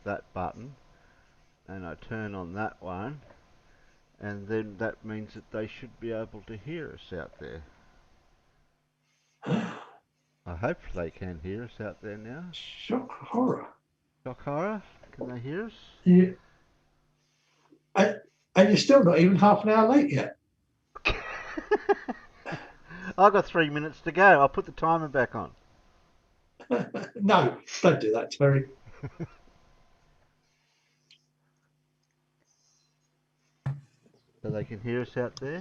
that button and I turn on that one, and then that means that they should be able to hear us out there. I hope they can hear us out there now. Shock horror. Shock horror, can they hear us? Yeah. And you're still not even half an hour late yet. I've got 3 minutes to go. I'll put the timer back on. No, don't do that, Terry. So they can hear us out there.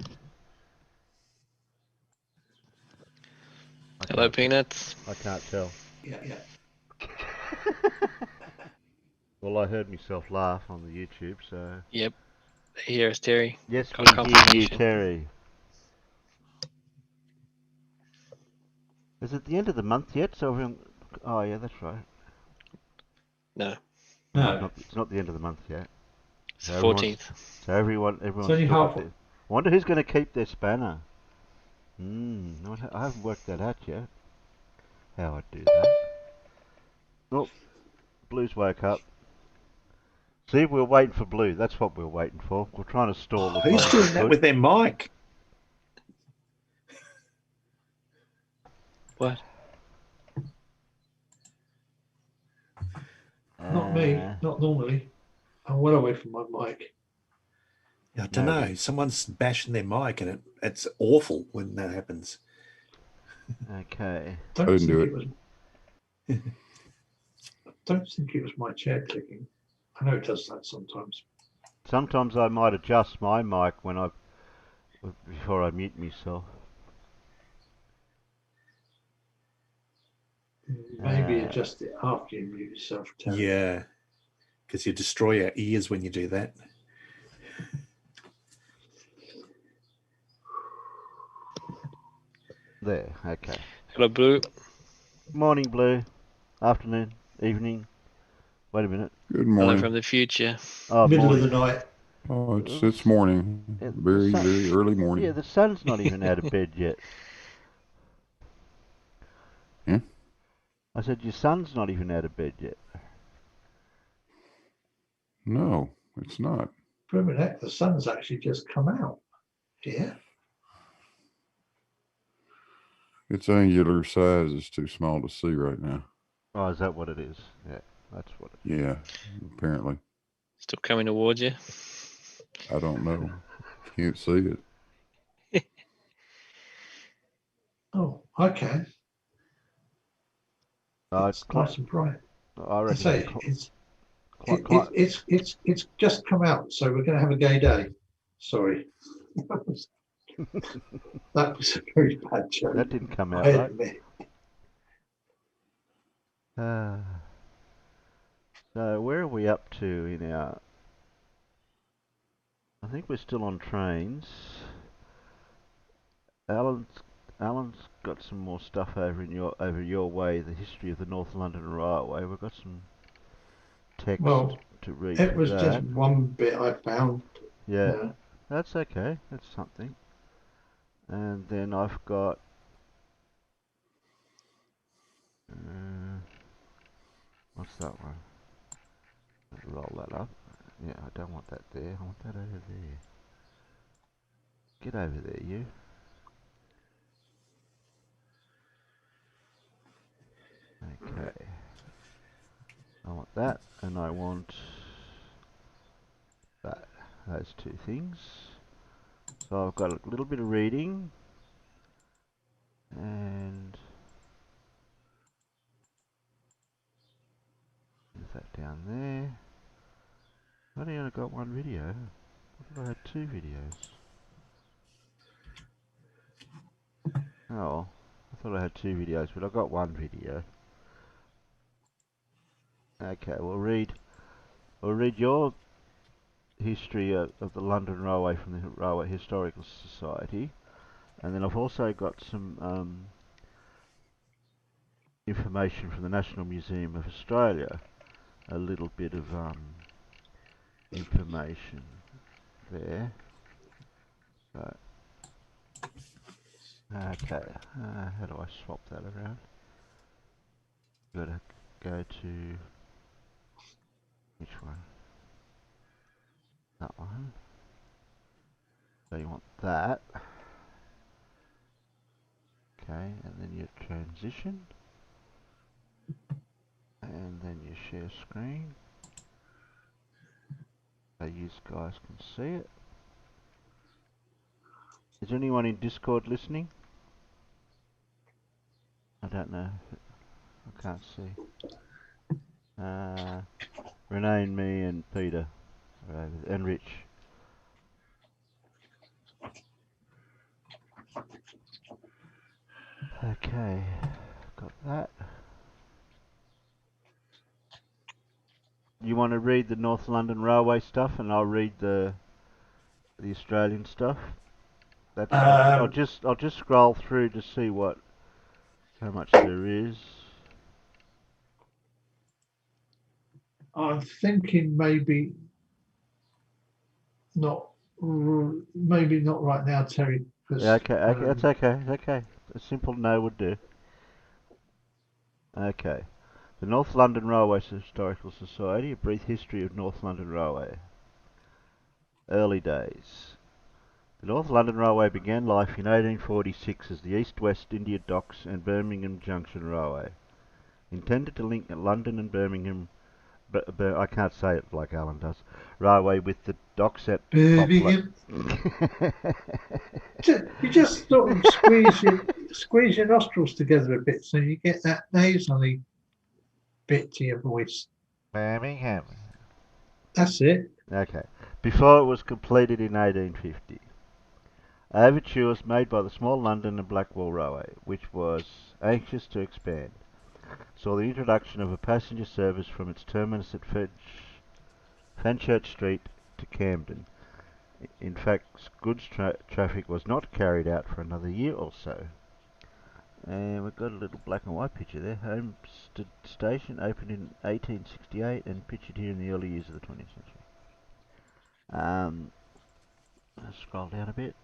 Hello, Peanuts. I can't tell. Yeah. Well, I heard myself laugh on the YouTube, so. Yep. Here's Terry. Yes, Got we hear you, confirmation. Terry. Is it the end of the month yet? So everyone. Oh yeah, that's right. No, No. It's not the end of the month yet. it's the 14th. So everyone's only still half. got their. I wonder who's going to keep their spanner. I haven't worked that out yet. How I'd do that. Oh, Blue's woke up. See, we're waiting for Blue. That's what we're waiting for. We're trying to stall as Who's long doing as we that could. with their mic? What? Not me. Not normally. I'm well away from my mic. I don't know. Someone's bashing their mic, and it's awful when that happens. Okay. I didn't do it. Don't think it was my chair clicking. I know it does that sometimes. Sometimes I might adjust my mic before I mute myself. Maybe adjust it after you mute yourself, Terry. Yeah, because you destroy your ears when you do that. There, okay. Hello, Blue. Morning, Blue. Afternoon, evening. Wait a minute. Good Hello morning. from the future. Oh, Middle morning. of the night. Oh, it's morning. Yeah, Very, very early morning. Yeah, the sun's not even out of bed yet. Yeah? I said, your son's not even out of bed yet. No, it's not. For a minute, the sun's actually just come out. Yeah. Its angular size is too small to see right now. Oh, is that what it is? Yeah, that's what it is. Yeah, apparently. Still coming towards you. I don't know. Can't see it. Oh, I can. It's nice and bright. I reckon say it's just come out, so we're going to have a gay day. Sorry. That was a very bad joke. That didn't come out I right. admit. So where are we up to in our... I think we're still on trains. Alan's got some more stuff over your way, the history of the North London Railway. We've got some text to read. It was just one bit I found. Yeah, that's okay. That's something. And then I've got... what's that one? Roll that up. Yeah, I don't want that there. I want that over there. Get over there, you. Okay. I want that, and I want that. Those two things. So I've got a little bit of reading, and move that down there. I've only got one video. I thought I had two videos. Oh, I thought I had two videos, but I've got one video. Okay, we'll read your history of the London Railway from the Railway Historical Society, and then I've also got some information from the National Museum of Australia. A little bit of information there. So, okay, how do I swap that around? Gotta go to Which one? That one. So you want that. Okay, and then your transition. And then you share screen. So you guys can see it. Is anyone in Discord listening? I don't know. I can't see. Renee and me and Peter and Rich. Okay, got that. You want to read the North London Railway stuff, and I'll read the Australian stuff. That's I'll just scroll through to see how much there is. I'm thinking maybe not right now, Terry. Yeah, okay, that's Um, okay, okay. A simple no would do. Okay. The North London Railway Historical Society, a brief history of North London Railway. Early days. The North London Railway began life in 1846 as the East-West India Docks and Birmingham Junction Railway. Intended to link London and Birmingham, I can't say it like Alan does, railway with the docks at Birmingham. You just sort of squeeze your nostrils together a bit so you get that nasally bit to your voice. Birmingham. That's it. Okay. Before it was completed in 1850. Overtures made by the small London and Blackwall Railway, which was anxious to expand, saw the introduction of a passenger service from its terminus at Fenchurch Street to Camden. In fact, goods traffic was not carried out for another year or so. And we've got a little black and white picture there. Homestead Station opened in 1868 and pictured here in the early years of the 20th century. Let's scroll down a bit.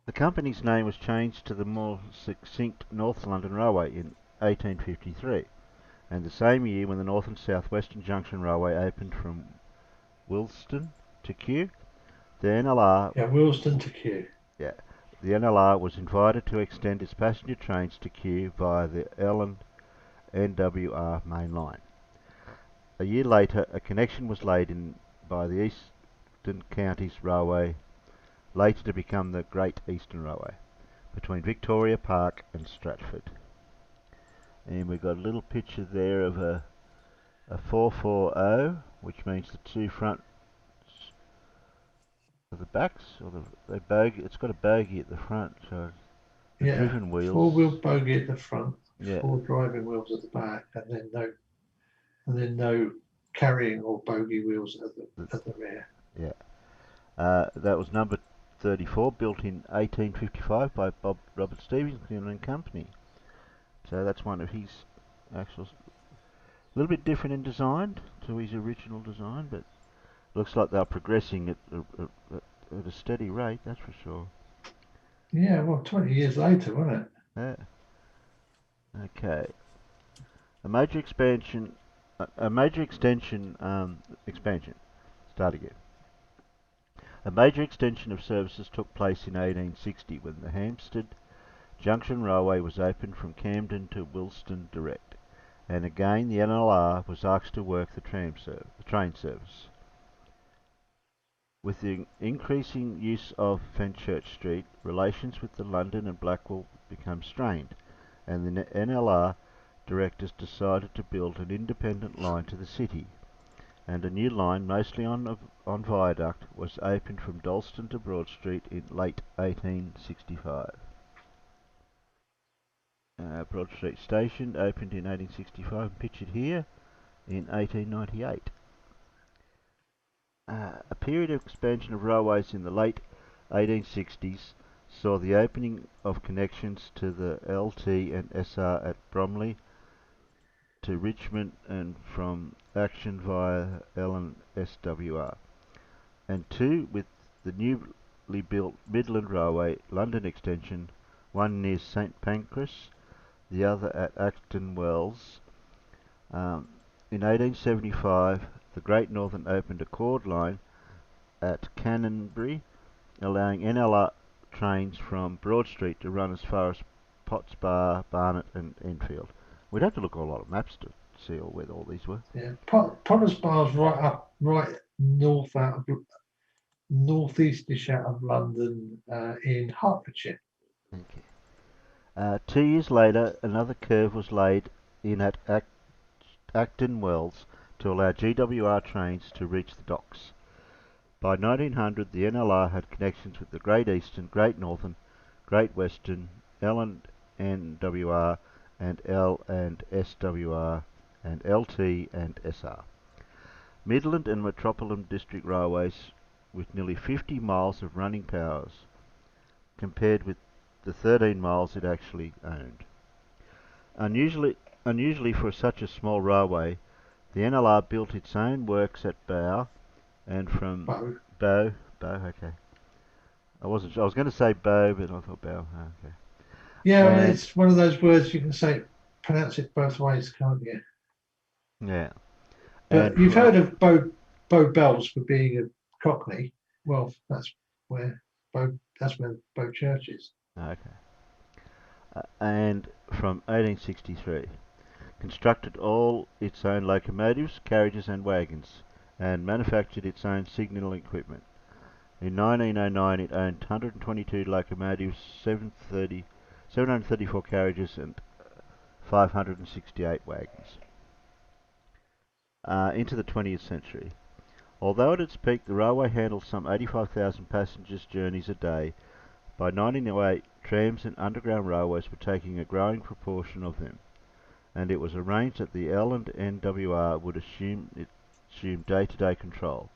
The company's name was changed to the more succinct North London Railway in 1853, and the same year when the North and South Western Junction Railway opened from Willesden to Kew, the NLR Willesden to Kew. Yeah, the NLR was invited to extend its passenger trains to Kew via the L and NWR main line. A year later, a connection was laid in by the Eastern Counties Railway, later to become the Great Eastern Railway, between Victoria Park and Stratford. And we've got a little picture there of a 440, which means the two fronts of the backs, or the bogey. It's got a bogey at the front, so the driven wheels. 4-wheel bogey at the front, Yeah. 4 driving wheels at the back, and then no carrying or bogey wheels at the rear. Yeah. That was number 34, built in 1855 by Robert Stevenson and Company. So that's one of his actual, a little bit different in design to his original design, but looks like they're progressing at a steady rate, that's for sure. Yeah, well, 20 years later, wasn't it? Yeah. Okay. A major extension. Start again. A major extension of services took place in 1860 when the Hampstead Junction Railway was opened from Camden to Willesden direct, and again the NLR was asked to work the train service. With the increasing use of Fenchurch Street, relations with the London and Blackwall became strained, and the NLR directors decided to build an independent line to the city, and a new line, mostly on viaduct, was opened from Dalston to Broad Street in late 1865. Broad Street Station opened in 1865 and pictured here in 1898. A period of expansion of railways in the late 1860s saw the opening of connections to the LT and SR at Bromley to Richmond and from Action via L and SWR, and two with the newly built Midland Railway London extension, one near St Pancras the other at Acton Wells. In 1875, the Great Northern opened a chord line at Canonbury, allowing NLR trains from Broad Street to run as far as Potts Bar, Barnet and Enfield. We'd have to look at a lot of maps to see where all these were. Yeah, Potter's Bar's right north out of northeastish out of London, in Hertfordshire. Okay. 2 years later, another curve was laid in at Acton Wells to allow GWR trains to reach the docks. By 1900, the NLR had connections with the Great Eastern, Great Northern, Great Western, L&NWR, and L and SWR, and LT and SR. Midland and Metropolitan District Railways with nearly 50 miles of running powers, compared with the 13 miles it actually owned. Unusually for such a small railway, the NLR built its own works at Bow, and from Bow, okay. I was going to say Bow, but I thought Bow. Okay. Yeah, And it's one of those words you can pronounce it both ways, can't you? yeah. But And you've heard of Bow Bells for being a Cockney. Well, that's where Bow Church is. Okay. And from 1863, constructed all its own locomotives, carriages and wagons, and manufactured its own signalling equipment. In 1909 it owned 122 locomotives, 734 carriages and 568 wagons. Into the 20th century. Although at its peak the railway handled some 85,000 passengers' journeys a day, by 1908 trams and underground railways were taking a growing proportion of them, and it was arranged that the L&NWR would assume day-to-day control.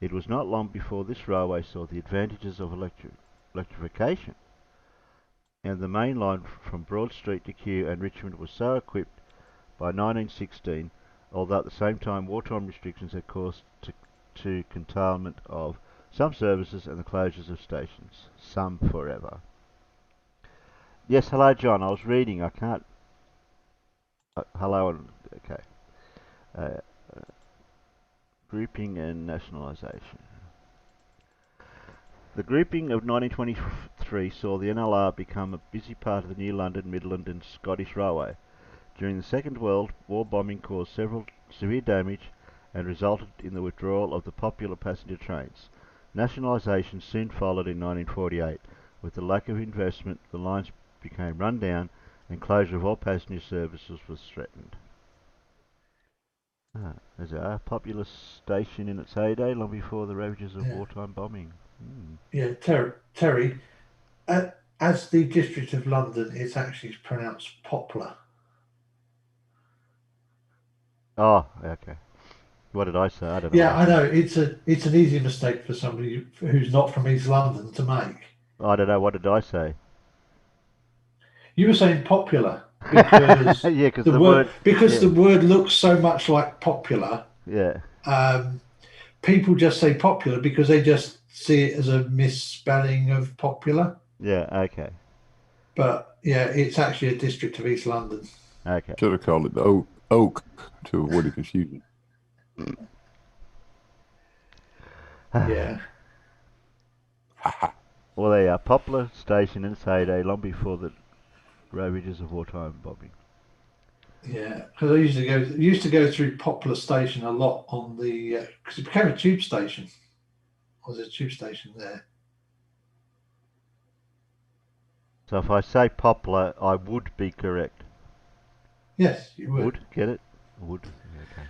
It was not long before this railway saw the advantages of electrification, and the main line from Broad Street to Kew and Richmond was so equipped by 1916, although at the same time wartime restrictions had caused to curtailment of some services and the closures of stations, some forever. Yes, hello John, I was reading, I can't... hello, okay. Uh, Grouping and nationalisation. The grouping of 1923 saw the NLR become a busy part of the new London, Midland and Scottish Railway. During the Second World War bombing caused severe damage and resulted in the withdrawal of the popular passenger trains. Nationalisation soon followed in 1948. With the lack of investment, the lines became run down and closure of all passenger services was threatened. There's a popular station in its heyday, long before the ravages of wartime bombing. Yeah, Terry. As the District of London, it's actually pronounced Poplar. Oh, okay. What did I say? I don't know. Yeah, I know. It's an easy mistake for somebody who's not from East London to make. I don't know. What did I say? You were saying popular because yeah, because the word looks so much like popular. Yeah. People just say popular because they just see it as a misspelling of popular. Yeah. Okay. But yeah, it's actually a district of East London. Okay. Should have called it the Oak to avoid the confusion. Yeah. Well, they are Poplar Station in its heyday, long before the ravages of wartime bombing. Yeah, because I used to go through Poplar Station a lot on the because it became a tube station. Was a tube station there? So if I say Poplar, I would be correct. Yes, you would. Would get it? Would. Okay.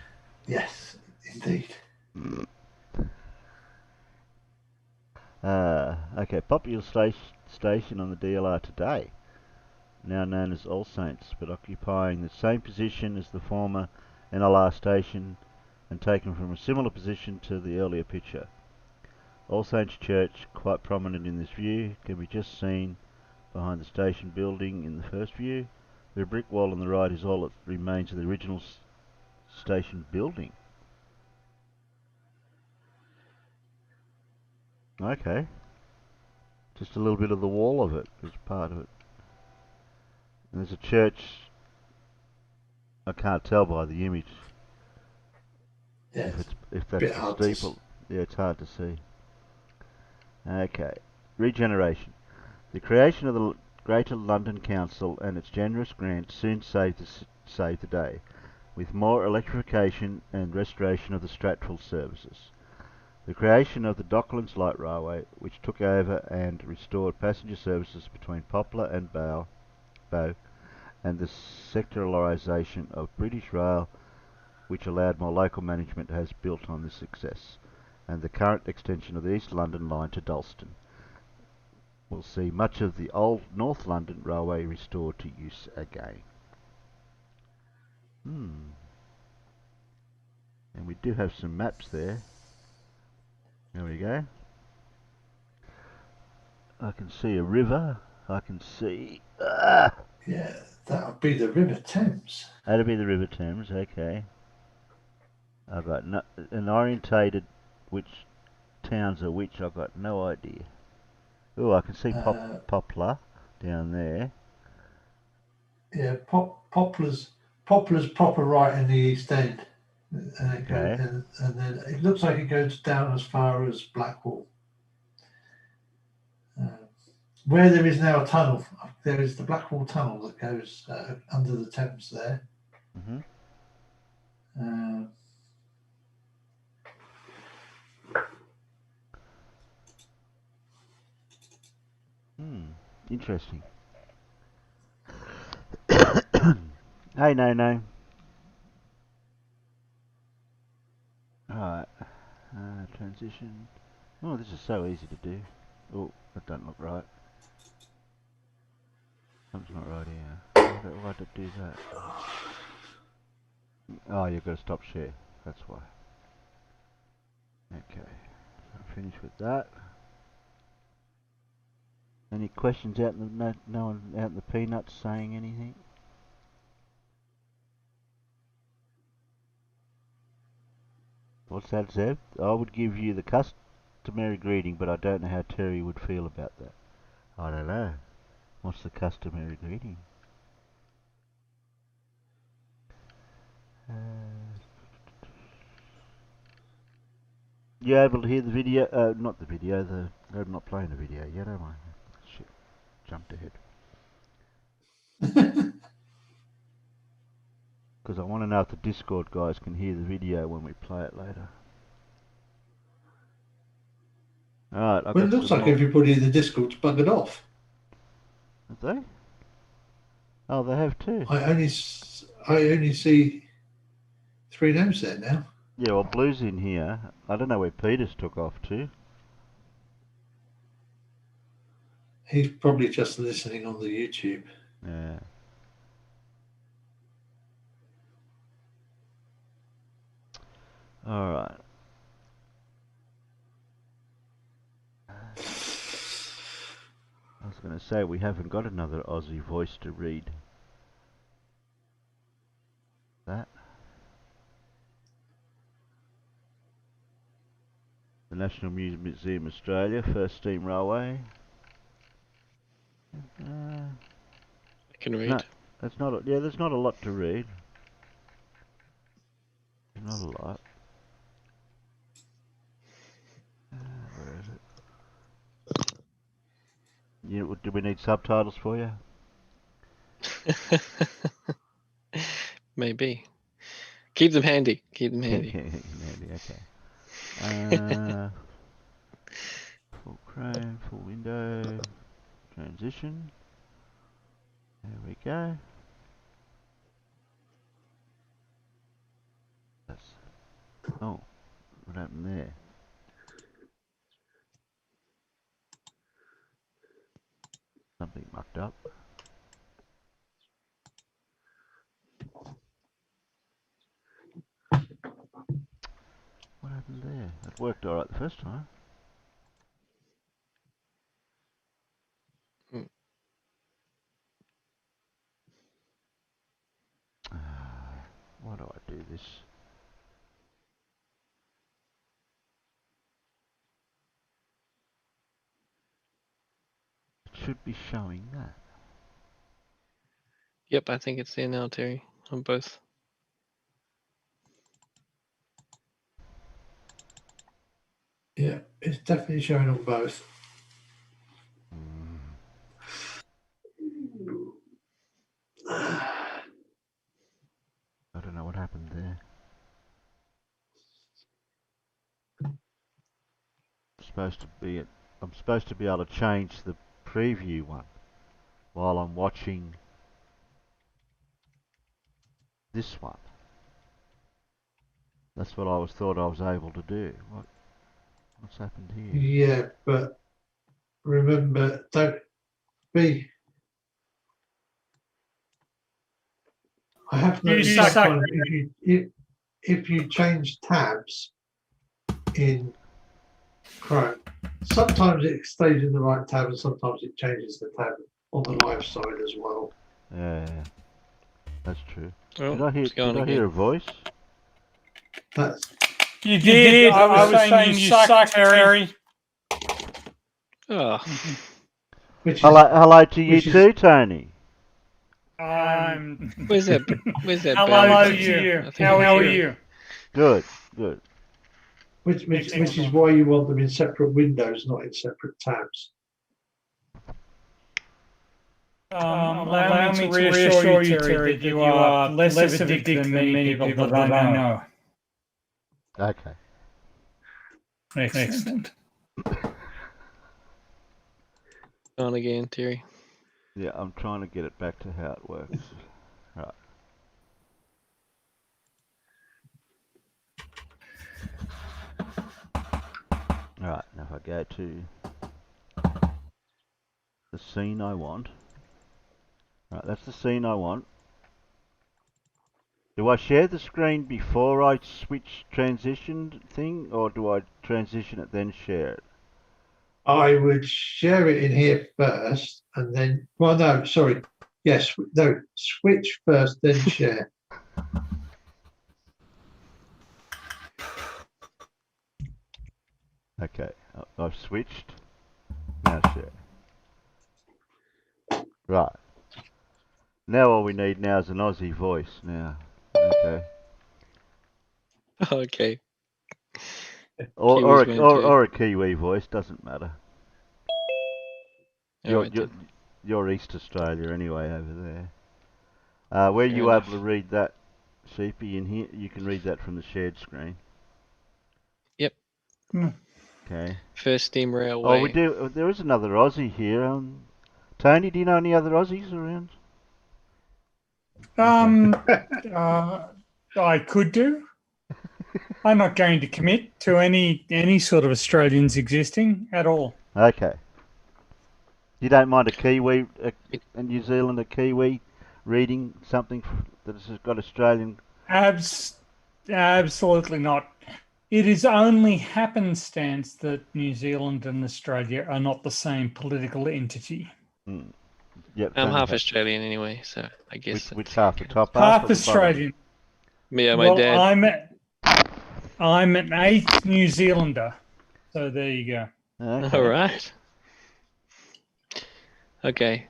Yes, indeed. Okay. Popular station on the DLR today, now known as All Saints, but occupying the same position as the former NLR station and taken from a similar position to the earlier picture. All Saints Church, quite prominent in this view, can be just seen behind the station building in the first view. The brick wall on the right is all that remains of the original station building. Okay. Just a little bit of the wall of it is part of it. And there's a church. I can't tell by the image Yeah, if bit that's a hard to steeple. Yeah, it's hard to see. Okay. Regeneration. The creation of the Greater London Council and its generous grant soon saved the day, with more electrification and restoration of the Stratford services. The creation of the Docklands Light Railway, which took over and restored passenger services between Poplar and Bow, and the sectoralisation of British Rail, which allowed more local management, has built on this success, and the current extension of the East London line to Dalston will see much of the old North London Railway restored to use again. And we do have some maps there. There we go. I can see a river. I can see... Yeah, that would be the River Thames. That'll be the River Thames, okay. I've got an orientated which towns are which, I've got no idea. Oh, I can see Poplar down there. Yeah, Poplar's proper right in the East End, and it Okay. goes, and then it looks like it goes down as far as Blackwall. Where there is now a tunnel, there is the Blackwall Tunnel that goes under the Thames there. Mhm. Interesting. Hey, no. Alright. Transition. Oh, this is so easy to do. Oh, that don't look right. Something's not right here. Why did it do that? Oh, you've got to stop share. That's why. Okay. So I'm finished with that. Any questions out in the no one out in the peanuts saying anything? What's that, Zeb? I would give you the customary greeting, but I don't know how Terry would feel about that. I don't know. What's the customary greeting? You able to hear the video? Not the video. I'm not playing the video yet, am I? Shit, jumped ahead. Because I want to know if the Discord guys can hear the video when we play it later. Alright, I've Well, got it looks some like more. everybody in the Discord's buggered off. Have they? Oh, they have too. I only see 3 names there now. Yeah, well, Blue's in here. I don't know where Peters took off to. He's probably just listening on the YouTube. Yeah. Alright. I was going to say, we haven't got another Aussie voice to read that. The National Museum Australia, First Steam Railway. I can read. No, that's not. There's not a lot to read. Not a lot. Where is it? Do we need subtitles for you? Maybe. Keep them handy. Keep them handy. Okay. Full Chrome, full window, transition. There we go. Oh, what happened there? Something mucked up. What happened there? It worked alright the first time. Why do I do this? It should be showing that. Yep, I think it's there now, Terry, on both. Yeah, it's definitely showing on both. I don't know what happened there. I'm supposed to be able to change the preview one while I'm watching this one. That's what I thought I was able to do. What's happened here? Yeah, but remember, don't be. I have noticed sometimes if you change tabs in Chrome, sometimes it stays in the right tab and sometimes it changes the tab on the live side as well. Yeah, that's true. Oh, Did I it's going hear a again. voice? That's You did. I was saying you suck, Terry. Oh, which is Hello to you which is- too, Tony. where's that? Where's that? Hello bell? to you. I think How it's are here. you? Good. which is why you want them in separate windows, not in separate tabs. Allow me to reassure you, Terry, that you are less of a dick than many people that I know. Okay. Excellent. On again, Terry. Yeah, I'm trying to get it back to how it works. Right. Alright, now if I go to the scene I want. Right, that's the scene I want. Do I share the screen before I switch transition thing, or do I transition it then share it? I would share it in here first and then, well, no, sorry. Yes, no, switch first, then share. Okay, I've switched. Now share. Right. Now all we need now is an Aussie voice now. Okay. Okay. Or Kiwis went too. a Kiwi voice, doesn't matter. Alright then. You're East Australia anyway over there. Were Fair you enough. able to read that, Sheepy, in here? You can read that from the shared screen. Yep. Okay. First Steam Railway. Oh, we do. There is another Aussie here. Tony, do you know any other Aussies around? I could do. I'm not going to commit to any sort of Australians existing at all. Okay. You don't mind a Kiwi, a New Zealander Kiwi, reading something that has got Australian? Absolutely not. It is only happenstance that New Zealand and Australia are not the same political entity. Yep. I'm half Australian anyway, so I guess. Which half? The top Half or the Australian. Yeah, my Well, dad. I'm an 8th New Zealander. So there you go. Okay. All right. Okay.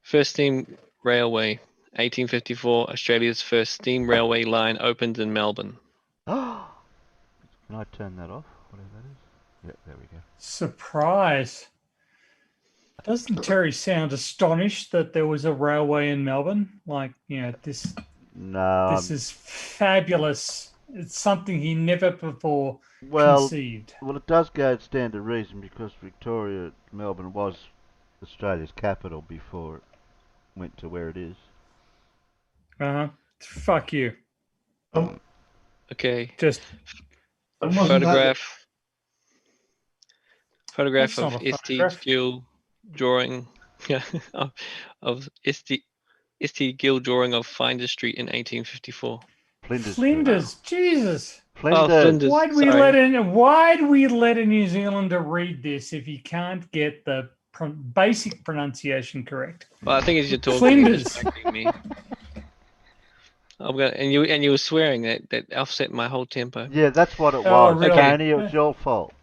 First Steam Railway, 1854. Australia's first steam railway line opened in Melbourne. Can I turn that off? Whatever that is. Yep, there we go. Surprise. Doesn't Terry sound astonished that there was a railway in Melbourne? Like, this is fabulous. It's something he never before conceived. Well, it does stand to reason because Melbourne was Australia's capital before it went to where it is. Fuck you. Okay. Just photograph That's of not a St. photograph. Gill drawing of St. Gill drawing of Flinders Street in 1854. Flinders, Jesus. Oh, Flinders. Why'd we let a New Zealander read this if you can't get the basic pronunciation correct? Well, I think as you're talking, Flinders. distracting me. And you were swearing that offset my whole tempo. Yeah, that's what it Oh, was. really? Tony, it was your fault.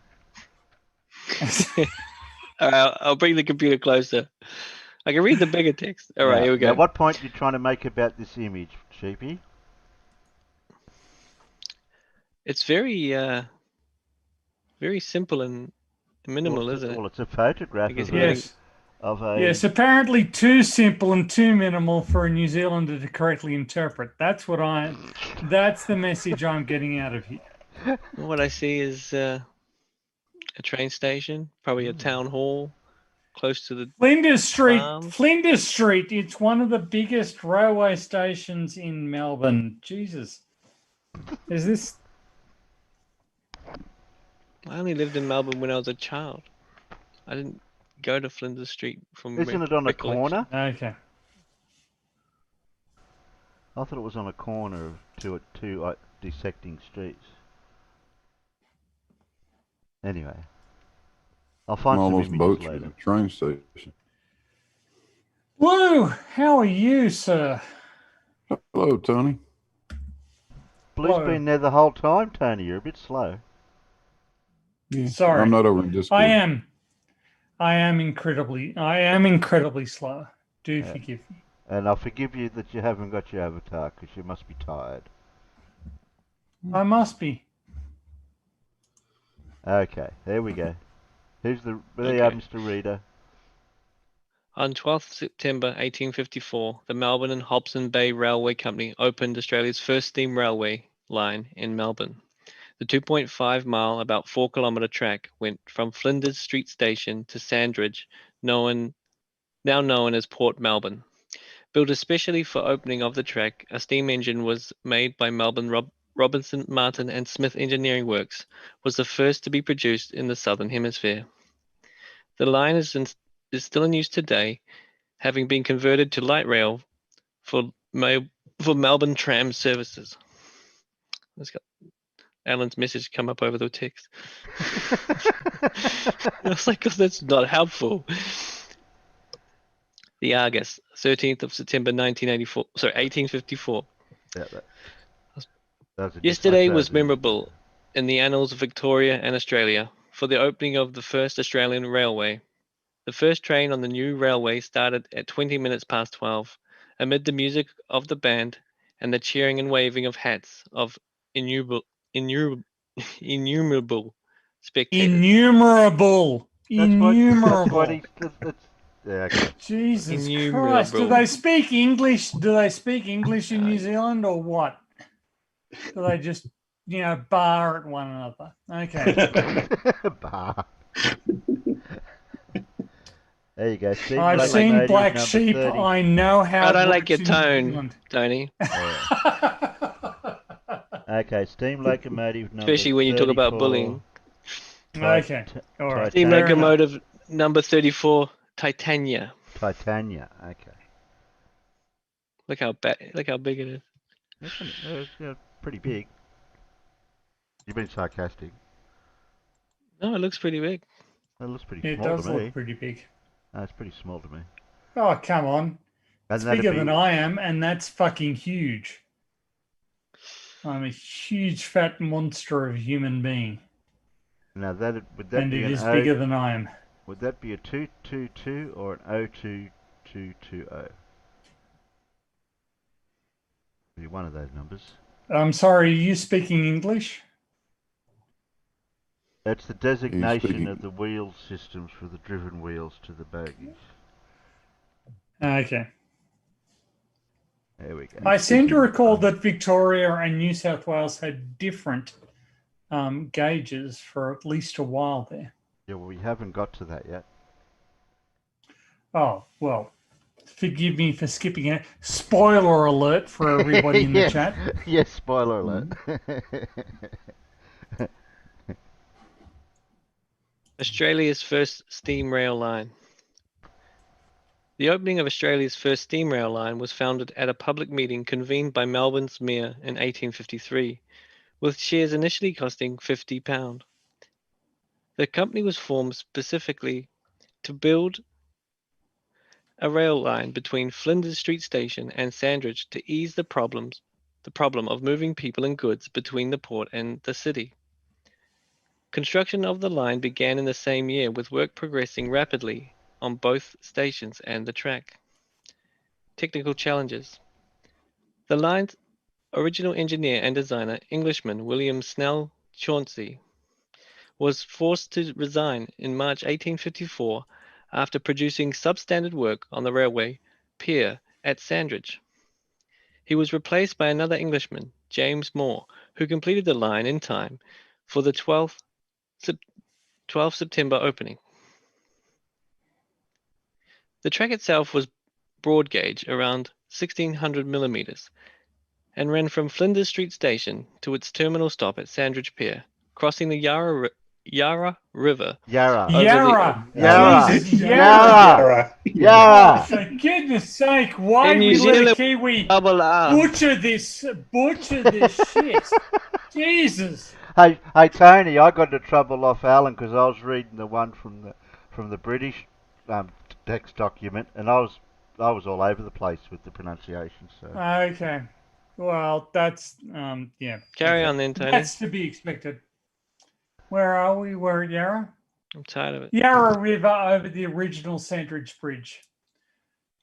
All right, I'll bring the computer closer. I can read the bigger text. All right, Now- here we go. Now, what point are you trying to make about this image, Sheepy? It's very simple and minimal, Well, isn't it? well, it's a photograph I guess of you're Yes. a. Yes, apparently too simple and too minimal for a New Zealander to correctly interpret. That's the message I'm getting out of here. What I see is a train station, probably a town hall, close to the Flinders Street, farm. Flinders Street. It's one of the biggest railway stations in Melbourne. Jesus. Is this? I only lived in Melbourne when I was a child. I didn't go to Flinders Street from Isn't it on a recollection. corner? Okay. I thought it was on a corner of two dissecting streets. Anyway, I'll I'm find some almost images boats at later. the train station. Lou, how are you, sir? Hello, Tony. Blue's Hello. been there the whole time, Tony. You're a bit slow. Yeah, Sorry. I'm not over in Discord. I am incredibly slow. Do Yeah. forgive me. And I'll forgive you that you haven't got your avatar because you must be tired. I must be. Okay, there we go. There you are, Okay. Mr. Reader. On 12th September 1854, the Melbourne and Hobson Bay Railway Company opened Australia's first steam railway line in Melbourne. The 2.5 mile, about 4 kilometre track went from Flinders Street Station to Sandridge, now known as Port Melbourne. Built especially for opening of the track, a steam engine was made by Melbourne Robinson, Martin and Smith Engineering Works, was the first to be produced in the Southern Hemisphere. The line is still in use today, having been converted to light rail for Melbourne tram services. Let's got Alan's message come up over the text. I was like, that's not helpful. The Argus, 13th of September 1854. Yeah, that was Yesterday just like was that, memorable in the annals of Victoria and Australia for the opening of the first Australian railway. The first train on the new railway started at 20 minutes past 12, amid the music of the band and the cheering and waving of hats of innumerable spectators. Innumerable. That's what Innumerable. that's yeah, okay. Jesus Innumerable. Christ. Do they speak English? Do they speak English in New Zealand or what? Do they just, bar at one another? Okay. Bah. There you go. Steam I've seen locomotive Black number Sheep. 30. I know how I it don't like works your in New tone, Zealand. Tony. Okay, steam locomotive number Especially when you talk about 34, bullying. Okay. All right. Steam Fair enough. locomotive number 34, Titania. Titania. Okay. Look how big it is. It's pretty big. You've been sarcastic. No, it looks pretty big. It looks pretty It small does to me. look pretty big. No, it's pretty small to me. Oh, come on. It's that'd bigger be- than I am, and that's fucking huge. I'm a huge fat monster of human being, Now would that and be it an is O? bigger than I am. Would that be a 222 or an 02220? Be one of those numbers. I'm sorry, are you speaking English? That's the designation speaking- of the wheel systems for the driven wheels to the bogies. Okay. There we go. I seem to speaking- recall that Victoria and New South Wales had different gauges for at least a while there. Yeah, well, we haven't got to that yet. Oh, well, forgive me for skipping it. Spoiler alert for everybody in the Yes. chat. Yes, spoiler alert. Australia's first steam rail line. The opening of Australia's first steam rail line was founded at a public meeting convened by Melbourne's mayor in 1853, with shares initially costing £50. The company was formed specifically to build a rail line between Flinders Street Station and Sandridge to ease the problem of moving people and goods between the port and the city. Construction of the line began in the same year, with work progressing rapidly on both stations and the track. Technical challenges. The line's original engineer and designer, Englishman William Snell Chauncey, was forced to resign in March 1854 after producing substandard work on the railway pier at Sandridge. He was replaced by another Englishman, James Moore, who completed the line in time for the 12th September opening. The track itself was broad gauge, around 1600 millimeters, and ran from Flinders Street Station to its terminal stop at Sandridge Pier, crossing the Yarra River. Yarra. Yarra. Yarra. Jesus, Yarra. Yarra. Yarra. For goodness sake, why In we New let a Zealand, Kiwi Double R. butcher this shit? Jesus. Hey, Tony, I got into trouble off Alan because I was reading the one from the British text document, and I was all over the place with the pronunciation. So Okay. Well, that's yeah. Carry on then, Tony. That's to be expected. Where are we? We're at Yarra. I'm tired of it. Yarra River over the original Sandridge Bridge.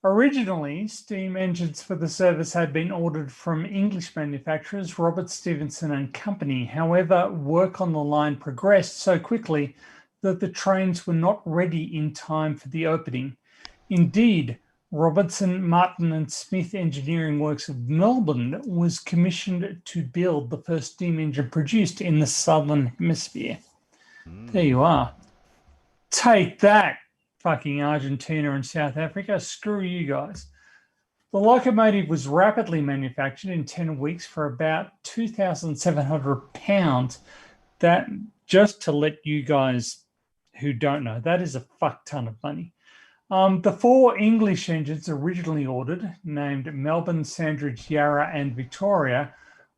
Originally, steam engines for the service had been ordered from English manufacturers Robert Stevenson and Company. However, work on the line progressed so quickly that the trains were not ready in time for the opening. Indeed, Robertson, Martin and Smith Engineering Works of Melbourne was commissioned to build the first steam engine produced in the Southern Hemisphere. There you are. Take that, fucking Argentina and South Africa. Screw you guys. The locomotive was rapidly manufactured in 10 weeks for about £2,700. That, just to let you guys who don't know, that is a fuck ton of money. The 4 English engines originally ordered, named Melbourne, Sandridge, Yarra and Victoria,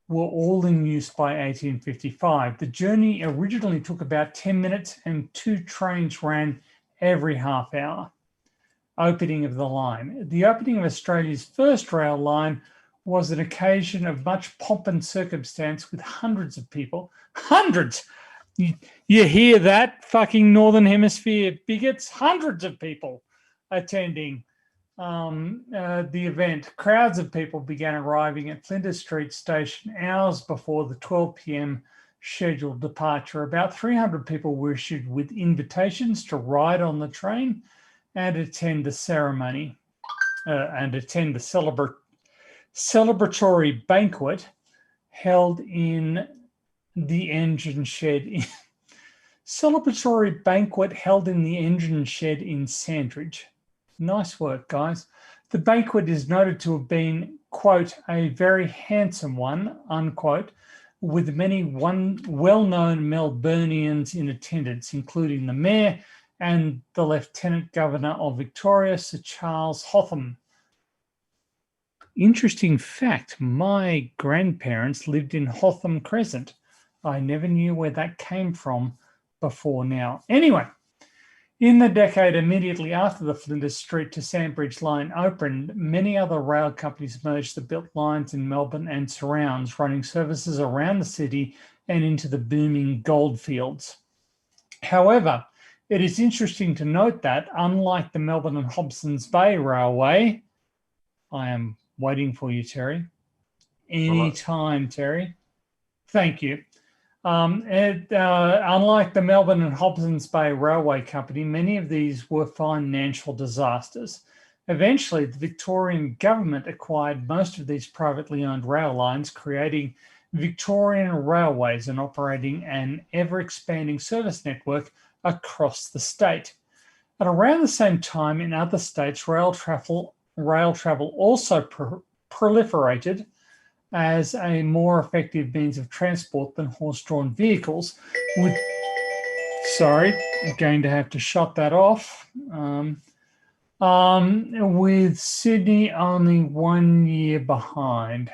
were all in use by 1855. The journey originally took about 10 minutes and 2 trains ran every half hour. Opening of the line. The opening of Australia's first rail line was an occasion of much pomp and circumstance with hundreds of people. Hundreds! You hear that, fucking Northern Hemisphere bigots? Hundreds of people attending the event. Crowds of people began arriving at Flinders Street Station hours before the 12 p.m. scheduled departure. About 300 people were issued with invitations to ride on the train and attend the ceremony and attend the celebratory banquet held in the engine shed. Celebratory banquet held in the engine shed in Sandridge. Nice work, guys. The banquet is noted to have been, quote, a very handsome one, unquote, with many well-known Melburnians in attendance, including the Mayor and the Lieutenant Governor of Victoria, Sir Charles Hotham. Interesting fact, my grandparents lived in Hotham Crescent. I never knew where that came from before now. Anyway, in the decade immediately after the Flinders Street to Sandbridge line opened, many other rail companies merged that built lines in Melbourne and surrounds, running services around the city and into the booming goldfields. However, it is interesting to note that, unlike the Melbourne and Hobsons Bay Railway, I am waiting for you, Terry. Anytime, Terry. Thank you. Unlike the Melbourne and Hobsons Bay Railway Company, many of these were financial disasters. Eventually, the Victorian government acquired most of these privately owned rail lines, creating Victorian Railways and operating an ever-expanding service network across the state. At around the same time, in other states, rail travel also proliferated as a more effective means of transport than horse-drawn vehicles. Sorry, I'm going to have to shut that off. With Sydney only 1 year behind.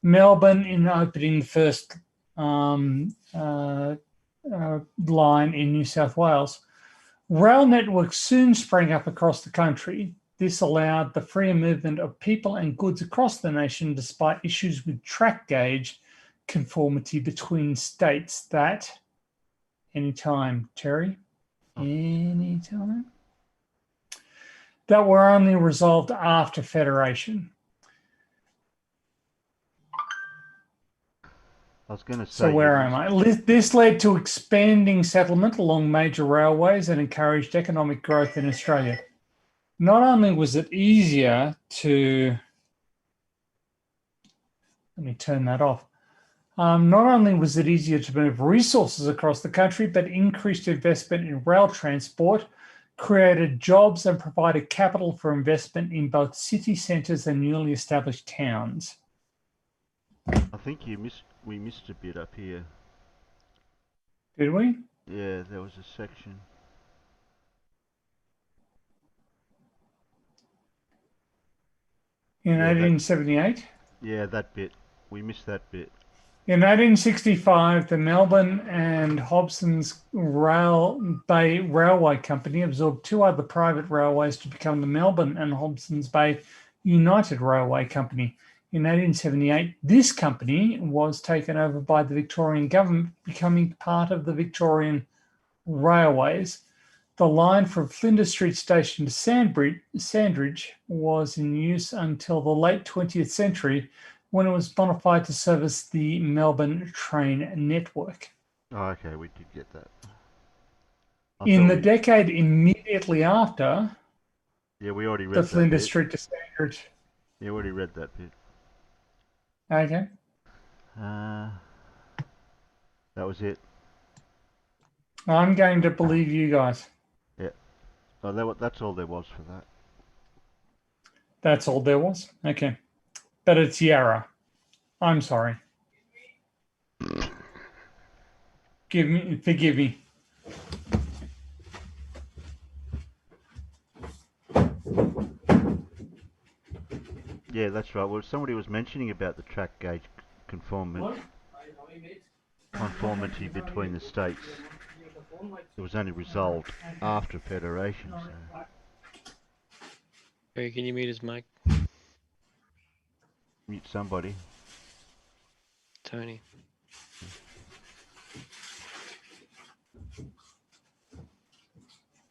Melbourne in opening the first line in New South Wales. Rail networks soon sprang up across the country. This allowed the freer movement of people and goods across the nation despite issues with track gauge conformity between states that, anytime, Terry, anytime. that were only resolved after Federation. I was going to say. So where am I? This led to expanding settlement along major railways and encouraged economic growth in Australia. Not only was it easier to... Let me turn that off. Not only was it easier to move resources across the country, but increased investment in rail transport, created jobs and provided capital for investment in both city centres and newly established towns. I think we missed a bit up here. Did we? Yeah, there was a section. In Yeah, 1878? Yeah, that bit. We missed that bit. In 1865, the Melbourne and Hobson's Bay Railway Company absorbed two other private railways to become the Melbourne and Hobson's Bay United Railway Company. In 1878, this company was taken over by the Victorian government, becoming part of the Victorian Railways. The line from Flinders Street Station to Sandridge was in use until the late 20th century, when it was bona fide to service the Melbourne train network. Oh, okay, we did get that. In the decade immediately after, yeah, we already read the that Flinders bit. Street to Sandridge. Yeah, we already read that bit. Okay. That was it. I'm going to believe you guys. Yeah. Oh, that's all there was for that. That's all there was? Okay. But it's Yarra. I'm sorry. Forgive me. Yeah, that's right. Well, somebody was mentioning about the track gauge conformity between the states. It was only resolved after Federation. So. Barry, can you mute his mic? Mute somebody. Tony.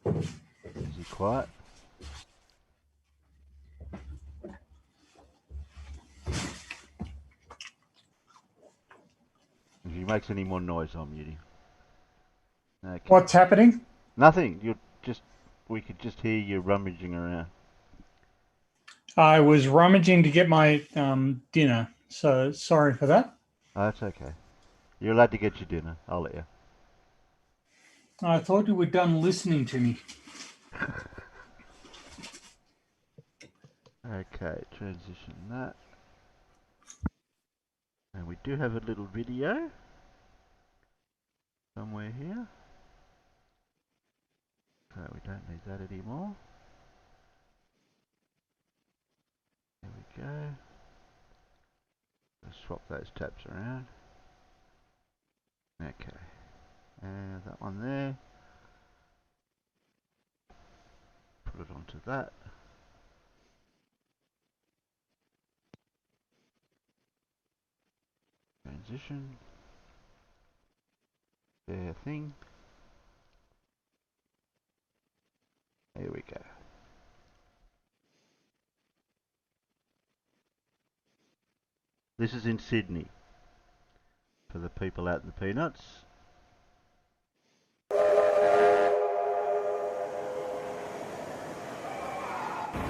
Is he quiet? If he makes any more noise, I'll mute him. Okay. What's happening? Nothing. We could just hear you rummaging around. I was rummaging to get my dinner, so sorry for that. Oh, that's okay. You're allowed to get your dinner. I'll let you. I thought you were done listening to me. Okay, transition that. And we do have a little video somewhere here. So we don't need that anymore. There we go. Let's swap those tabs around. Okay. And that one there. Put it onto that. Transition. There thing. There we go. This is in Sydney. For the people out in the peanuts.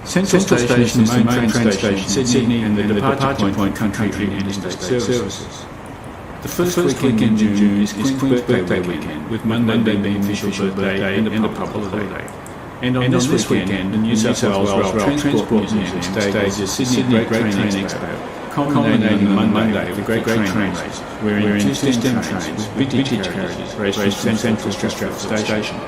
Central Station is the main train station in Sydney and the departure point country and interstate services. The first weekend in June is Queen's Birthday weekend, with Monday being official birthday and a public holiday. And on this weekend, the New South Wales Rail Transport Museum stages Sydney Great Train Expo, culminating on Monday with the Great Train Race, wherein two steam trains with vintage carriages race from Central to Stratford Station.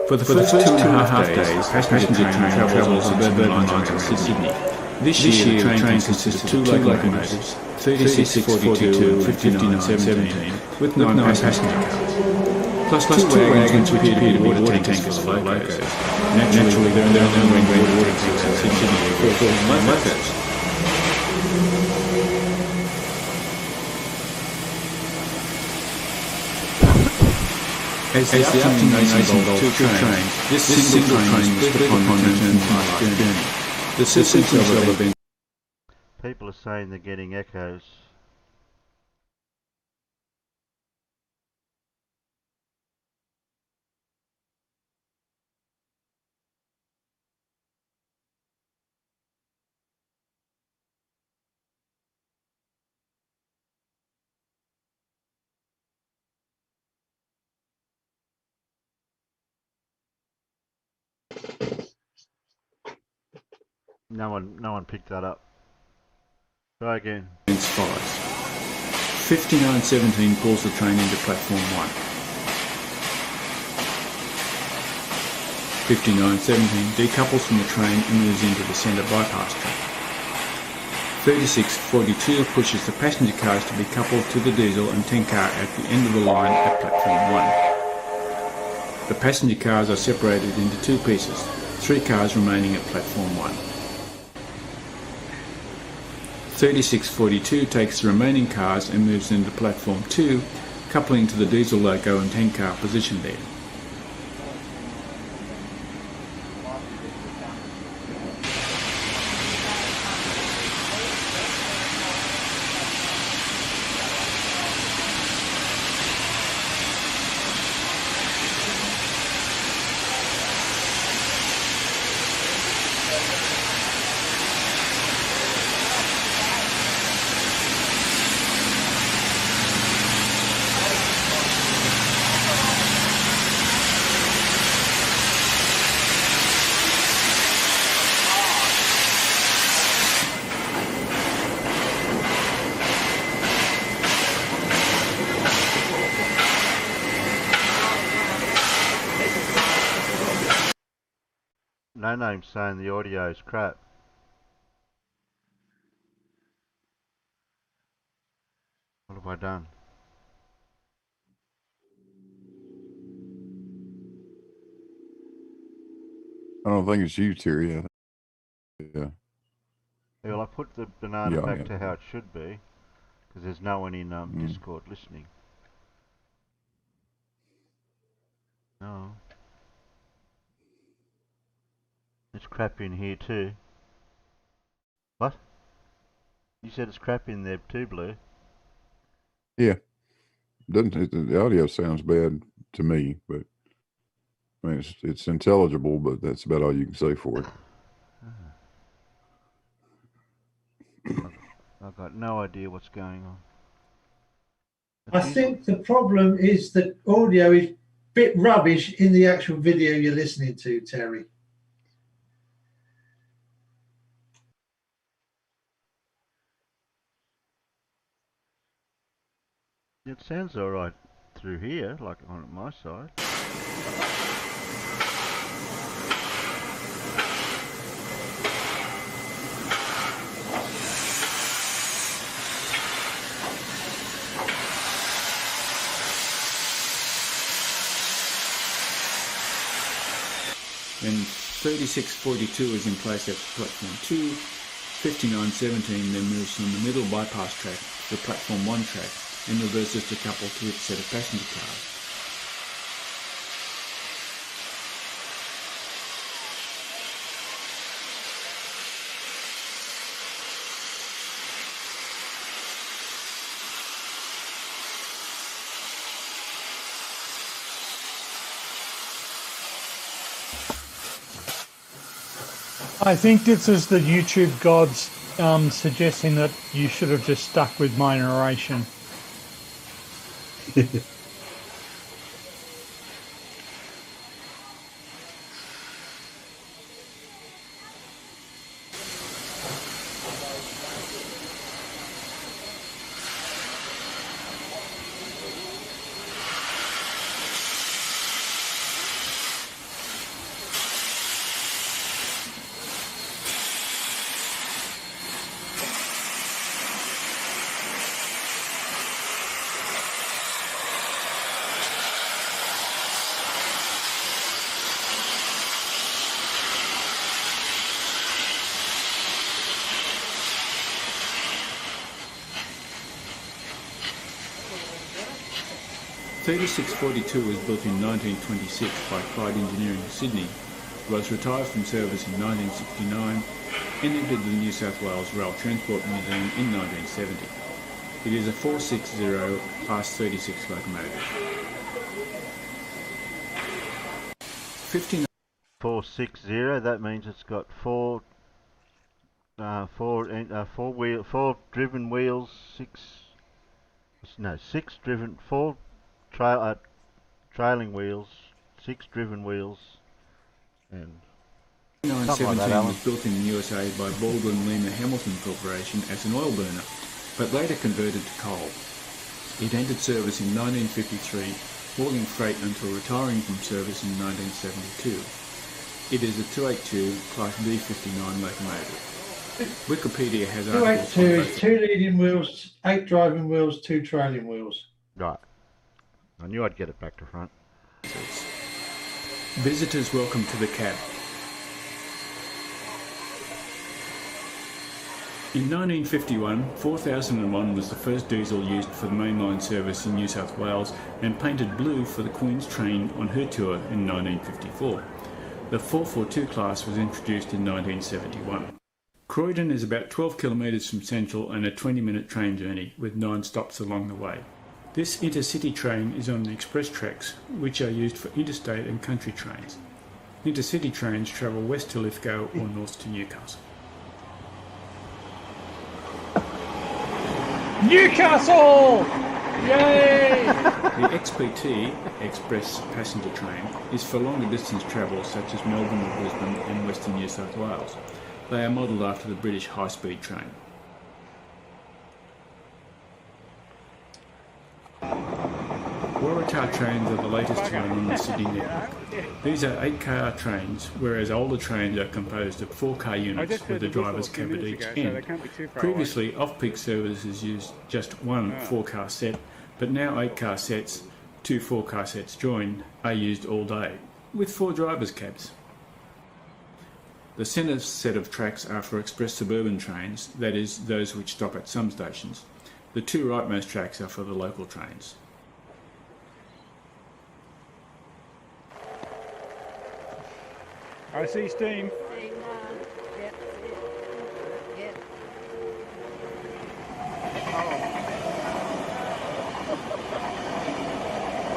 For the first 2.5 days, passenger train travels on suburban lines around Sydney. This year, the train consists of two locomotives, 3642 and 5917, with 9 passenger cars, plus two wagons which appear to be water tankers for locos. Naturally, there are no water tankers in Sydney for locos. As the afternoon race involved two trains, this single train was split upon return from last journey. The sequence of events. People are saying they're getting echoes. No one picked that up. Try again. 5917 pulls the train into platform 1. 5917 decouples from the train and moves into the centre bypass track. 3642 pushes the passenger cars to be coupled to the diesel and 10 car at the end of the line at platform 1. The passenger cars are separated into two pieces, 3 cars remaining at platform 1. 3642 takes the remaining cars and moves into platform 2, coupling to the diesel loco and 10 car position there. No name's saying the audio's crap. What have I done? I don't think it's you, Terry. Yeah. Yeah, well, I put the banana Yeah, back yeah. to how it should be, because there's no one in Discord listening. No. It's crap in here too. What? You said it's crap in there too, Blue? Yeah. The audio sounds bad to me, but I mean it's intelligible, but that's about all you can say for it. I've got no idea what's going on. I think the problem is that audio is a bit rubbish in the actual video you're listening to, Terry. It sounds alright through here, like on my side. Then 3642 is in place at platform 2. 5917 then moves from the middle bypass track to the platform 1 track and reverses to couple to its set of passenger cars. I think this is the YouTube gods suggesting that you should have just stuck with my narration. 3642 was built in 1926 by Clyde Engineering Sydney, was retired from service in 1969 and entered the New South Wales Rail Transport Museum in 1970. It is a 460 Class 36 locomotive. 460, that means it's got four driven wheels, four trailing wheels, 6 driven wheels, and 1917 was built in the USA by Baldwin Lima Hamilton Corporation as an oil burner, but later converted to coal. It entered service in 1953, hauling freight until retiring from service in 1972. It is a 282 Class D59 locomotive. Wikipedia has articles 282 is 2 leading wheels, 8 driving wheels, 2 trailing wheels. Right. I knew I'd get it back to front. Visitors welcome to the cab. In 1951, 4001 was the first diesel used for the mainline service in New South Wales and painted blue for the Queen's train on her tour in 1954. The 442 class was introduced in 1971. Croydon is about 12 kilometres from Central and a 20-minute train journey with 9 stops along the way. This intercity train is on the express tracks, which are used for interstate and country trains. Intercity trains travel west to Lithgow or north to Newcastle. Newcastle! Yay! The XPT, Express Passenger Train, is for longer distance travel such as Melbourne to Brisbane and Western New South Wales. They are modelled after the British high-speed train. Waratah trains are the latest to run on the Sydney network. These are 8-car trains, whereas older trains are composed of 4-car units with a driver's cab at each end. Previously, off-peak services used just one 4-car set, but now 8-car sets, 2 4-car sets joined, are used all day, with 4 driver's cabs. The centre set of tracks are for express suburban trains, that is, those which stop at some stations. The 2 rightmost tracks are for the local trains. I see steam.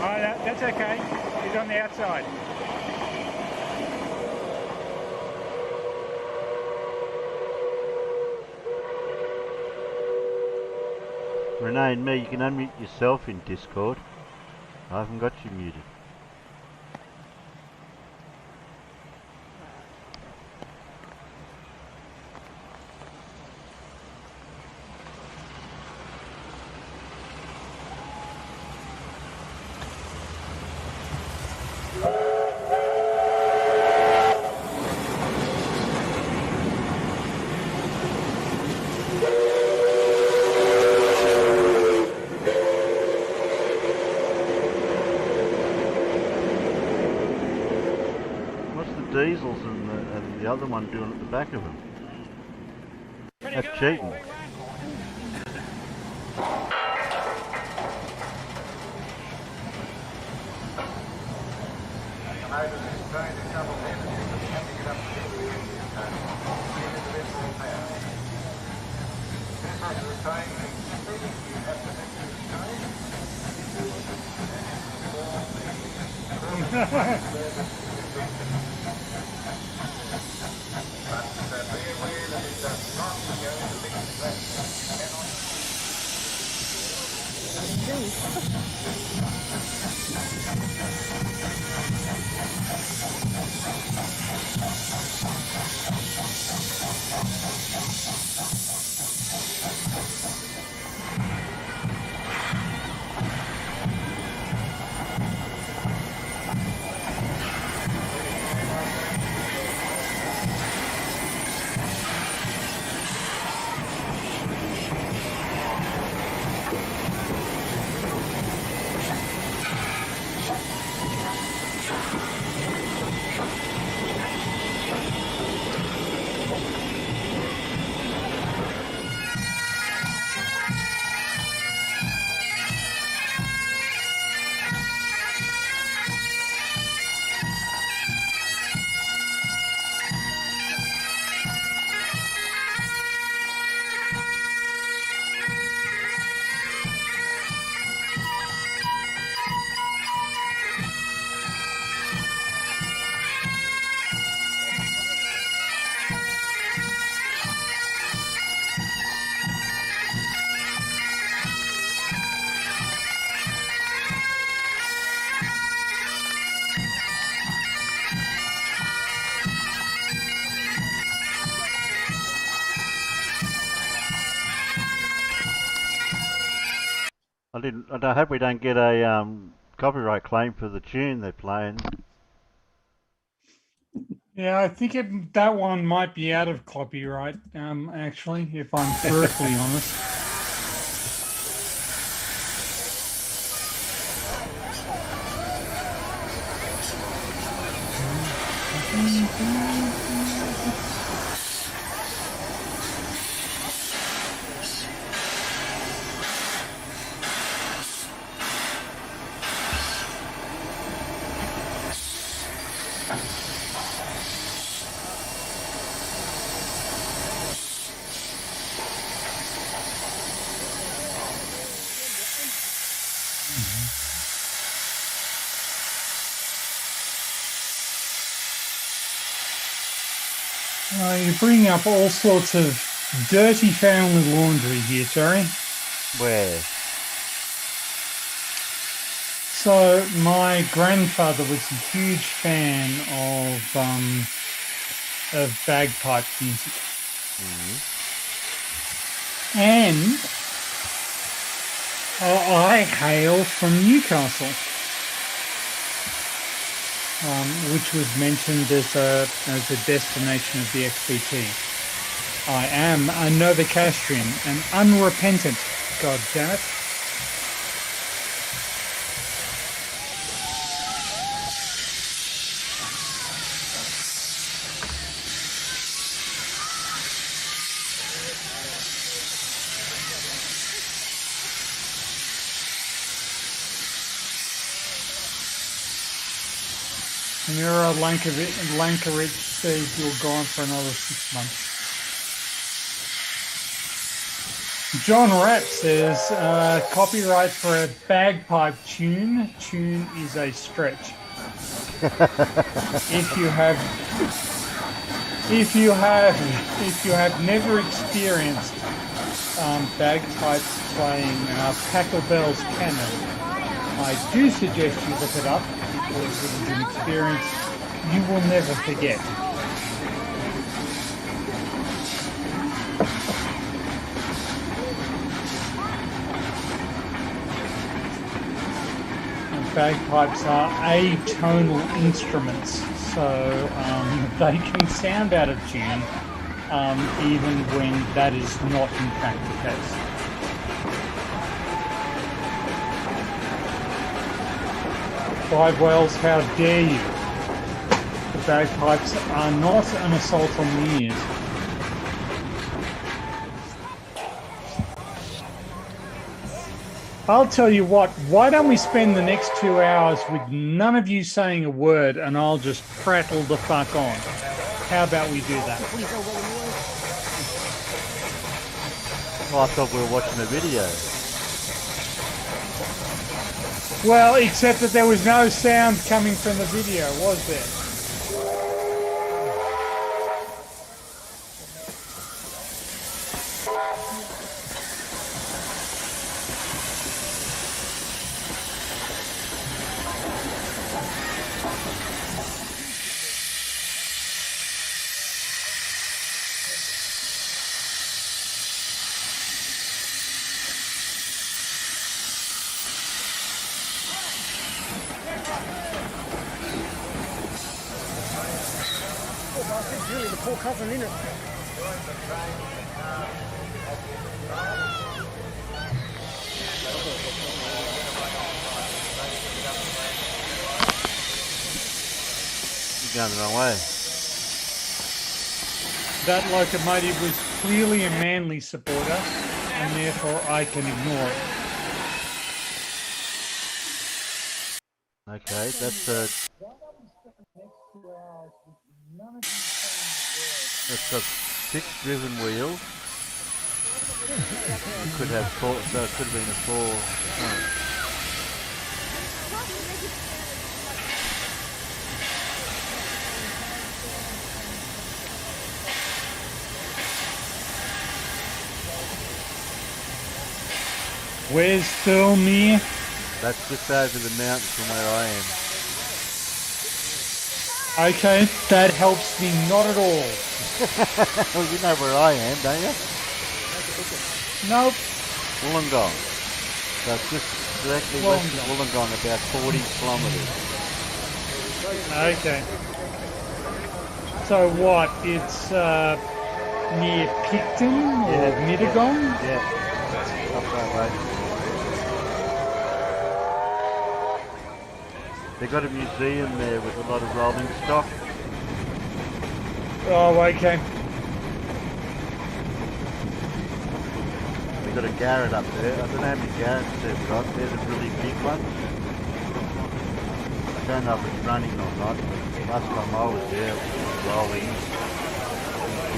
Oh, that's okay. He's on the outside. Renee and me, you can unmute yourself in Discord. I haven't got you muted. Diesels and the other one doing at the back of them. That's cheating. I hope we don't get a copyright claim for the tune they're playing. Yeah, I think that one might be out of copyright, actually, if I'm brutally honest. You're bringing up all sorts of dirty family laundry here, Terry. Where? So my grandfather was a huge fan of bagpipe music, and I hail from Newcastle, which was mentioned as a destination of the XBT. I am a Novocastrian, an unrepentant, God damn it. Mira Lankarich says you're gone for another 6 months. John Rapp says copyright for a bagpipe tune. Tune is a stretch. If you have never experienced bagpipes playing Pachelbel's Canon, I do suggest you look it up, because it is an experience you will never forget. And bagpipes are atonal instruments, so they can sound out of tune even when that is not in fact the case. Five Whales, how dare you? The bagpipes are not an assault on the ears. I'll tell you what, why don't we spend the next 2 hours with none of you saying a word and I'll just prattle the fuck on. How about we do that? Well, I thought we were watching a video. Well, except that there was no sound coming from the video, was there? Going the wrong way. That locomotive was clearly a Manly supporter, and therefore I can ignore it. Okay, that's got 6 driven wheels. It could have 4, so it could have been a 4. Oh. Where's Thirlmere? That's just over the mountain from where I am. Okay, that helps me not at all. Well, you know where I am, don't you? Nope. Wollongong. So it's just directly west of Wollongong, about 40 kilometres. Okay. So what? It's near Picton or Mittagong? Yeah, up that way. They've got a museum there with a lot of rolling stock. Oh, okay. We've got a garret up there. I don't know how many garrets they've got. They're the really big ones. I don't know if it's running or not, but last time I was there, it was rolling.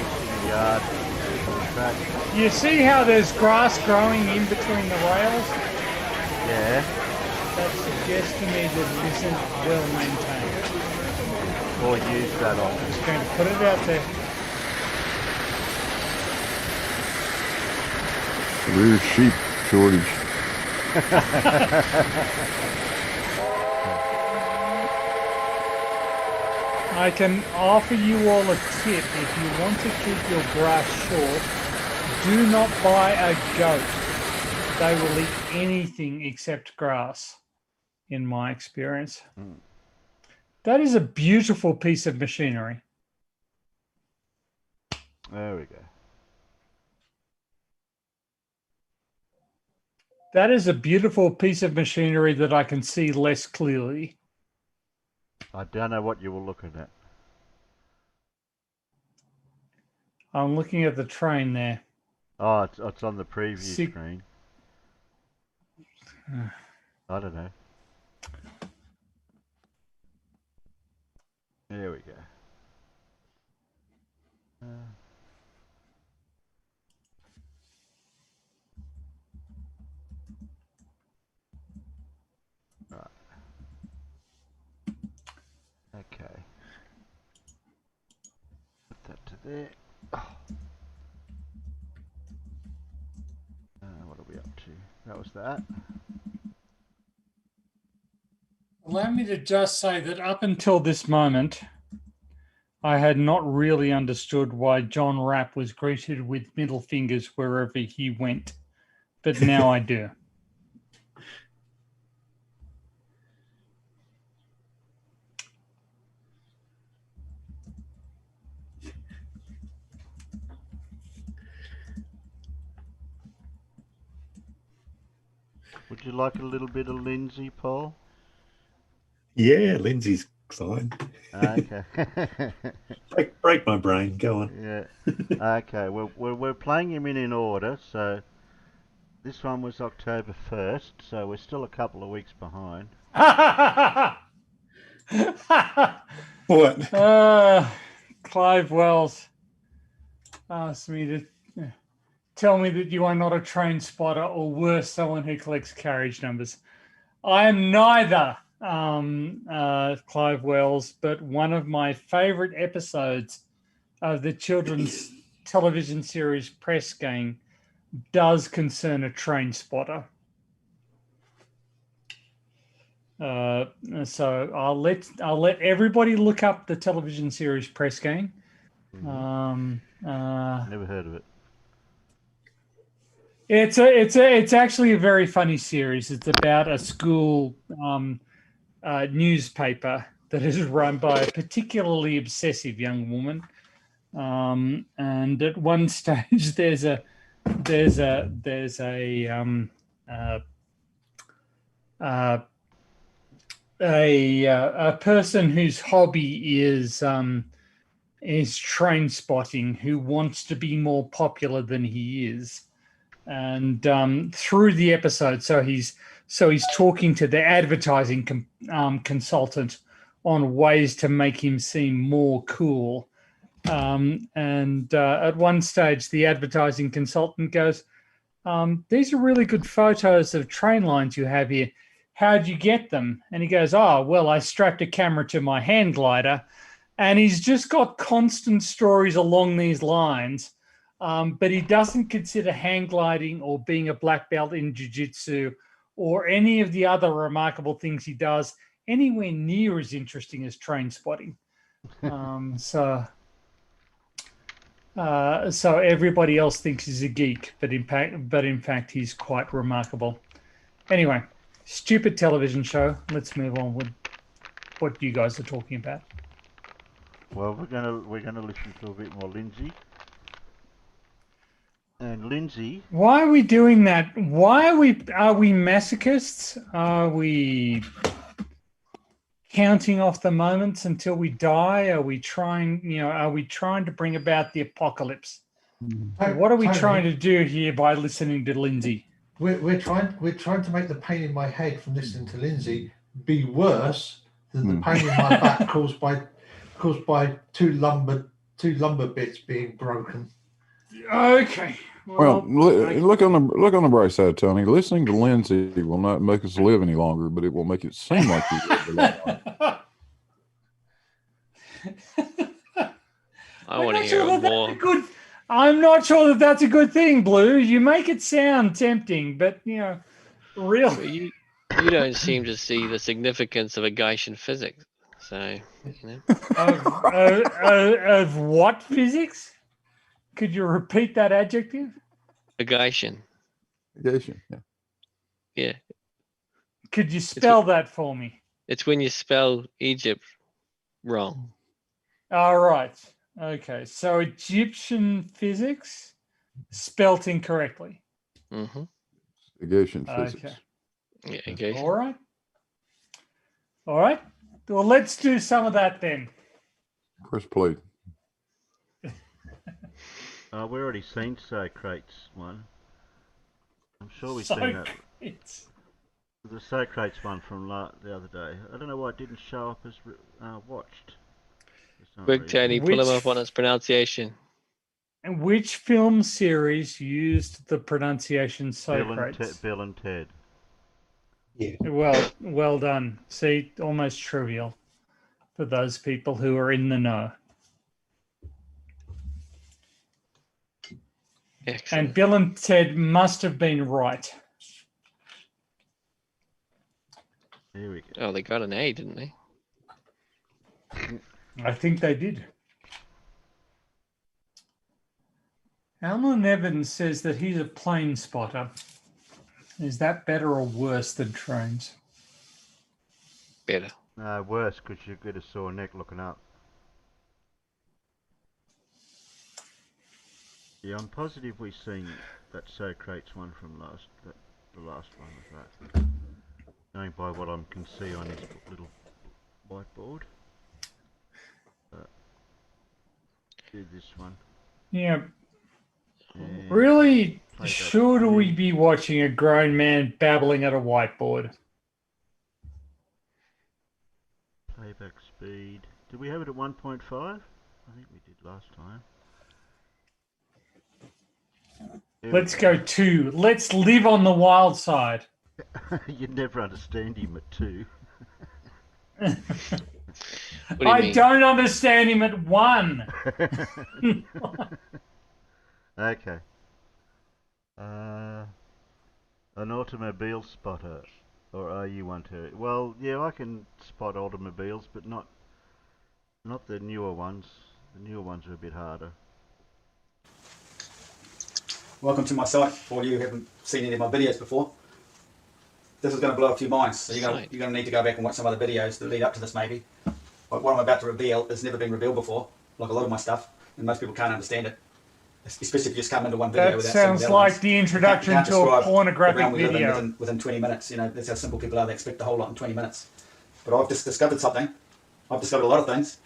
In the yard. On the track. You see how there's grass growing in between the rails? Yeah. That suggests to me that it isn't well maintained. Or use that on. I'm just going to put it out there. Rear sheep shortage. I can offer you all a tip. If you want to keep your grass short, do not buy a goat. They will eat anything except grass, in my experience. That is a beautiful piece of machinery. There we go. That is a beautiful piece of machinery that I can see less clearly. I don't know what you were looking at. I'm looking at the train there. Oh, it's on the preview screen. I don't know. There we go. Right. Okay. Put that to there. Oh. What are we up to? That was that. Allow me to just say that up until this moment, I had not really understood why John Rapp was greeted with middle fingers wherever he went, but now I do. Would you like a little bit of Lindsay, Paul? Yeah, Lindsay's fine. Okay. break my brain. Go on. Yeah. Okay. Well, we're playing him in order. So this one was October 1st. So we're still a couple of weeks behind. What? Clive Wells asked me to tell me that you are not a train spotter, or worse, someone who collects carriage numbers. I am neither, Clive Wells, but one of my favorite episodes of the children's television series Press Gang does concern a train spotter. So I'll let everybody look up the television series Press Gang. Never heard of it. It's actually a very funny series. It's about a school newspaper that is run by a particularly obsessive young woman. And at one stage, there's a person whose hobby is train spotting, who wants to be more popular than he is. And through the episode, so he's talking to the advertising consultant on ways to make him seem more cool. And at one stage, the advertising consultant goes, "These are really good photos of train lines you have here. How'd you get them?" And he goes, "Oh, well, I strapped a camera to my hang glider." And he's just got constant stories along these lines. But he doesn't consider hang gliding or being a black belt in jiu-jitsu or any of the other remarkable things he does anywhere near as interesting as train spotting. So everybody else thinks he's a geek, but in fact he's quite remarkable. Anyway, stupid television show. Let's move on with what you guys are talking about. Well, we're gonna listen to a bit more Lindsay. And Lindsay. Why are we doing that? Why are we masochists? Are we counting off the moments until we die? Are we trying to bring about the apocalypse? What are we trying to do here by listening to Lindsay? We're trying to make the pain in my head from listening to Lindsay be worse than the pain in my back caused by two lumber bits being broken. Okay. Well, look on the bright side, Tony. Listening to Lindsay will not make us live any longer, but it will make it seem like we live a lot longer. I want to hear it more. I'm not sure that that's a good thing, Blue. You make it sound tempting, but really. You don't seem to see the significance of a Gaussian physics. So, of what physics? Could you repeat that adjective? A Gaussian. Gaussian, yeah. Yeah. Could you spell that for me? It's when you spell Egypt wrong. All right. Okay. So Egyptian physics spelt incorrectly. Mm-hmm. Gaussian physics. Okay. Yeah, Gaussian. All right. All right. Well, let's do some of that then. Press play. We've already seen Socrates one. I'm sure we've seen that. The Socrates one from the other day. I don't know why it didn't show up as watched. Quick, Tony, pull him up on his pronunciation. And which film series used the pronunciation Socrates? Bill and Ted. Yeah. Well done. See, almost trivial for those people who are in the know. Excellent. And Bill and Ted must have been right. Here we go. Oh, they got an A, didn't they? I think they did. Alan Evans says that he's a plane spotter. Is that better or worse than trains? Better. No, worse, because you get a sore neck looking up. Yeah, I'm positive we've seen that Socrates one from the last one of that. Going by what I can see on his little whiteboard. Do this one. Yeah. And Really, should we be watching a grown man babbling at a whiteboard? Playback speed. Did we have it at 1.5? I think we did last time. Let's go 2. Let's live on the wild side. You'd never understand him at 2. I don't understand him at 1. Okay. An automobile spotter, or are you one too? Well, yeah, I can spot automobiles, but not the newer ones. The newer ones are a bit harder. Welcome to my site. For you who haven't seen any of my videos before, this is going to blow up your minds. So you're going to need to go back and watch some other videos that lead up to this, maybe. But what I'm about to reveal has never been revealed before, like a lot of my stuff, and most people can't understand it. Especially if you just come into one video that without sounds seeing like the introduction to a pornographic video. Within 20 minutes, that's how simple people are. They expect a whole lot in 20 minutes. But I've just discovered something. I've discovered a lot of things,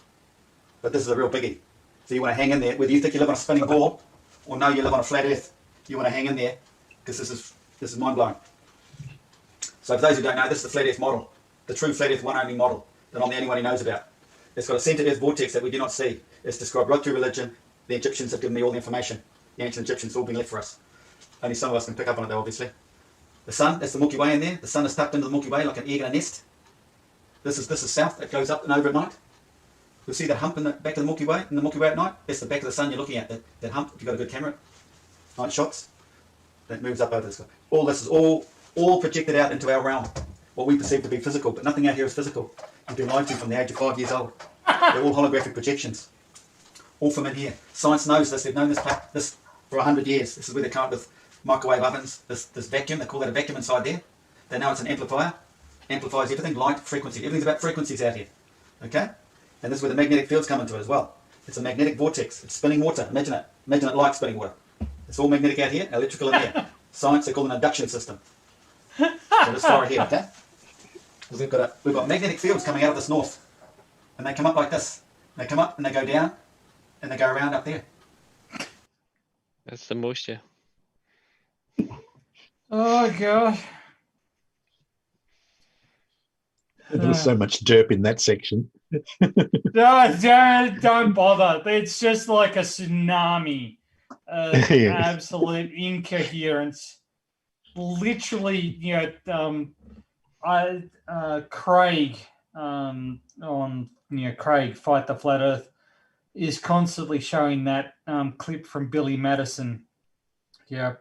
but this is a real biggie. So you want to hang in there, whether you think you live on a spinning ball or no, you live on a flat Earth. You want to hang in there because this is mind blowing. So for those who don't know, this is the flat Earth model, the true flat Earth one only model that I'm the only one who knows about. It's got a centre Earth vortex that we do not see. It's described right through religion. The Egyptians have given me all the information. The ancient Egyptians have all been left for us. Only some of us can pick up on it though, obviously. The sun, that's the Milky Way in there. The sun is tucked into the Milky Way like an egg in a nest. This is south. It goes up and over at night. You'll see that hump in the back of the Milky Way, at night. That's the back of the sun you're looking at, that hump, if you've got a good camera. Night shots. That moves up over the sky. All this is all projected out into our realm. What we perceive to be physical, but nothing out here is physical. You've been lied to from the age of 5 years old. They're all holographic projections. All from in here. Science knows this. They've known this for 100 years. This is where they come up with microwave ovens, this vacuum. They call that a vacuum inside there. They know it's an amplifier. Amplifies everything, light, frequency. Everything's about frequencies out here. Okay? And this is where the magnetic fields come into it as well. It's a magnetic vortex. It's spinning water. Imagine it. Imagine it like spinning water. It's all magnetic out here, electrical in here. Science, they call it an induction system. So let's fire it here, okay? We've got magnetic fields coming out of this north. And they come up like this. They come up and they go down and they go around up there. That's the moisture. Oh god. There was so much derp in that section. No, don't bother. It's just like a tsunami of absolute incoherence. Literally, Craig Craig Fight the Flat Earth is constantly showing that clip from Billy Madison. Yeah.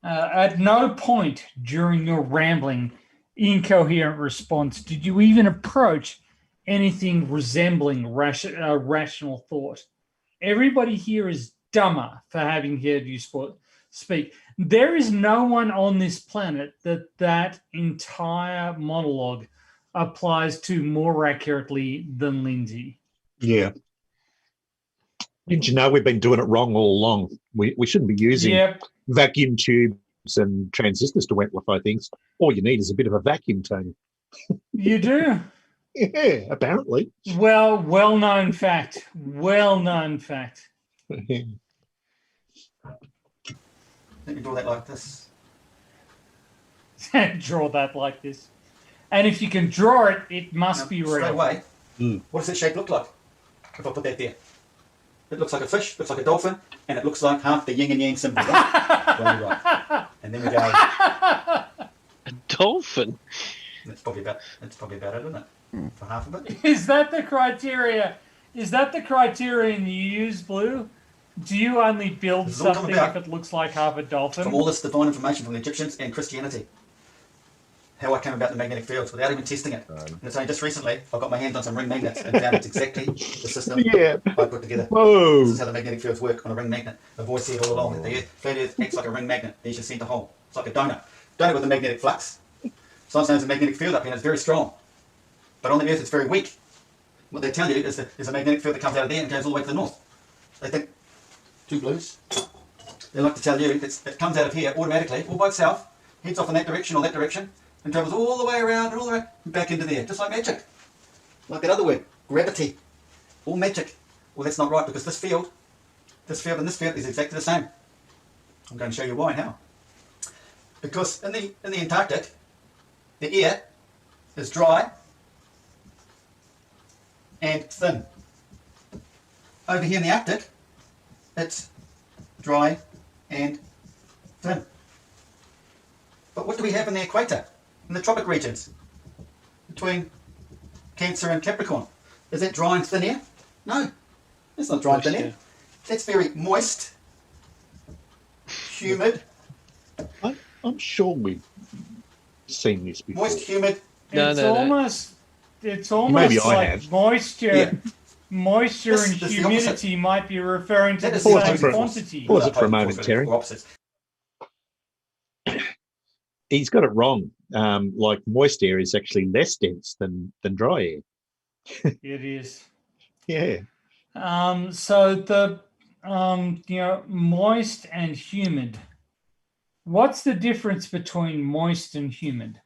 At no point during your rambling, incoherent response did you even approach anything resembling rational thought. Everybody here is dumber for having heard you speak. There is no one on this planet that entire monologue applies to more accurately than Lindsay. Yeah. Didn't you know we've been doing it wrong all along? We shouldn't be using vacuum tubes and transistors to amplify things. All you need is a bit of a vacuum, Tony. You do? Yeah, apparently. Well-known fact. Well-known fact. Let me draw that like this. Draw that like this. And if you can draw it, it must be real. Straight away, what does that shape look like? If I put that there. It looks like a fish, looks like a dolphin, and it looks like half the yin and yang symbol. Right? And then we go. A dolphin? That's probably about it, isn't it? For half of it. Is that the criteria? Is that the criterion you use, Blue? Do you only build something if it looks like half a dolphin? From all this divine information from the Egyptians and Christianity. How I came about the magnetic fields without even testing it. And it's only just recently I got my hands on some ring magnets and found it's exactly the system I put together. Whoa. This is how the magnetic fields work on a ring magnet. I've always said all along that the flat Earth acts like a ring magnet. There's your centre hole. It's like a donut. Donut with a magnetic flux. Sometimes there's a magnetic field up here and it's very strong. But on the Earth it's very weak. What they tell you is that there's a magnetic field that comes out of there and goes all the way to the north. They think, two blues. They like to tell you that it comes out of here automatically, all by itself, heads off in that direction or that direction, and travels all the way around and all the way back into there, just like magic. Like that other word, gravity. All magic. Well, that's not right because this field and this field is exactly the same. I'm going to show you why and how. Because in the Antarctic, the air is dry and thin. Over here in the Arctic, it's dry and thin. But what do we have in the equator, in the tropic regions, between Cancer and Capricorn? Is that dry and thin air? No, it's not dry and thin air. That's very moist, humid. I'm sure we've seen this before. Moist, humid. It's almost Maybe I like have. moisture. Yeah. Moisture and This is the humidity might be referring to the Pause same it for- quantity. Pause it for a moment, Terry. Opposites. He's got it wrong. Like moist air is actually less dense than dry air. It is. Yeah. So the moist and humid. What's the difference between moist and humid?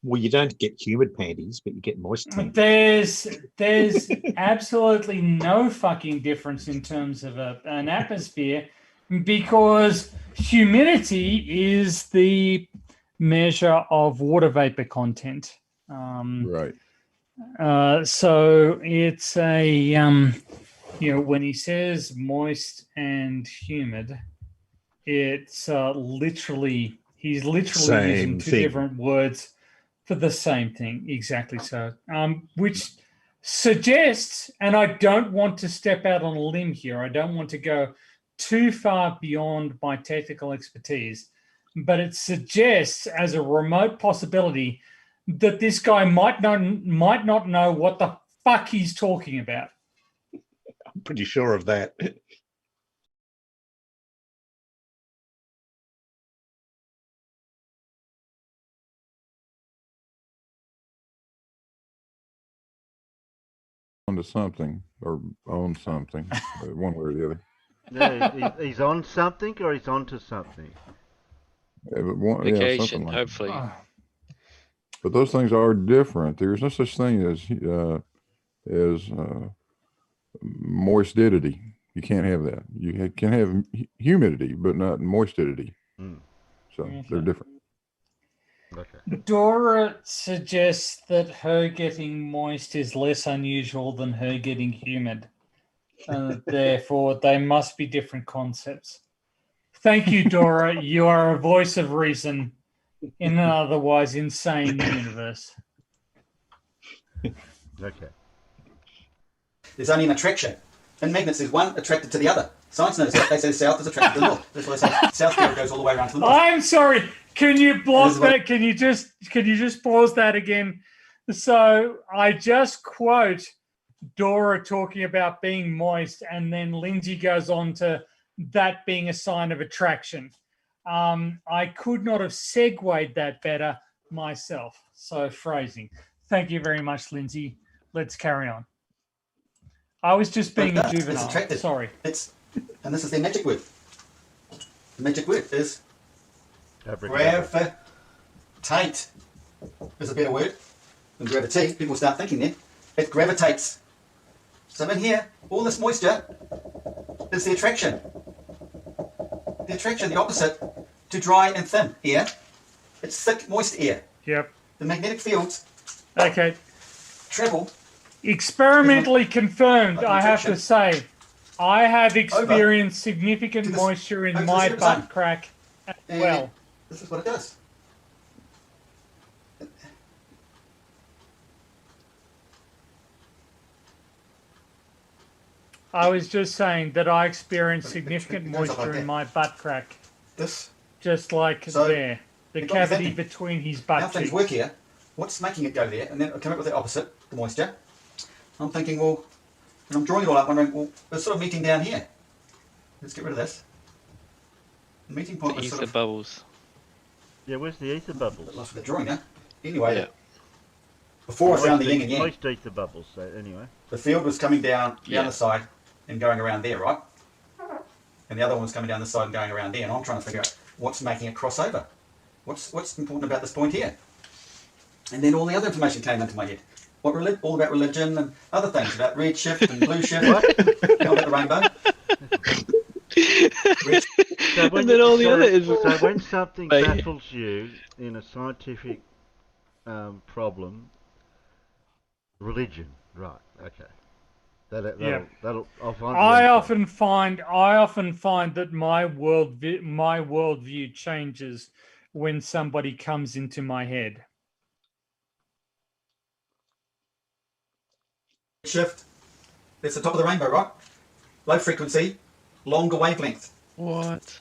Well, you don't get humid panties, but you get moist panties. There's absolutely no fucking difference in terms of an atmosphere, because humidity is the measure of water vapor content. Right. So it's a when he says moist and humid, it's literally he's literally using two different words for the same thing. Exactly so. Which suggests, and I don't want to step out on a limb here, I don't want to go too far beyond my technical expertise, but it suggests as a remote possibility that this guy might not know what the fuck he's talking about. I'm pretty sure of that. onto something or on something, one way or the other. Yeah, he's on something or he's onto something. Yeah, but one, Vacation, something like hopefully. that. But those things are different. There's no such thing as moistidity. You can't have that. You can have humidity, but not moistidity. So they're different. Okay. Dora suggests that her getting moist is less unusual than her getting humid. And therefore, they must be different concepts. Thank you, Dora. You are a voice of reason in an otherwise insane universe. Okay. There's only an attraction. In magnets, there's one attracted to the other. Science knows that. They say the south is attracted to the north. That's why they say South Korea goes all the way around to the north. I'm sorry. Can you block that? Can you just pause that again? So I just quote Dora talking about being moist, and then Lindsay goes on to that being a sign of attraction. I could not have segued that better myself. So phrasing. Thank you very much, Lindsay. Let's carry on. I was just being a juvenile. It's attracted. Sorry. And this is their magic word. The magic word is gravitate. Is a better word than gravity. People start thinking then. It gravitates. So in here, all this moisture is the attraction. The attraction, the opposite to dry and thin air. It's thick, moist air. Yep. The magnetic fields. Okay. Travel. Experimentally confirmed, I have to say. I have experienced significant moisture in my butt crack as well. This is what it does. I was just saying that I experienced significant moisture in my butt crack. This? Just like there. The cavity between his butt cheeks. How things work here, what's making it go there? And then I come up with the opposite, the moisture. I'm thinking, well, and I'm drawing it all up, wondering, well, it's sort of meeting down here. Let's get rid of this. The meeting point was sort of... bubbles. Yeah, where's the ether bubbles? Lost the drawing now. Anyway, before I found the yin and yang, moist ether bubbles, so anyway. the field was coming down the other side and going around there, right? And the other one was coming down the side and going around there, and I'm trying to figure out what's making it cross over. What's important about this point here? And then all the other information came into my head. All about religion and other things, about red shift and blue shift. What? About the rainbow. So when something baffles you in a scientific problem, religion, right? Okay. I often find that my worldview changes when somebody comes into my head. Shift. That's the top of the rainbow, right? Low frequency, longer wavelength. What?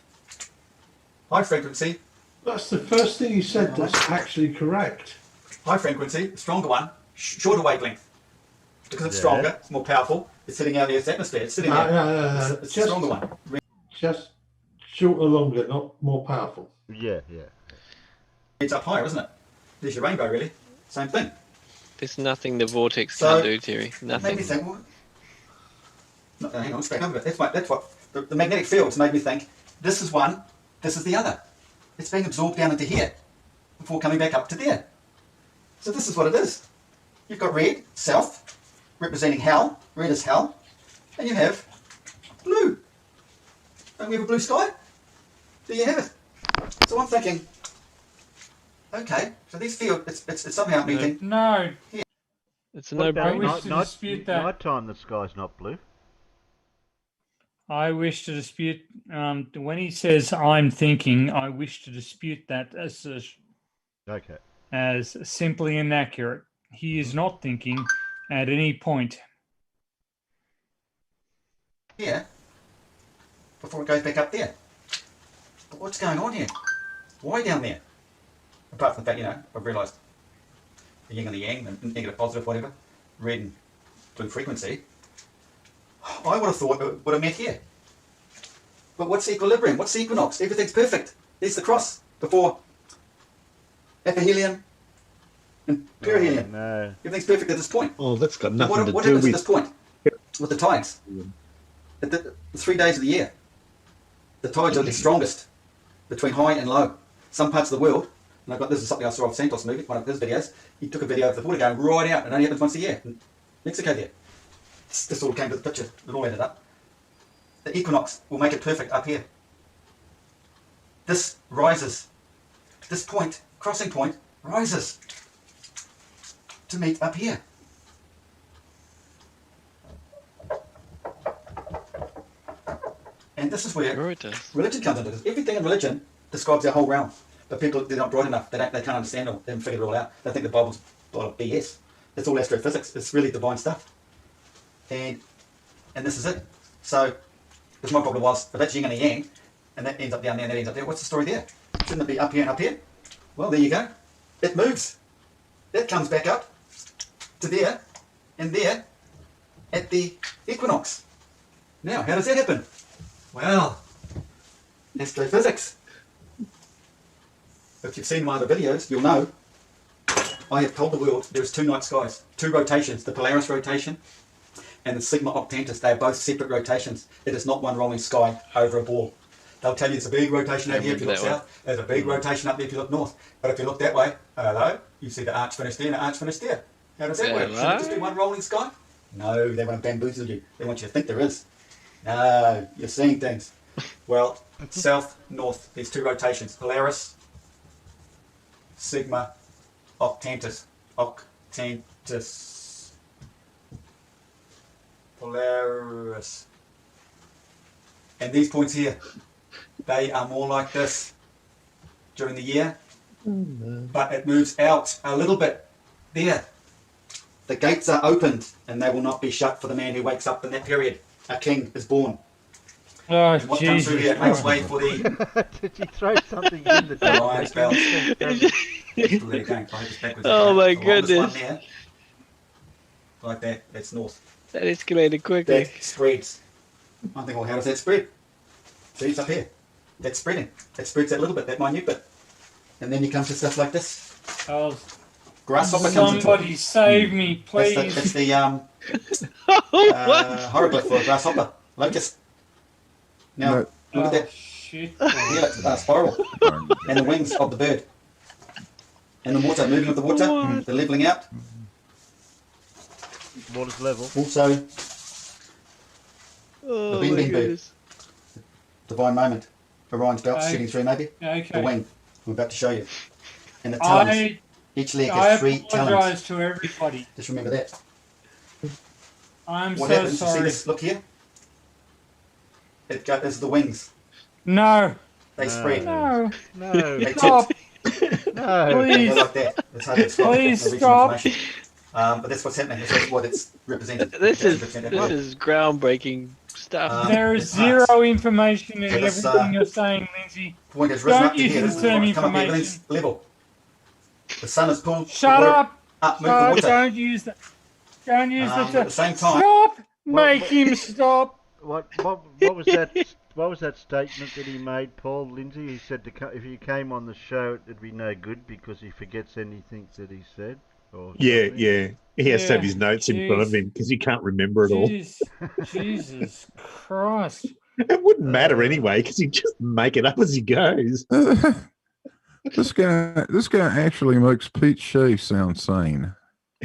High frequency. That's the first thing you said that's actually correct. High frequency, stronger one, shorter wavelength. Because it's stronger, it's more powerful, it's sitting out of the Earth's atmosphere, it's sitting there. No. It's a stronger one. Just shorter, longer, not more powerful. Yeah. It's up higher, isn't it? There's your rainbow, really. Same thing. There's nothing the vortex can do, Terry. Nothing. Made me think, well, no, hang on, straight over. That's what the magnetic fields made me think. This is one, this is the other. It's being absorbed down into here before coming back up to there. So this is what it is. You've got red, south, representing hell. Red is hell. And you have blue. Don't we have a blue sky? There you have it. So I'm thinking, okay, so these fields, it's somehow meeting. No. Here. It's a no-brainer. Nighttime, the sky's not blue. I wish to dispute, when he says I'm thinking, I wish to dispute that assertion. Okay. As simply inaccurate. He is not thinking at any point. Here, before it goes back up there. But what's going on here? Why down there? Apart from the fact, I've realised the yin and the yang, the negative, positive, whatever, red and blue frequency. I would have thought it would have met here. But what's equilibrium? What's the equinox? Everything's perfect. There's the cross before aphelion, and perihelion. No. Everything's perfect at this point. Oh, that's got And nothing what to do happens at with. this point with the tides? At the 3 days of the year, the tides are the strongest between high and low. Some parts of the world, and this is something I saw off Santos movie, one of his videos. He took a video of the water going right out. It only happens once a year in Mexico there. This all came to the picture. It all ended up. The equinox will make it perfect up here. This rises. This point, crossing point, rises to meet up here. And this is where religion comes into this. Everything in religion describes our whole realm. But people, they're not bright enough. They can't understand it. They haven't figured it all out. They think the Bible's BS. It's all astrophysics. It's really divine stuff. And this is it. So, because my problem was, if that's yin and a yang, and that ends up down there and that ends up there, what's the story there? Shouldn't it be up here and up here? Well, there you go. It moves. That comes back up to there and there at the equinox. Now, how does that happen? Well, astrophysics. If you've seen my other videos, you'll know I have told the world there's 2 night skies, 2 rotations, the Polaris rotation and the Sigma Octantis. They are both separate rotations. It is not one rolling sky over a ball. They'll tell you there's a big rotation out here if you look south, there's a big rotation up there if you look north. But if you look that way, hello, you see the arch finish there and the arch finish there. How does that work? Should it just be one rolling sky? No, they want to bamboozle you. They want you to think there is. No, you're seeing things. Well, south, north, there's 2 rotations. Polaris, Sigma, Octantis. Octantis. Polaris. And these points here, they are more like this during the year. But it moves out a little bit. There. The gates are opened and they will not be shut for the man who wakes up in that period. A king is born. Oh, and what comes through here makes way for the... Did you throw something in the lion's belt. Oh my goodness. One there, like that, that's north. That escalated quickly. That spreads. I think, well, how does that spread? See, it's up here. That's spreading. That spreads that little bit, that minute bit. And then you come to stuff like this. Oh, grasshopper comes into somebody save me, please. That's the hieroglyph for a grasshopper. Locust. Now, look at that. Shit. Yeah, it's a spiral. And the wings of the bird. And the water, moving with the water, the levelling out. Water's level. Also, the bending bird. Divine moment. Orion's belt shooting through maybe. Okay. The wing. I'm about to show you. And the talons. Each leg has 3 talons. I apologise to everybody. Just remember that. I'm what so happens? sorry. You see this? Look here. There's the wings. No. They spread. No. No. They Stop. No. Please. Like that. That's how it's got. Please No stop. but that's what's happening. That's what it's represented. This is groundbreaking stuff. There is zero information in everything you're saying, Lindsay. Point has risen Don't up to use here. the This is term what's come up here. information. Everything's level. The sun is pulled. Shut up. Up, move Stop. the water. Don't use that. Don't use the At the same time. Stop. Make him stop. What was that? What was that statement that he made, Paul Lindsay? He said if he came on the show, it'd be no good because he forgets anything that he said. Or Yeah. He has to have Yeah, his notes in front of him because he can't remember it all. Jesus Christ. It wouldn't matter anyway because he'd just make it up as he goes. This guy actually makes Pete Shea sound sane.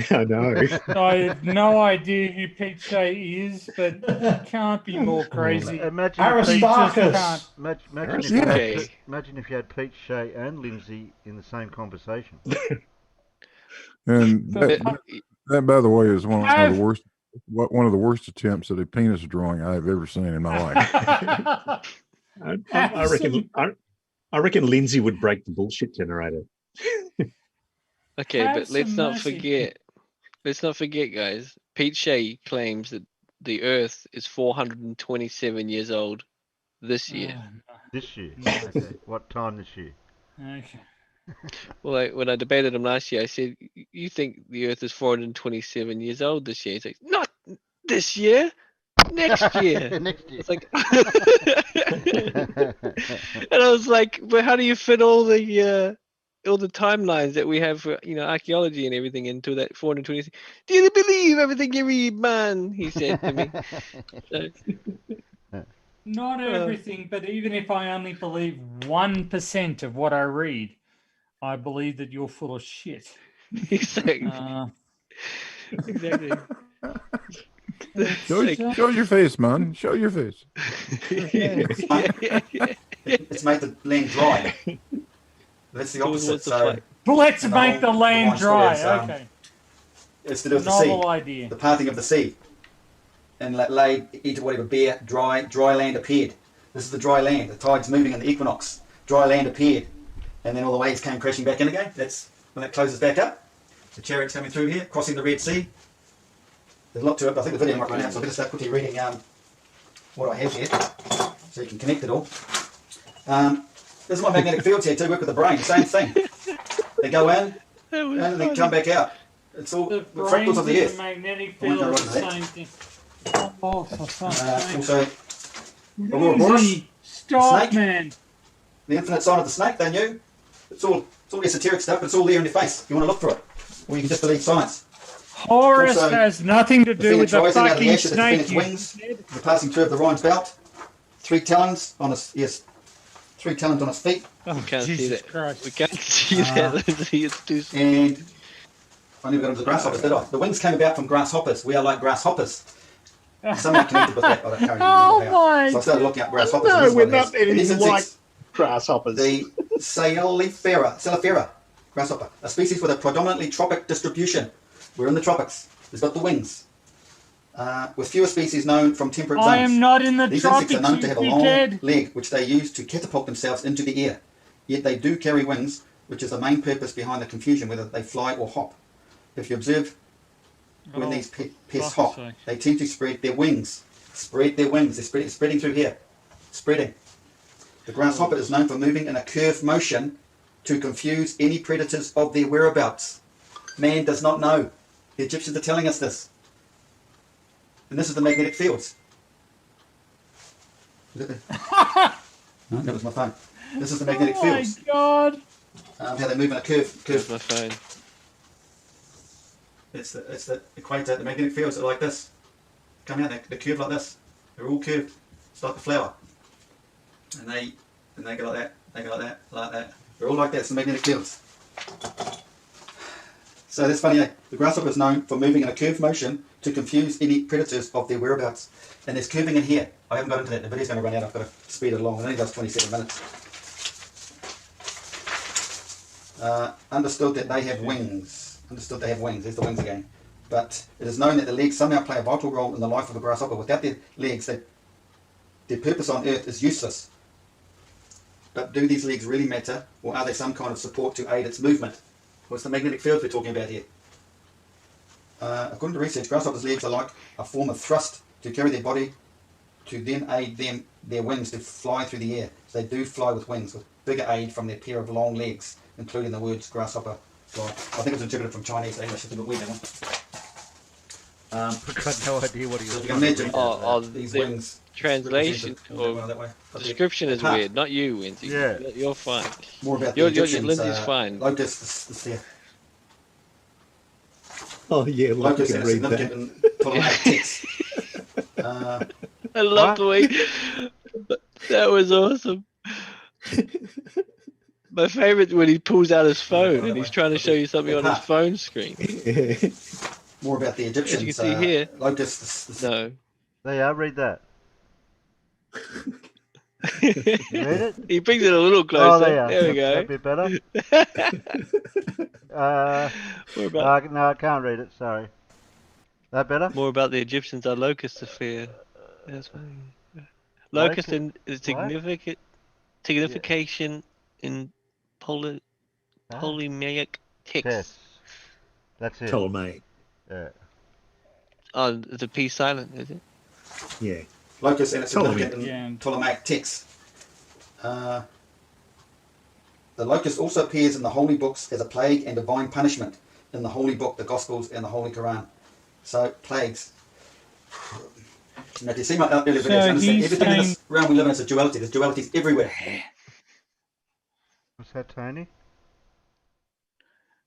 I know. I have no idea who Pete Shea is, but he can't be more crazy. Imagine Aristarchus. Imagine if you had Pete Shea and Lindsay in the same conversation. And that, by the way, is one of the worst attempts at a penis drawing I have ever seen in my life. I reckon Lindsay would break the bullshit generator. Okay, but let's not forget. Let's not forget, guys. Pete Shea claims that the Earth is 427 years old this year. This year? Okay. What time this year? Okay. Well, when I debated him last year, I said, "You think the Earth is 427 years old this year?" He's like, "Not this year, next year." Next year. It's like, and I was like, "But how do you fit all the all the timelines that we have for archaeology and everything until that 420. Do you believe everything you read, man? He said to me. So, Not everything, but even if I only believe 1% of what I read, I believe that you're full of shit. exactly. Exactly. Show your face, man. Show your face. It's made the land dry. That's the opposite. So let's make the land dry. Okay. It's to do with the sea. Novel idea. The parting of the sea. And lay into whatever bare, dry land appeared. This is the dry land. The tide's moving in the equinox. Dry land appeared. And then all the waves came crashing back in again. That's when that closes back up. The chariot's coming through here, crossing the Red Sea. There's a lot to it, but I think the video might run out, so I'm going to start quickly reading what I have here, so you can connect it all. This is my magnetic fields here too, work with the brain, same thing. They go in, and they come back out. It's all the fractals of the Earth. Magnetic field is the same thing. Oh, for fuck's sake. Also, Aurora Boreas, Stop, snake, man. The infinite sign of the snake, they knew. It's all esoteric stuff, but it's all there in your face. You want to look for it, or you can just believe science. Horus also, has nothing to do with the fucking snake. Wings, the passing through of the Rhine's belt, 3 talons on his 3 talons on his feet. Oh, we can't Jesus see that. Christ. We can't see that. It's too small. And I never got into the grasshoppers, did I? The wings came about from grasshoppers. We are like grasshoppers. Somehow connected with that. I don't carry my! So I started looking up grasshoppers. No, we're not anything like grasshoppers. The Celifera grasshopper, a species with a predominantly tropic distribution. We're in the tropics. It's got the wings. With fewer species known from temperate zones. I am not in the These tropics. insects are known to have a long leg, which they use to catapult themselves into the air. Yet they do carry wings, which is the main purpose behind the confusion whether they fly or hop. If you observe when these pests hop, they tend to spread their wings. Spread their wings. They're spreading through here. Spreading. The grasshopper is known for moving in a curved motion to confuse any predators of their whereabouts. Man does not know. The Egyptians are telling us this. And this is the magnetic fields. No, that was my phone. This is the magnetic fields. Oh my god! How they move in a curve. That's my phone. It's the equator. The magnetic fields are like this. Come out. They're curved like this. They're all curved. It's like a flower. And they go like that. They go like that. Like that. They're all like that. It's the magnetic fields. So that's funny, eh? The grasshopper is known for moving in a curved motion to confuse any predators of their whereabouts. And there's curving in here. I haven't got into that. The video's going to run out. I've got to speed it along. It only does 27 minutes. Understood that they have wings. Understood they have wings. There's the wings again. But it is known that the legs somehow play a vital role in the life of a grasshopper. Without their legs, their purpose on Earth is useless. But do these legs really matter, or are they some kind of support to aid its movement? What's the magnetic fields we're talking about here? According to research, grasshoppers' legs are like a form of thrust to carry their body to then aid their wings to fly through the air. So they do fly with wings, with bigger aid from their pair of long legs, including the words grasshopper fly. I think it's interpreted from Chinese to English. It's a bit weird, that one. I've got no idea what he was So you can imagine these these wings. Translation or that way. description is Apart. weird, not you, Wincy. Yeah. You're fine. More about Your the Egyptians. Lindsay's fine. Locusts, this there. Oh yeah, well, I Locusts can are read that. significant in Ptolemaic texts. I love the way that was awesome. My favorite when he pulls out his phone and he's trying to show you something on his phone screen. More about the Egyptians. As you can see here. Locusts. This. No. There, read that. You read it? He brings it a little Oh, closer. there we go. That'd be better. More about, no, I can't read it. Sorry. That better? more about the Egyptians are locusts affair. That's funny. Locust in signification in Ptolemaic text. Yes. That's it. Ptolemaic. Yeah. Oh, the P silent, is it? Yeah. Locusts and it's significant in Yeah. Ptolemaic texts. The locust also appears in the holy books as a plague and divine punishment in the holy book, the Gospels, and the Holy Quran. So, plagues. Now, do you see my earlier videos? Understand everything in this realm we live in is a duality. There's dualities everywhere. Was that Tony?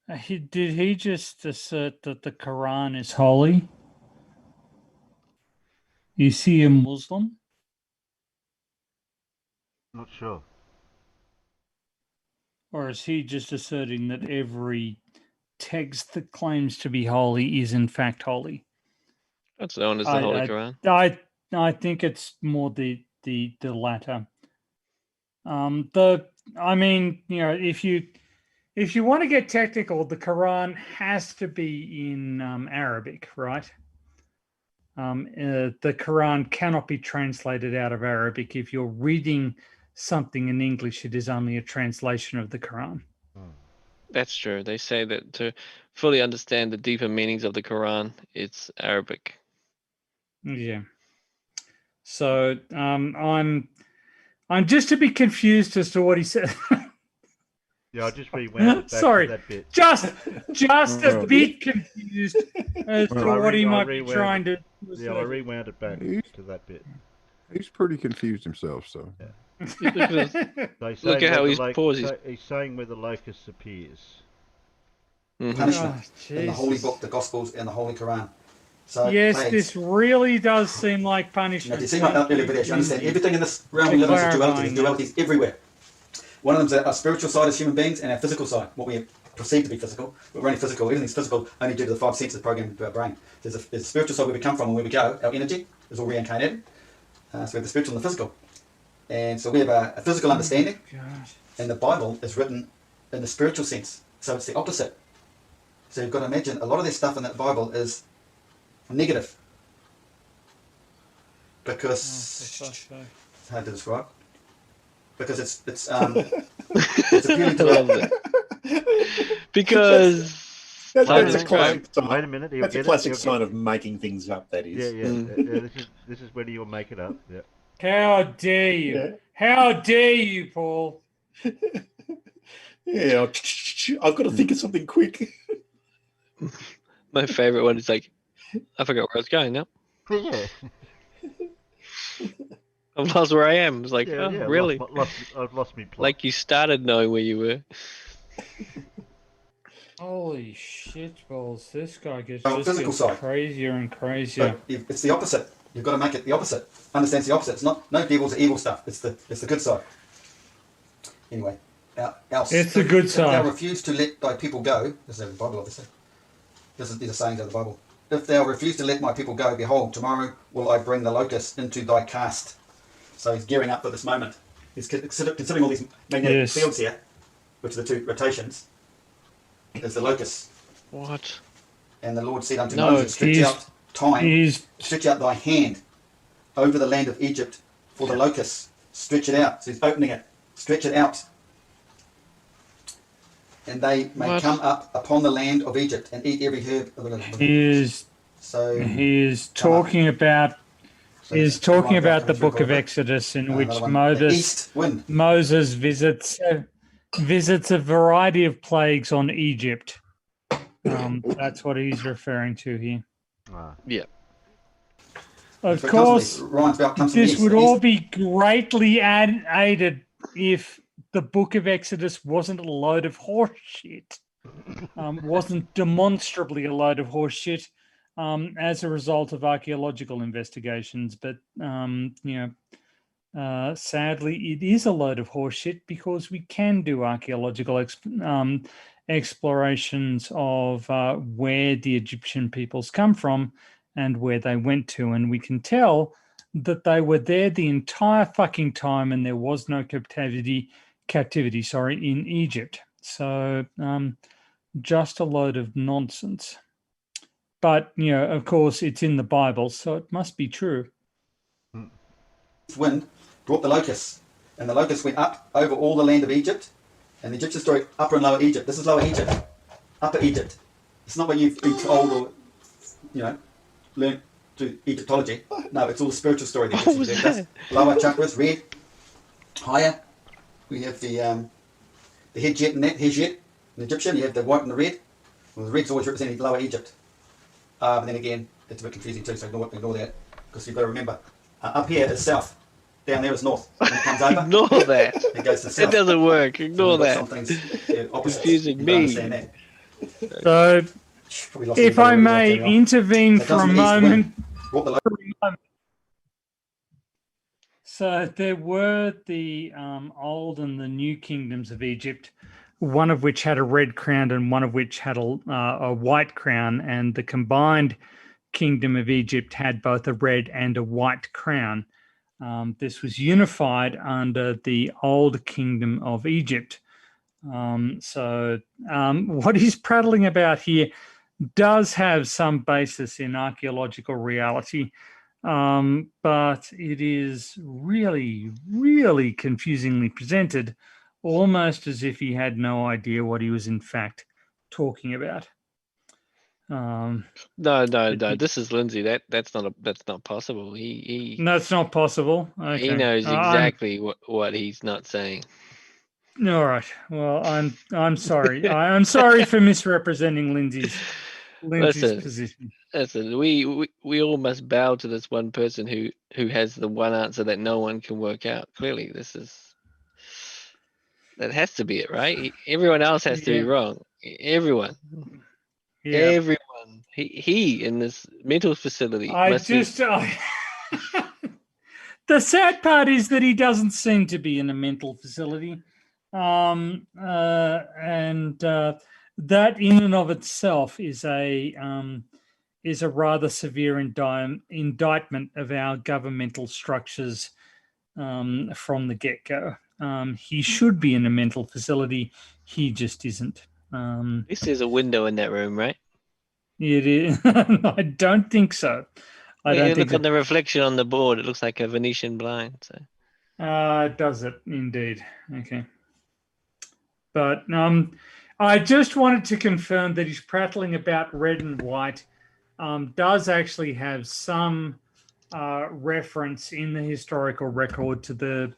Did he just assert that the Quran is holy? Is he a Muslim? Not sure. Or is he just asserting that every text that claims to be holy is in fact holy? That's known as the Holy Quran. I think it's more the latter. If you want to get technical, the Quran has to be in Arabic, right? The Quran cannot be translated out of Arabic. If you're reading something in English, it is only a translation of the Quran. That's true. They say that to fully understand the deeper meanings of the Quran, it's Arabic. Yeah. So I'm just a bit confused as to what he said. Yeah, I just rewound it back Sorry, to that bit. just a bit confused as to what he might be trying to. Yeah, I rewound it back to that bit. He's pretty confused himself, so. Yeah. Look at how he's paused. He's saying where the locust appears. Punishment in the Holy Book, the Gospels, and the Holy Quran. So yes, plagues. this really does seem like punishment. You understand everything in this realm we live in is duality. There's dualities everywhere. One of them is our spiritual side as human beings and our physical side, what we perceive to be physical. But we're only physical. Everything's physical only due to the five senses programmed into our brain. There's a spiritual side where we come from and where we go. Our energy is all reincarnated. So we have the spiritual and the physical. And so we have a physical understanding. And the Bible is written in the spiritual sense. So it's the opposite. So you've got to imagine a lot of this stuff in that Bible is negative. Because it's hard to describe. Because it's appealing to because that's a classic sign. Wait a minute. That's a classic sign of making things up. That is. Yeah. This is when you'll make it up. Yeah. How dare you? Yeah. How dare you, Paul? Yeah, I've got to think of something quick. My favorite one is like, I forgot where I was going now. Yeah. I've lost where I am. It's like, really? I've lost me plot. Like you started knowing where you were. Holy shit balls! This guy gets physical side. Crazier and crazier. But it's the opposite. You've got to make it the opposite. Understand it's the opposite. It's not no devil's evil stuff. It's the good side. Anyway, it's the good side. If thou refuse to let thy people go, this is in the Bible, obviously. These are sayings of the Bible. If thou refuse to let my people go, behold, tomorrow will I bring the locust into thy cast. So he's gearing up for this moment. He's considering all these magnetic fields here, which are the two rotations. There's the locust. What? And the Lord said unto Moses, stretch out thy hand over the land of Egypt for the locusts. Stretch it out. So he's opening it. Stretch it out. And they may come up upon the land of Egypt and eat every herb of the land. He is talking about the book of Exodus, in which Moses visits a variety of plagues on Egypt. That's what he's referring to here. Yeah. Of course, this would all be greatly aided if the book of Exodus wasn't a load of horse-shit, wasn't demonstrably a load of horse-shit as a result of archaeological investigations. But, sadly, it is a load of horse-shit because we can do archaeological explorations of where the Egyptian peoples come from and where they went to. And we can tell that they were there the entire fucking time and there was no captivity in Egypt. So just a load of nonsense. But, of course, it's in the Bible, so it must be true. Wind brought the locusts, and the locusts went up over all the land of Egypt, and the Egyptian story, Upper and Lower Egypt. This is Lower Egypt, Upper Egypt. It's not what you've been told or, learned through Egyptology. No, it's all the spiritual story. The Egyptians Lower chakras, red. Higher, we have the Hejjet and that, Hejjet, in Egyptian, you have the white and the red. Well, the red's always representing Lower Egypt. And then again, it's a bit confusing too, so ignore that, because you've got to remember, up here is south, down there is north. When it comes over, ignore that. It goes to south. It doesn't work. Ignore that. Some things opposite. Confusing you me. Understand that. So, Probably lost if everybody I already, may I'll carry on. intervene That for a doesn't east wind. moment. Brought the So there were the old and the new kingdoms of Egypt, one of which had a red crown and one of which had a white crown, and the combined kingdom of Egypt had both a red and a white crown. This was unified under the old kingdom of Egypt. What he's prattling about here does have some basis in archaeological reality. But it is really, really confusingly presented, almost as if he had no idea what he was in fact talking about. No. This is Lindsay. That's not possible. He That's not possible. Okay. He knows exactly what he's not saying. All right. Well, I'm sorry. I'm sorry for misrepresenting Lindsay's position. Listen, we all must bow to this one person who has the one answer that no one can work out. Clearly, that has to be it, right? Everyone else has to be wrong. Everyone. Yeah. Everyone. He in this mental facility. The sad part is that he doesn't seem to be in a mental facility. That in and of itself is a rather severe indictment of our governmental structures from the get-go. He should be in a mental facility. He just isn't. At least there's a window in that room, right? It is. I don't think so. Look on the reflection on the board. It looks like a Venetian blind. So. Does it indeed? Okay. But I just wanted to confirm that his prattling about red and white does actually have some reference in the historical record to the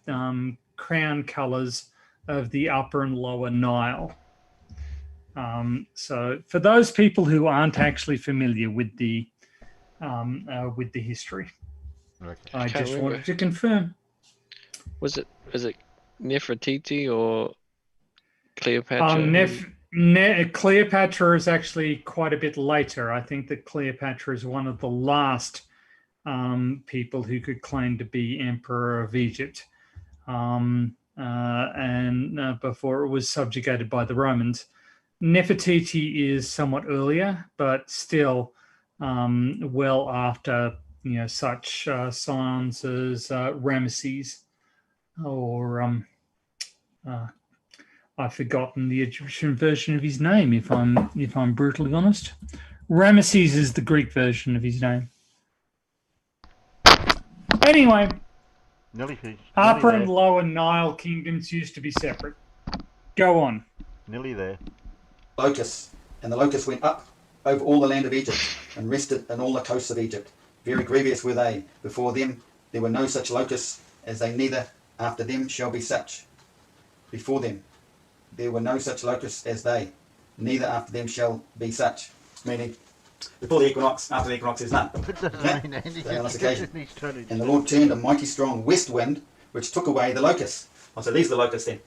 crown colors of the Upper and Lower Nile. So for those people who aren't actually familiar with the history, I just wanted to confirm. Was it Nefertiti or Cleopatra? Cleopatra is actually quite a bit later. I think that Cleopatra is one of the last people who could claim to be emperor of Egypt, and before it was subjugated by the Romans. Nefertiti is somewhat earlier, but still well after such scions as Ramesses, or I've forgotten the Egyptian version of his name. If I'm brutally honest, Ramesses is the Greek version of his name. Anyway, Upper and Lower Nile kingdoms used to be separate. Go on. Nearly there. Locusts, and the locusts went up over all the land of Egypt and rested in all the coasts of Egypt. Very grievous were they. Before them there were no such locusts as they, neither after them shall be such. Before them there were no such locusts as they, neither after them shall be such. Meaning, before the equinox, after the equinox is none. Okay? On this occasion. And the Lord turned a mighty strong west wind, which took away the locusts. Oh, so these are the locusts then.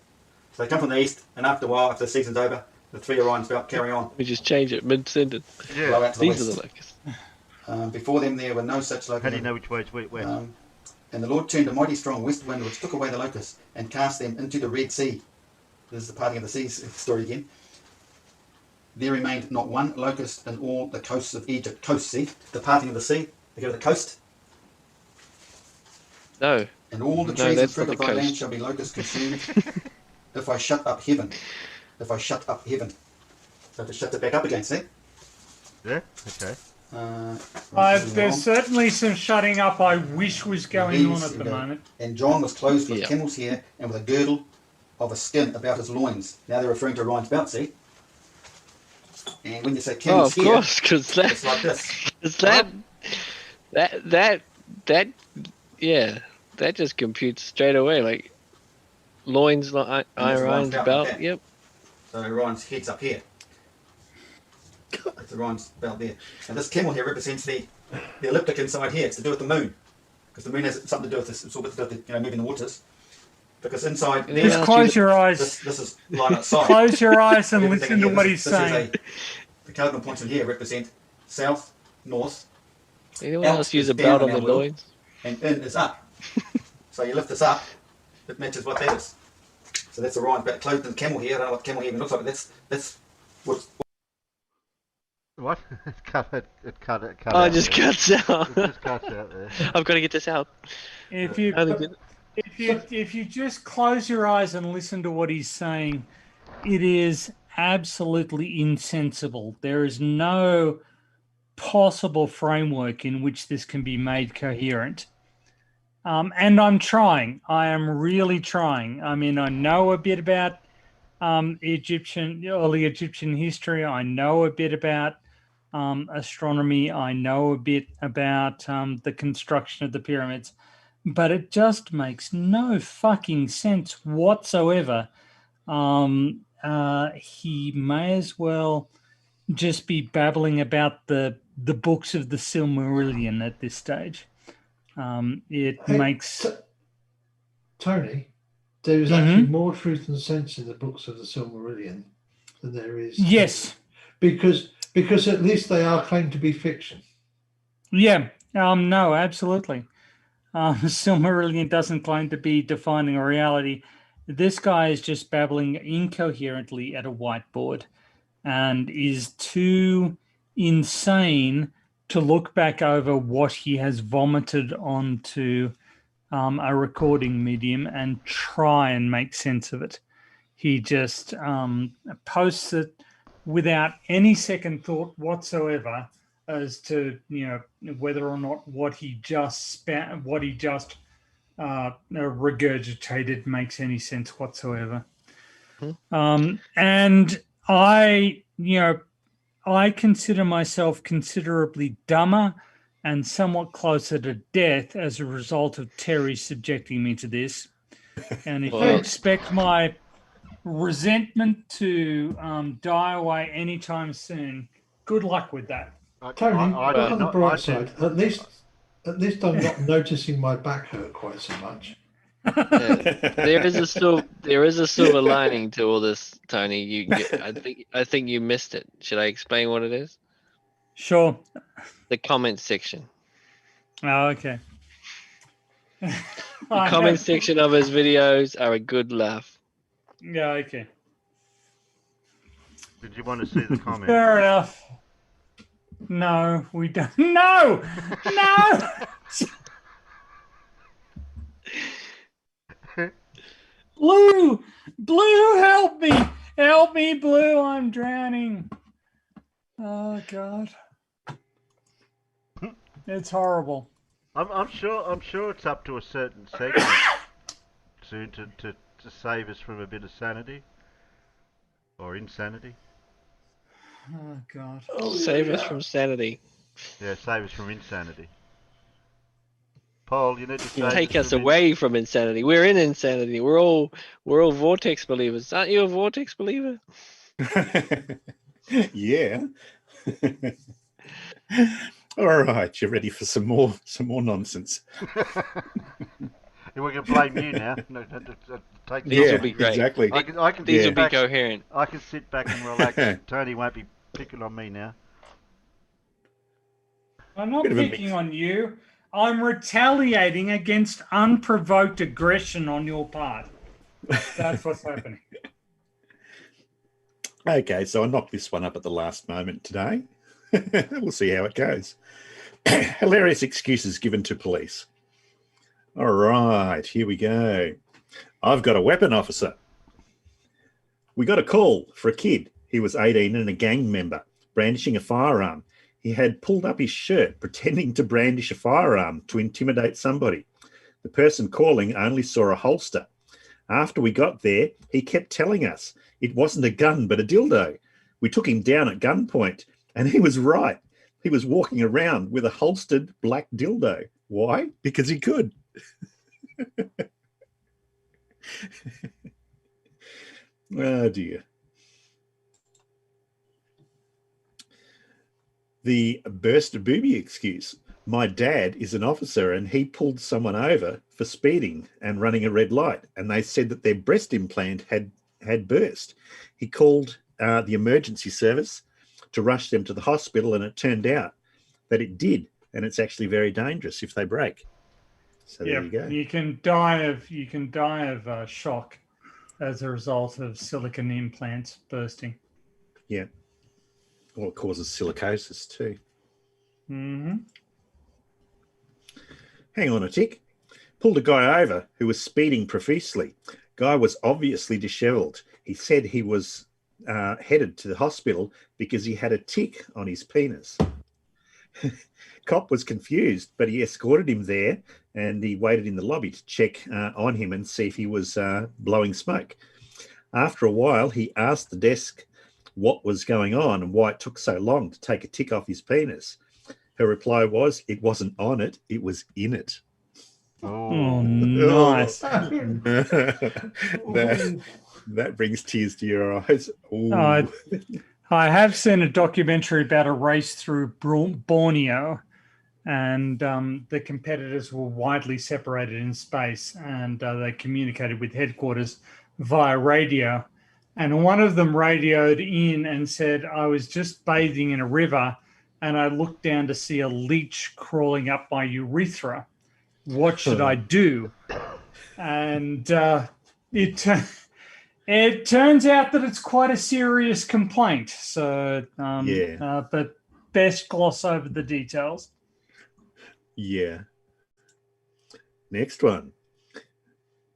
So they come from the east, and after a while, after the season's over, the three Orions carry on. We just change it mid-sentence. Yeah. Blow out to the These west. are the locusts. Before them there were no such locusts. How do you know which way is west? And the Lord turned a mighty strong west wind which took away the locusts and cast them into the Red Sea. This is the parting of the seas story again. There remained not one locust in all the coasts of Egypt. Coast, see? The parting of the sea. They go to the coast. No. And all the trees and fruit of thy land shall be locust consumed if I shut up heaven. If I shut up heaven. So to shut it back up again, see? Yeah, okay. There's certainly some shutting up I wish was going on at the moment. And John was clothed with camel's hair and with a girdle of a skin about his loins. Now they're referring to Orion's belt, see? And when you say camel's hair, course, because it's like this. That just computes straight away. Like loins, Orion's belt. Like yep. So Orion's head's up here. It's Orion's belt there. And this camel here represents the elliptic inside here. It's to do with the moon. Because the moon has something to do with this. It's all to do with moving the waters. Because inside Anyone Just else close use your eyes. this is line outside. Close your eyes and Everything listen to here, what this he's is saying. the cardinal points in here represent south, north, Anyone out else use is a belt down on in the our world, loins? and in is up. So you lift this up, it matches what that is. So that's Orion, but clothed in camel hair. I don't know what camel hair even looks like, but that's what. What? It cut Oh, out it just there. cuts out. It just cuts out there. I've got to get this out. If you How to get it? if you just close your eyes and listen to what he's saying, it is absolutely insensible. There is no possible framework in which this can be made coherent. And I'm trying. I am really trying. I mean, I know a bit about early Egyptian history. I know a bit about astronomy. I know a bit about the construction of the pyramids, but it just makes no fucking sense whatsoever. He may as well just be babbling about the books of the Silmarillion at this stage. Tony, there is actually more truth and sense in the books of the Silmarillion than there is. Yes, because at least they are claimed to be fiction. Yeah. No, absolutely. Silmarillion doesn't claim to be defining a reality. This guy is just babbling incoherently at a whiteboard and is too insane to look back over what he has vomited onto a recording medium and try and make sense of it. He just posts it without any second thought whatsoever as to whether or not what he just regurgitated makes any sense whatsoever. And I consider myself considerably dumber and somewhat closer to death as a result of Terry subjecting me to this. And if you expect my resentment to die away anytime soon, good luck with that. Tony, look on the bright side. At least I'm not noticing my back hurt quite so much. There is a silver lining to all this, Tony. I think you missed it. Should I explain what it is? Sure. The comment section. Oh, okay. The comment section of his videos are a good laugh. Yeah, okay. Did you want to see the comment? Fair enough. No, we don't. No! No! Blue, help me! Help me, Blue, I'm drowning. Oh, God. It's horrible. I'm sure it's up to a certain segment soon to save us from a bit of sanity or insanity. Oh, God. Save us from sanity. Yeah, save us from insanity. Paul, you need to save Take us away from insanity. We're in insanity. We're all vortex believers. Aren't you a vortex believer? Yeah. All right, you're ready for some more nonsense. We can blame you now. No, take These will be great. Exactly. These will be coherent. I can sit back and relax. Tony won't be picking on me now. I'm not picking on you. I'm retaliating against unprovoked aggression on your part. That's what's happening. Okay, so I knocked this one up at the last moment today. We'll see how it goes. Hilarious excuses given to police. All right, here we go. I've got a weapon, officer. We got a call for a kid. He was 18 and a gang member, brandishing a firearm. He had pulled up his shirt, pretending to brandish a firearm to intimidate somebody. The person calling only saw a holster. After we got there, he kept telling us it wasn't a gun, but a dildo. We took him down at gunpoint, and he was right. He was walking around with a holstered black dildo. Why? Because he could. Oh, dear. The burst booby excuse. My dad is an officer and he pulled someone over for speeding and running a red light, and they said that their breast implant had burst. He called the emergency service to rush them to the hospital, and it turned out that it did, and it's actually very dangerous if they break. So there you go. You can die of shock as a result of silicon implants bursting. Yeah. Well, it causes silicosis too. Mm-hmm. Hang on a tick. Pulled a guy over who was speeding profusely. Guy was obviously dishevelled. He said he was headed to the hospital because he had a tick on his penis. Cop was confused, but he escorted him there and he waited in the lobby to check on him and see if he was blowing smoke. After a while, he asked the desk what was going on and why it took so long to take a tick off his penis. Her reply was, it wasn't on it, it was in it. Oh, nice. that brings tears to your eyes. I have seen a documentary about a race through Borneo, and the competitors were widely separated in space, and they communicated with headquarters via radio. And one of them radioed in and said, I was just bathing in a river and I looked down to see a leech crawling up my urethra. What should I do? And it turns out that it's quite a serious complaint. So, but best gloss over the details. Yeah. Next one.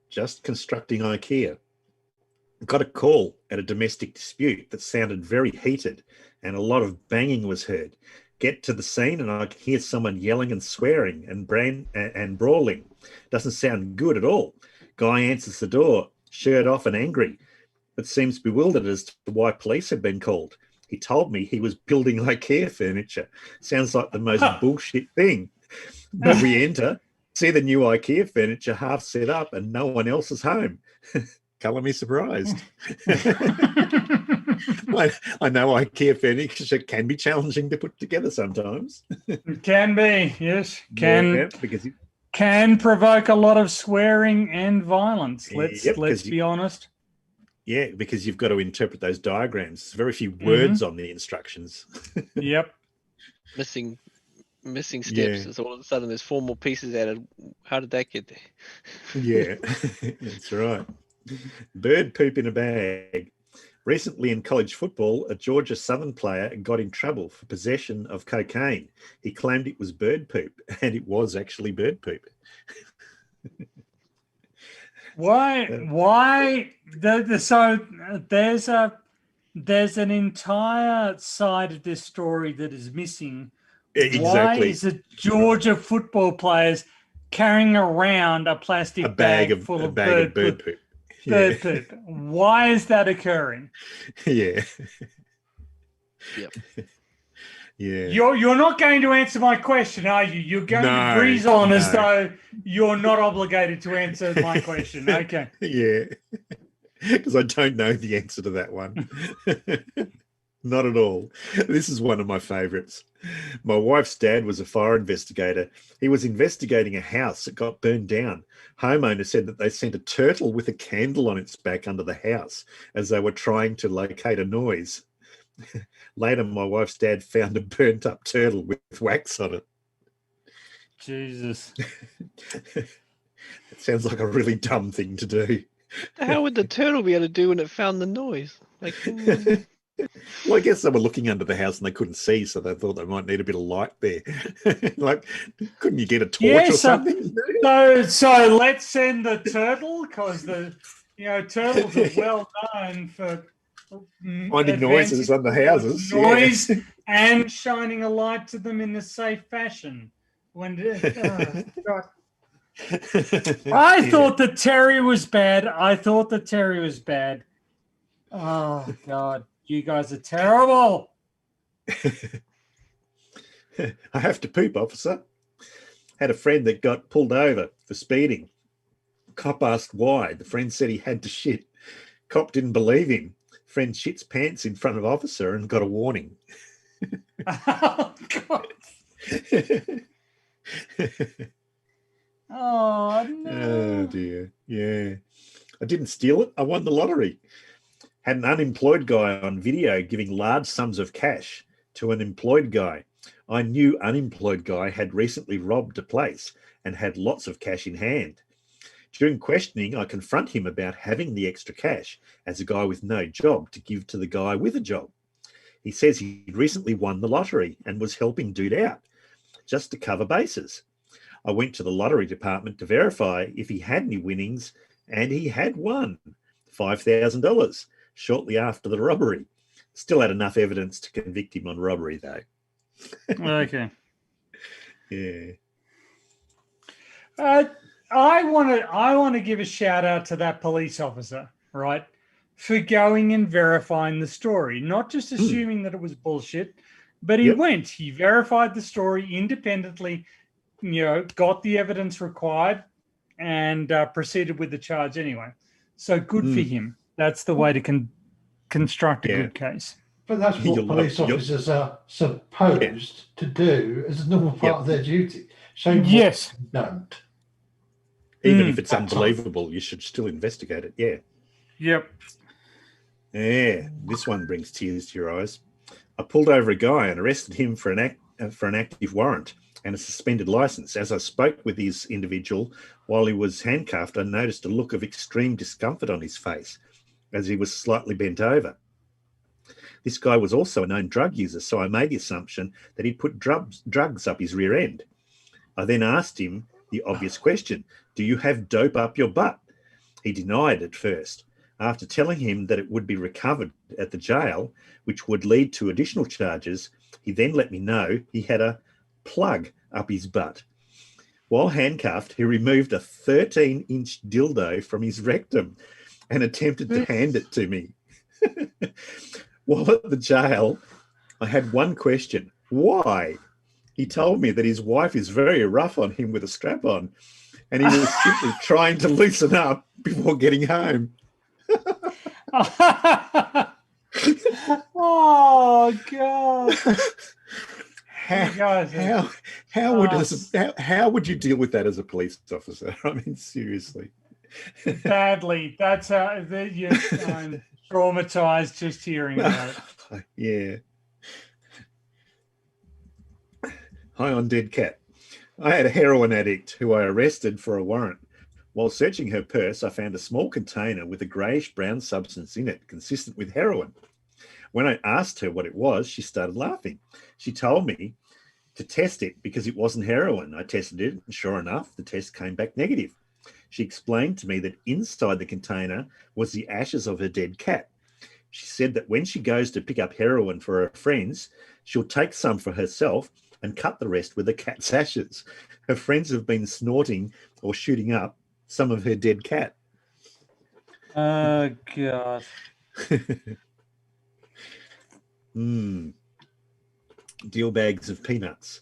Just constructing IKEA. Got a call at a domestic dispute that sounded very heated and a lot of banging was heard. Get to the scene and I can hear someone yelling and swearing and brawling. Doesn't sound good at all. Guy answers the door, shirt off and angry, but seems bewildered as to why police had been called. He told me he was building IKEA furniture. Sounds like the most bullshit thing. But we enter, see the new IKEA furniture half set up and no one else is home. Colour me surprised. I know IKEA furniture can be challenging to put together sometimes. It can be, yes. Can provoke a lot of swearing and violence. Let's be honest. Yeah, because you've got to interpret those diagrams. There's very few words on the instructions. Yep. Missing steps. As all of a sudden there's 4 more pieces added. How did that get there? Yeah, that's right. Bird poop in a bag. Recently in college football, a Georgia Southern player got in trouble for possession of cocaine. He claimed it was bird poop, and it was actually bird poop. Why? So there's an entire side of this story that is missing. Exactly. Why is the Georgia football players carrying around a plastic bag full of bird poop? Bird poop. Why is that occurring? Yeah. Yep. Yeah. You're not going to answer my question, are you? You're going to breeze on as though you're not obligated to answer my question. Okay. Yeah. Because I don't know the answer to that one. Not at all. This is one of my favorites. My wife's dad was a fire investigator. He was investigating a house that got burned down. Homeowner said that they sent a turtle with a candle on its back under the house as they were trying to locate a noise. Later, my wife's dad found a burnt up turtle with wax on it. Jesus. It sounds like a really dumb thing to do. How would the turtle be able to do when it found the noise? Like, well, I guess they were looking under the house and they couldn't see, so they thought they might need a bit of light there. Like, couldn't you get a torch or something? So let's send the turtle, because turtles are well known for finding noises under houses, noise and shining a light to them in a safe fashion. I thought the Terry was bad. Oh God. You guys are terrible. I have to poop, officer. Had a friend that got pulled over for speeding. Cop asked why. The friend said he had to shit. Cop didn't believe him. Friend shits pants in front of officer and got a warning. Oh, God. Oh, no. Oh dear. Yeah. I didn't steal it. I won the lottery. Had an unemployed guy on video giving large sums of cash to an employed guy. I knew unemployed guy had recently robbed a place and had lots of cash in hand. During questioning, I confront him about having the extra cash as a guy with no job to give to the guy with a job. He says he'd recently won the lottery and was helping dude out just to cover bases. I went to the lottery department to verify if he had any winnings, and he had won $5,000 shortly after the robbery. Still had enough evidence to convict him on robbery, though. Okay. Yeah. I want to give a shout out to that police officer, right, for going and verifying the story, not just assuming that it was bullshit, but he went, he verified the story independently, got the evidence required, and proceeded with the charge anyway. So good for him. That's the way to construct a good case. But that's what police officers are supposed to do as a normal part of their duty. So yes, don't. Even if it's unbelievable, you should still investigate it. Yeah. Yep. Yeah. This one brings tears to your eyes. I pulled over a guy and arrested him for an active warrant and a suspended license. As I spoke with this individual while he was handcuffed, I noticed a look of extreme discomfort on his face as he was slightly bent over. This guy was also a known drug user, so I made the assumption that he'd put drugs up his rear end. I then asked him the obvious question, do you have dope up your butt? He denied at first. After telling him that it would be recovered at the jail, which would lead to additional charges, he then let me know he had a plug up his butt. While handcuffed, he removed a 13-inch dildo from his rectum and attempted to hand it to me. While at the jail, I had one question. Why? He told me that his wife is very rough on him with a strap on, and he was simply trying to loosen up before getting home. Oh, God. How would you deal with that as a police officer? I mean, seriously. Badly. That's I'm traumatized just hearing about it. Yeah. Hi on Dead Cat. I had a heroin addict who I arrested for a warrant. While searching her purse, I found a small container with a greyish-brown substance in it, consistent with heroin. When I asked her what it was, she started laughing. She told me to test it because it wasn't heroin. I tested it, and sure enough, the test came back negative. She explained to me that inside the container was the ashes of her dead cat. She said that when she goes to pick up heroin for her friends, she'll take some for herself and cut the rest with the cat's ashes. Her friends have been snorting or shooting up some of her dead cat. Oh, God. Deal bags of peanuts.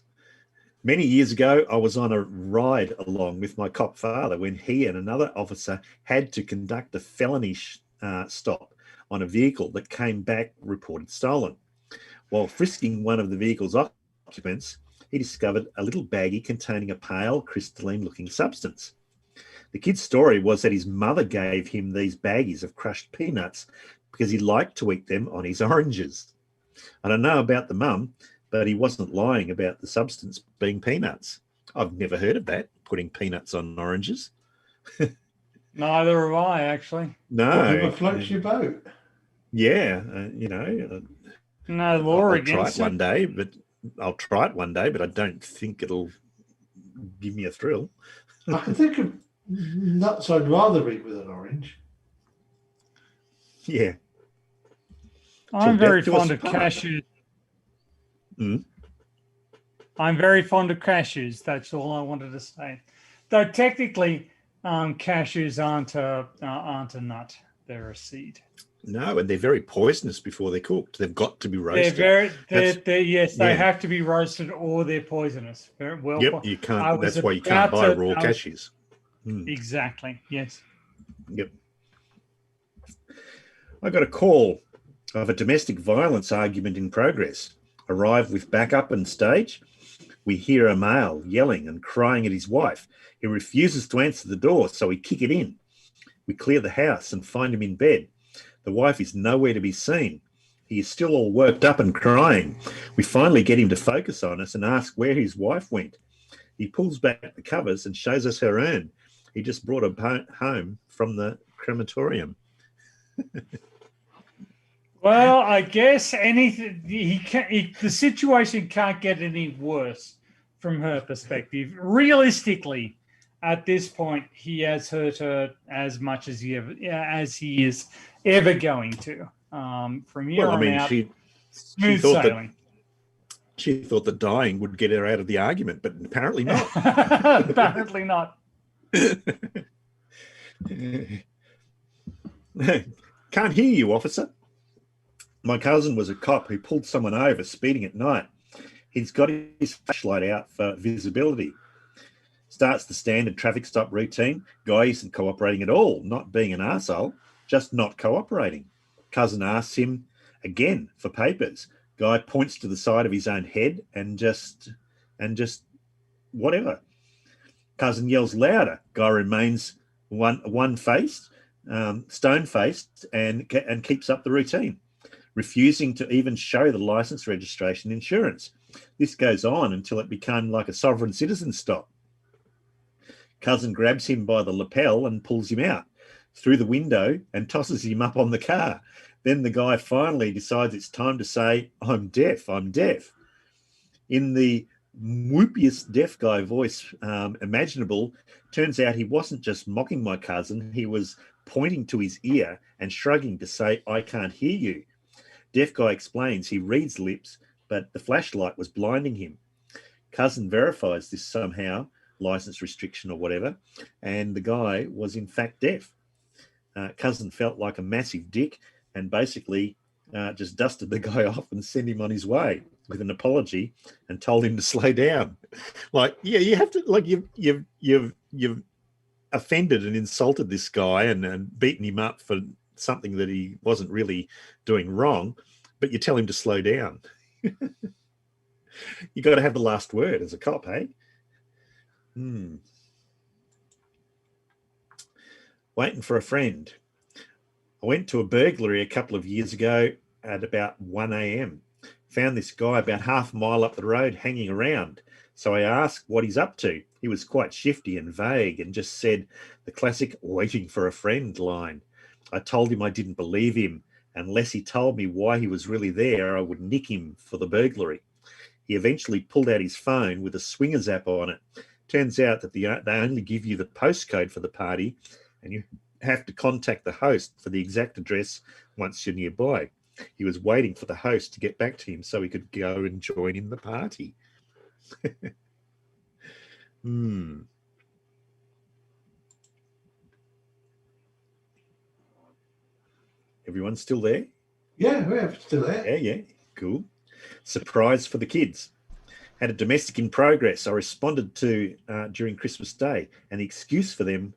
Many years ago, I was on a ride along with my cop father when he and another officer had to conduct a felony stop on a vehicle that came back reported stolen. While frisking one of the vehicle's occupants, he discovered a little baggie containing a pale, crystalline-looking substance. The kid's story was that his mother gave him these baggies of crushed peanuts because he liked to eat them on his oranges. I don't know about the mum, but he wasn't lying about the substance being peanuts. I've never heard of that, putting peanuts on oranges. Neither have I, actually. No. Whatever floats your boat. Yeah, no law against it one day, but I'll try it one day, but I don't think it'll give me a thrill. I can think of nuts I'd rather eat with an orange. Yeah. I'm very fond of cashews. I'm very fond of cashews. That's all I wanted to say. Though technically, cashews aren't a nut; they're a seed. No, and they're very poisonous before they're cooked. They've got to be roasted. They have to be roasted, or they're poisonous. Very well. Yep, you can't. That's why you can't buy raw cashews. Exactly. Yes. Yep. I got a call of a domestic violence argument in progress. Arrived with backup and stage. We hear a male yelling and crying at his wife. He refuses to answer the door, so we kick it in. We clear the house and find him in bed. The wife is nowhere to be seen. He is still all worked up and crying. We finally get him to focus on us and ask where his wife went. He pulls back the covers and shows us her urn. He just brought her home from the crematorium. Well, I guess anything the situation can't get any worse from her perspective. Realistically, at this point, he has hurt her as much as he is ever going to. From here on out, smooth sailing. She thought that dying would get her out of the argument, but apparently not. Apparently not. Can't hear you, officer. My cousin was a cop who pulled someone over speeding at night. He's got his flashlight out for visibility. Starts the standard traffic stop routine. Guy isn't cooperating at all, not being an arsehole, just not cooperating. Cousin asks him again for papers. Guy points to the side of his own head and just whatever. Cousin yells louder. Guy remains one-faced, stone-faced, and keeps up the routine, refusing to even show the license, registration, insurance. This goes on until it became like a sovereign citizen stop. Cousin grabs him by the lapel and pulls him out through the window and tosses him up on the car. Then the guy finally decides it's time to say, I'm deaf. In the whoopiest deaf guy voice imaginable, turns out he wasn't just mocking my cousin, he was pointing to his ear and shrugging to say, I can't hear you. Deaf guy explains he reads lips, but the flashlight was blinding him. Cousin verifies this somehow, license restriction or whatever, and the guy was in fact deaf. Cousin felt like a massive dick and basically just dusted the guy off and sent him on his way with an apology and told him to slow down. Like, yeah, you have to, like, you've offended and insulted this guy and beaten him up for something that he wasn't really doing wrong, but you tell him to slow down. You got to have the last word as a cop, hey? Waiting for a friend. I went to a burglary a couple of years ago at about 1 a.m. Found this guy about half a mile up the road hanging around. So I asked what he's up to. He was quite shifty and vague and just said the classic waiting for a friend line. I told him I didn't believe him. Unless he told me why he was really there, I would nick him for the burglary. He eventually pulled out his phone with a swingers app on it. Turns out that they only give you the postcode for the party and you have to contact the host for the exact address once you're nearby. He was waiting for the host to get back to him so he could go and join in the party. Everyone still there? Yeah, we're still there. Yeah, cool. Surprise for the kids. Had a domestic in progress I responded to during Christmas Day, and the excuse for them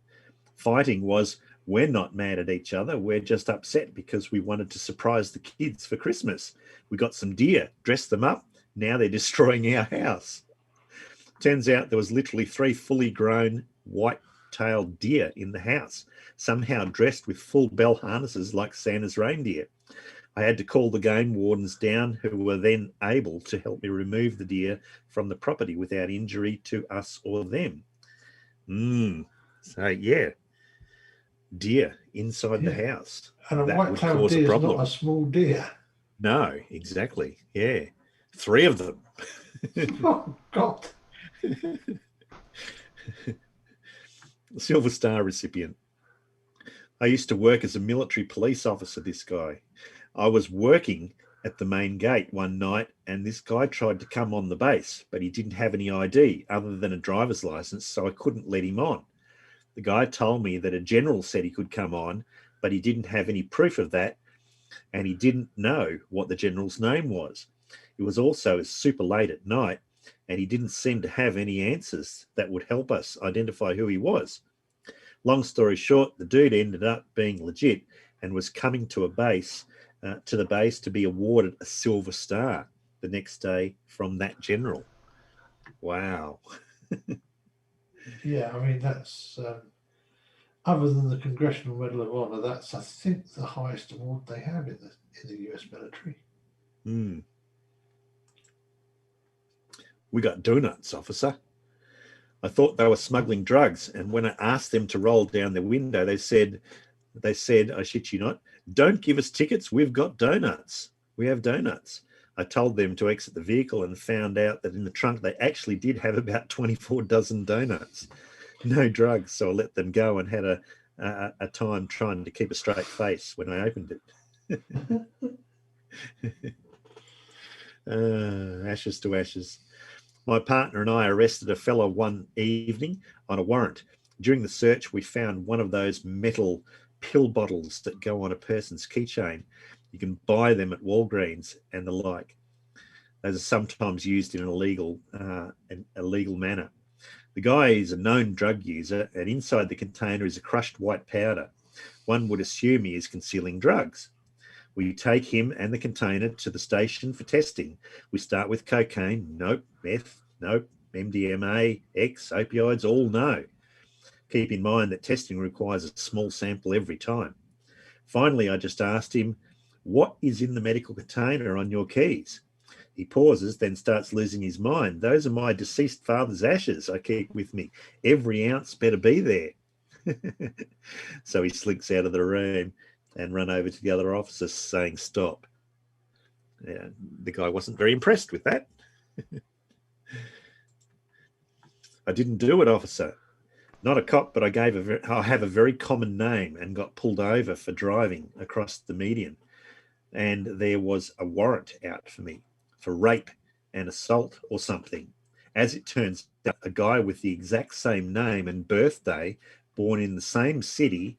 fighting was, we're not mad at each other, we're just upset because we wanted to surprise the kids for Christmas. We got some deer, dressed them up, now they're destroying our house. Turns out there was literally 3 fully grown white-tailed deer in the house, somehow dressed with full bell harnesses like Santa's reindeer. I had to call the game wardens down, who were then able to help me remove the deer from the property without injury to us or them. So, yeah, deer inside the house. And a white-tailed deer is not a small deer. No, exactly. Yeah. 3 of them. Oh, God. Silver Star recipient. I used to work as a military police officer, this guy. I was working at the main gate one night and this guy tried to come on the base, but he didn't have any ID other than a driver's license, so I couldn't let him on. The guy told me that a general said he could come on, but he didn't have any proof of that, and he didn't know what the general's name was. It was also super late at night, and he didn't seem to have any answers that would help us identify who he was. Long story short, the dude ended up being legit and was coming to the base to be awarded a Silver Star the next day from that general. Wow. Yeah, I mean, that's other than the Congressional Medal of Honor, that's, I think, the highest award they have in the US military. Hmm. We got donuts, officer. I thought they were smuggling drugs, and when I asked them to roll down the window, they said, I shit you not, don't give us tickets, we've got donuts. We have donuts. I told them to exit the vehicle and found out that in the trunk they actually did have about 24 dozen donuts. No drugs, so I let them go and had a time trying to keep a straight face when I opened it. Ashes to ashes. My partner and I arrested a fellow one evening on a warrant. During the search, we found one of those metal pill bottles that go on a person's keychain. You can buy them at Walgreens and the like. Those are sometimes used in an illegal manner. The guy is a known drug user, and inside the container is a crushed white powder. One would assume he is concealing drugs. We take him and the container to the station for testing. We start with cocaine, nope. Meth, nope. MDMA, X, opioids, all no. Keep in mind that testing requires a small sample every time. Finally, I just asked him, what is in the medical container on your keys? He pauses, then starts losing his mind. Those are my deceased father's ashes I keep with me. Every ounce better be there. So he slinks out of the room and run over to the other officer saying, stop. Yeah, the guy wasn't very impressed with that. I didn't do it, officer. Not a cop, but I have a very common name and got pulled over for driving across the median. And there was a warrant out for me for rape and assault or something. As it turns out, a guy with the exact same name and birthday, born in the same city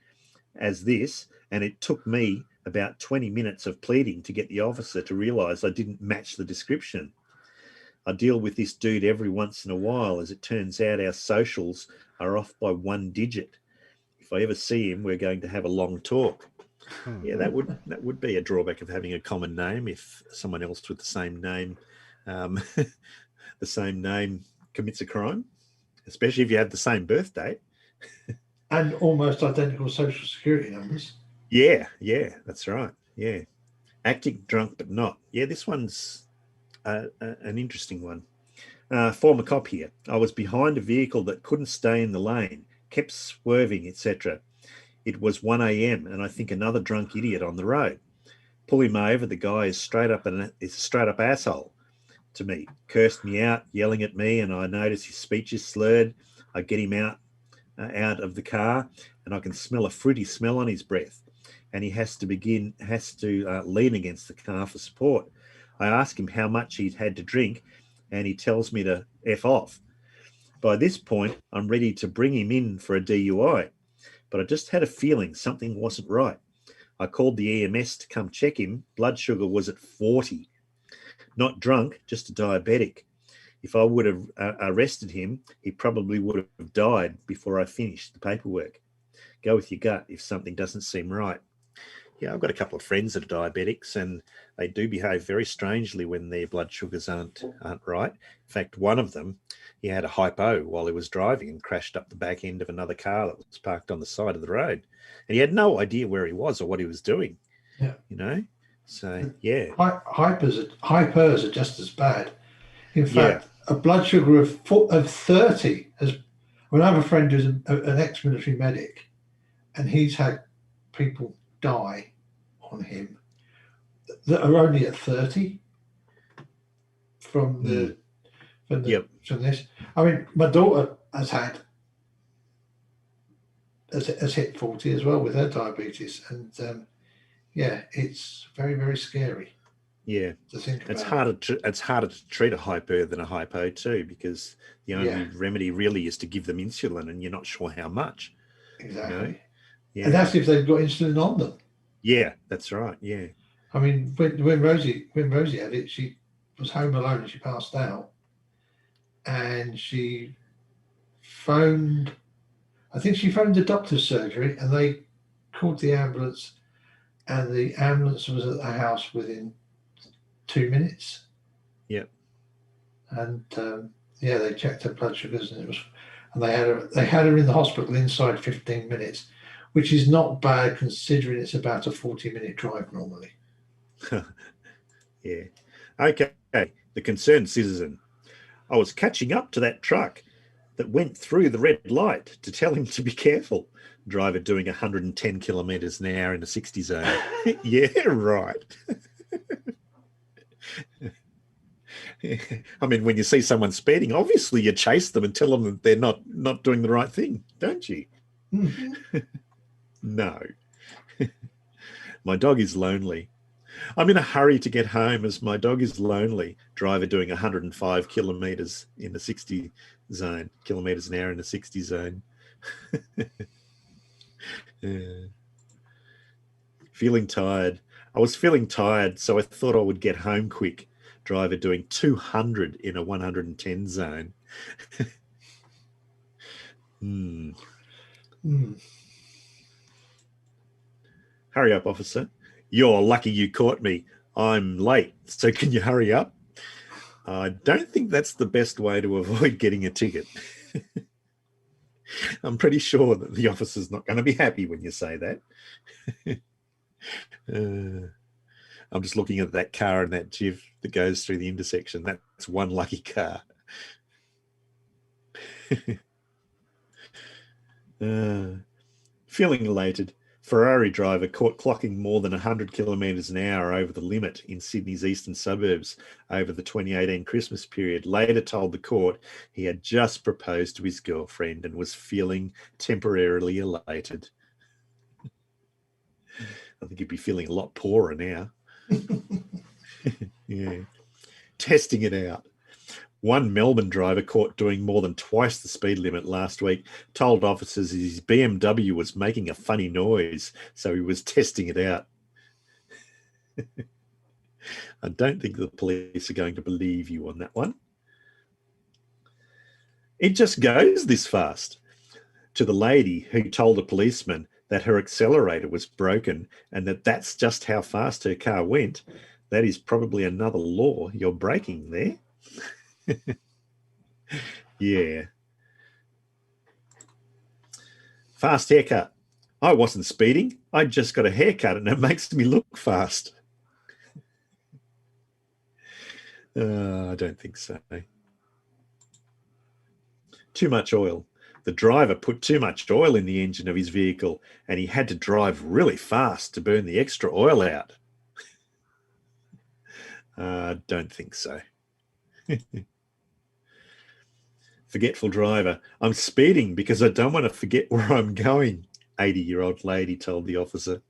as this, and it took me about 20 minutes of pleading to get the officer to realize I didn't match the description. I deal with this dude every once in a while. As it turns out, our socials are off by 1 digit. If I ever see him, we're going to have a long talk. Yeah, that would be a drawback of having a common name. If someone else with the same name commits a crime, especially if you have the same birth date. And almost identical social security numbers. Yeah, that's right. Yeah. Acting drunk but not. Yeah, this one's an interesting one. Former cop here. I was behind a vehicle that couldn't stay in the lane, kept swerving, etc. It was 1 a.m. and I think another drunk idiot on the road. Pull him over. The guy is a straight up asshole to me. Cursed me out, yelling at me, and I notice his speech is slurred. I get him out of the car, and I can smell a fruity smell on his breath. And he has to lean against the car for support. I ask him how much he'd had to drink, and he tells me to F off. By this point, I'm ready to bring him in for a DUI, but I just had a feeling something wasn't right. I called the EMS to come check him. Blood sugar was at 40. Not drunk, just a diabetic. If I would have arrested him, he probably would have died before I finished the paperwork. Go with your gut if something doesn't seem right. Yeah, I've got a couple of friends that are diabetics, and they do behave very strangely when their blood sugars aren't right. In fact, one of them, he had a hypo while he was driving and crashed up the back end of another car that was parked on the side of the road. And he had no idea where he was or what he was doing. Yeah. You know? So, yeah. Hypers are just as bad. In fact, a blood sugar of 30 I have a friend who's an ex-military medic, and he's had people die on him that are only at 30 from this. I mean, my daughter has hit 40 as well with her diabetes, and it's very, very scary. Yeah, to think about. It's harder to treat a hyper than a hypo too, because the only remedy really is to give them insulin, and you're not sure how much. Exactly. You know? Yeah. And that's if they've got insulin on them. Yeah, that's right. Yeah. I mean, when Rosie had it, she was home alone and she passed out, and she phoned. I think she phoned the doctor's surgery, and they called the ambulance, and the ambulance was at the house within 2 minutes. Yeah. And Yeah, they checked her blood sugars, and they had her in the hospital inside 15 minutes, which is not bad considering it's about a 40-minute drive normally. Yeah. Okay. The concerned citizen. I was catching up to that truck that went through the red light to tell him to be careful. Driver doing 110 kilometres an hour in a 60 zone. Yeah, right. I mean, when you see someone speeding, obviously you chase them and tell them that they're not doing the right thing, don't you? Mm-hmm. No. My dog is lonely. I'm in a hurry to get home as my dog is lonely. Driver doing 105 kilometres in the 60 zone, kilometres an hour in the 60 zone. Feeling tired. I was feeling tired, so I thought I would get home quick. Driver doing 200 in a 110 zone. Hurry up, officer. You're lucky you caught me. I'm late, so can you hurry up? I don't think that's the best way to avoid getting a ticket. I'm pretty sure that the officer's not going to be happy when you say that. I'm just looking at that car and that GIF that goes through the intersection. That's one lucky car. Feeling elated. Ferrari driver caught clocking more than 100 kilometres an hour over the limit in Sydney's eastern suburbs over the 2018 Christmas period. Later told the court he had just proposed to his girlfriend and was feeling temporarily elated. I think he'd be feeling a lot poorer now. Yeah. Testing it out. One Melbourne driver caught doing more than twice the speed limit last week told officers his BMW was making a funny noise, so he was testing it out. I don't think the police are going to believe you on that one. It just goes this fast. To the lady who told a policeman that her accelerator was broken and that's just how fast her car went, that is probably another law you're breaking there. Yeah. Fast haircut. I wasn't speeding. I just got a haircut and it makes me look fast. I don't think so. Too much oil. The driver put too much oil in the engine of his vehicle and he had to drive really fast to burn the extra oil out. Don't think so. Forgetful driver. I'm speeding because I don't want to forget where I'm going, 80-year-old lady told the officer.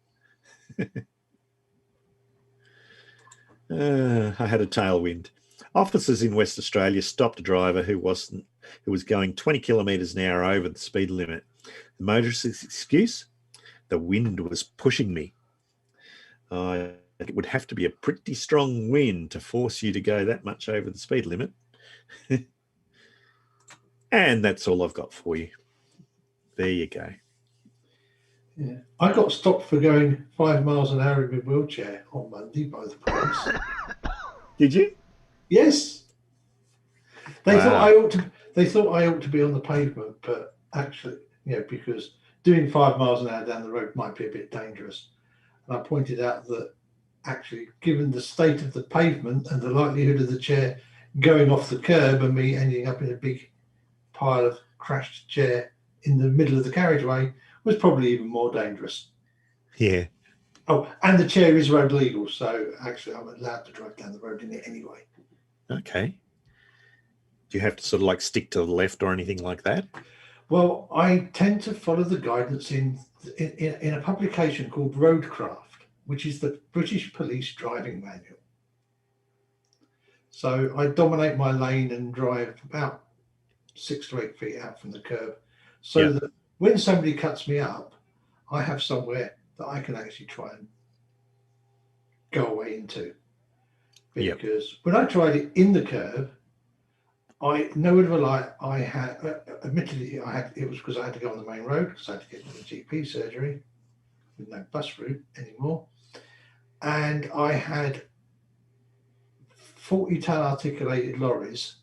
I had a tailwind. Officers in West Australia stopped a driver who was going 20 kilometres an hour over the speed limit. The motorist's excuse? The wind was pushing me. It would have to be a pretty strong wind to force you to go that much over the speed limit. And that's all I've got for you. There you go. Yeah, I got stopped for going 5 miles an hour in my wheelchair on Monday by the police. Did you? Yes. They Wow. thought I ought to be on the pavement, but actually, because doing 5 miles an hour down the road might be a bit dangerous. And I pointed out that actually, given the state of the pavement and the likelihood of the chair going off the curb and me ending up in a big pile of crashed chair in the middle of the carriageway was probably even more dangerous. Yeah. Oh, and the chair is road legal, so actually I'm allowed to drive down the road in it anyway. Okay. Do you have to sort of like stick to the left or anything like that? Well, I tend to follow the guidance in a publication called Roadcraft, which is the British Police Driving Manual. So I dominate my lane and drive about 6 to 8 feet out from the curb, so that when somebody cuts me up, I have somewhere that I can actually try and go away into. Because when I tried it in the curb, no word of a lie, I had, admittedly, it was because I had to go on the main road because I had to get to the GP surgery with no bus route anymore. And I had 40-ton articulated lorries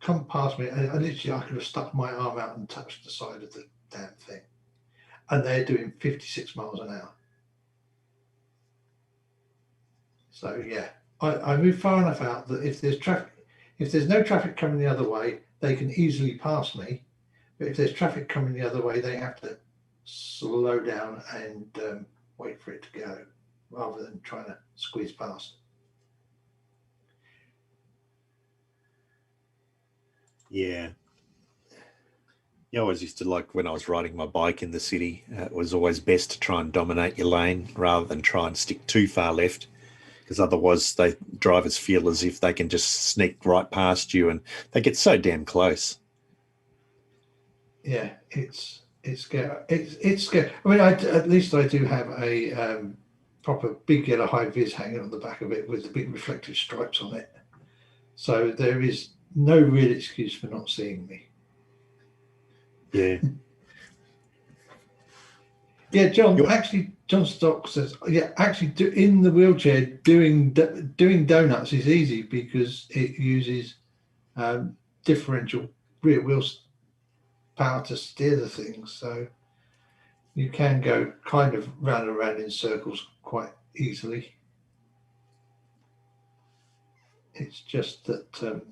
come past me, and literally I could have stuck my arm out and touched the side of the damn thing. And they're doing 56 miles an hour. So yeah, I move far enough out that if there's no traffic coming the other way, they can easily pass me. But if there's traffic coming the other way, they have to slow down and wait for it to go, rather than trying to squeeze past. Yeah. I always used to like when I was riding my bike in the city, it was always best to try and dominate your lane rather than try and stick too far left, because otherwise drivers feel as if they can just sneak right past you and they get so damn close. Yeah, it's scary. It's scary. I mean, at least I do have a proper big yellow high vis hanging on the back of it with the big reflective stripes on it. So there is no real excuse for not seeing me. Yeah. Yeah, John. Actually, John Stock says, yeah, actually, in the wheelchair, doing donuts is easy because it uses differential rear wheel power to steer the thing, so you can go kind of round and round in circles quite easily. It's just that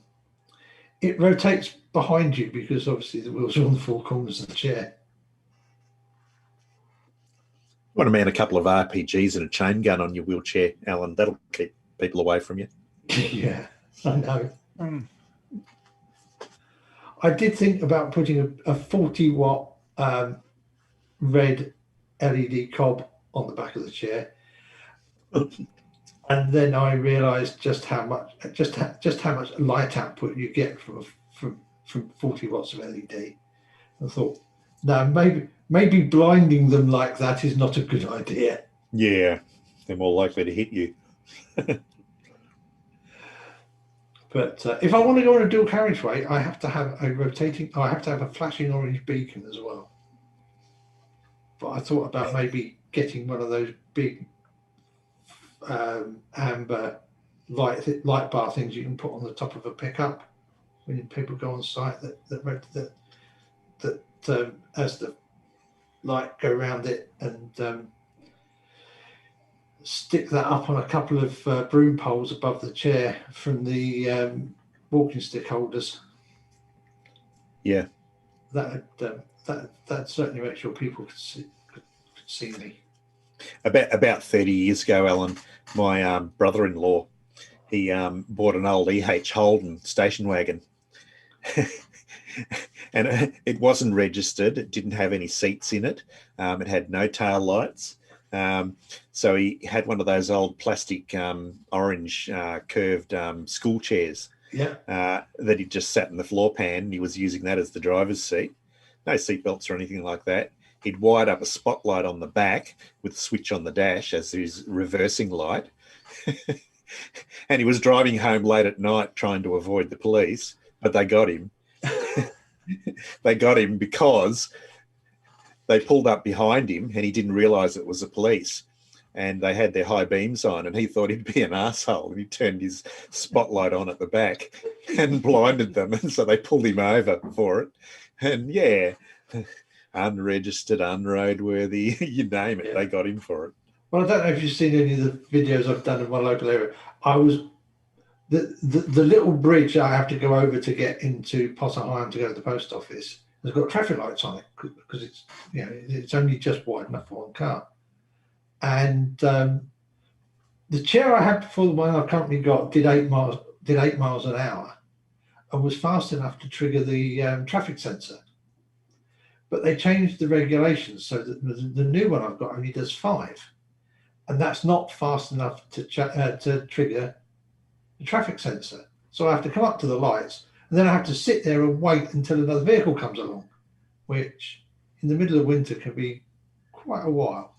it rotates behind you because obviously the wheels are on the four corners of the chair. Want to man a couple of RPGs and a chain gun on your wheelchair, Alan? That'll keep people away from you. Yeah, I know. I did think about putting a 40-watt red LED cob on the back of the chair, and then I realised just how much light output you get from 40 watts of LED. I thought, no, maybe blinding them like that is not a good idea. Yeah, they're more likely to hit you. But if I want to go on a dual carriageway, I have to have a flashing orange beacon as well. But I thought about maybe getting one of those big amber light bar things you can put on the top of a pickup when people go on site that as the light go around it, and stick that up on a couple of broom poles above the chair from the walking stick holders. Yeah, that certainly makes sure people could see me. About 30 years ago, Alan, my brother-in-law, he bought an old E.H. Holden station wagon. And it wasn't registered. It didn't have any seats in it. It had no tail lights. So he had one of those old plastic orange curved school chairs. Yeah. That he just sat in the floor pan. He was using that as the driver's seat. No seat belts or anything like that. He'd wired up a spotlight on the back with a switch on the dash as his reversing light. And he was driving home late at night trying to avoid the police, but they got him. They got him because they pulled up behind him and he didn't realise it was the police. And they had their high beams on and he thought he'd be an arsehole. And he turned his spotlight on at the back and blinded them. And so they pulled him over for it. And yeah, unregistered, unroadworthy, you name it, they got him for it. Well, I don't know if you've seen any of the videos I've done in my local area. I was the little bridge I have to go over to get into Potter Heigham to go to the post office has got traffic lights on it because it's it's only just wide enough for one car. And the chair I had before the one I currently got did 8 miles an hour and was fast enough to trigger the traffic sensor. But they changed the regulations so that the new one I've got only does 5, and that's not fast enough to trigger the traffic sensor. So I have to come up to the lights, and then I have to sit there and wait until another vehicle comes along, which in the middle of winter can be quite a while.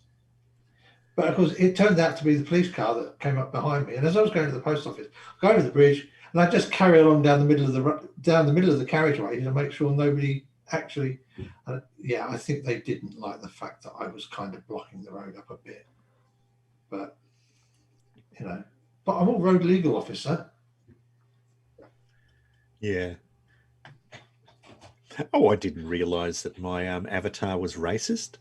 But of course, it turned out to be the police car that came up behind me. And as I was going to the post office, I go over the bridge, and I just carry along down the middle of the carriageway to make sure nobody actually. I think they didn't like the fact that I was kind of blocking the road up a bit. But but I'm all road legal officer. Yeah. Oh, I didn't realise that my avatar was racist.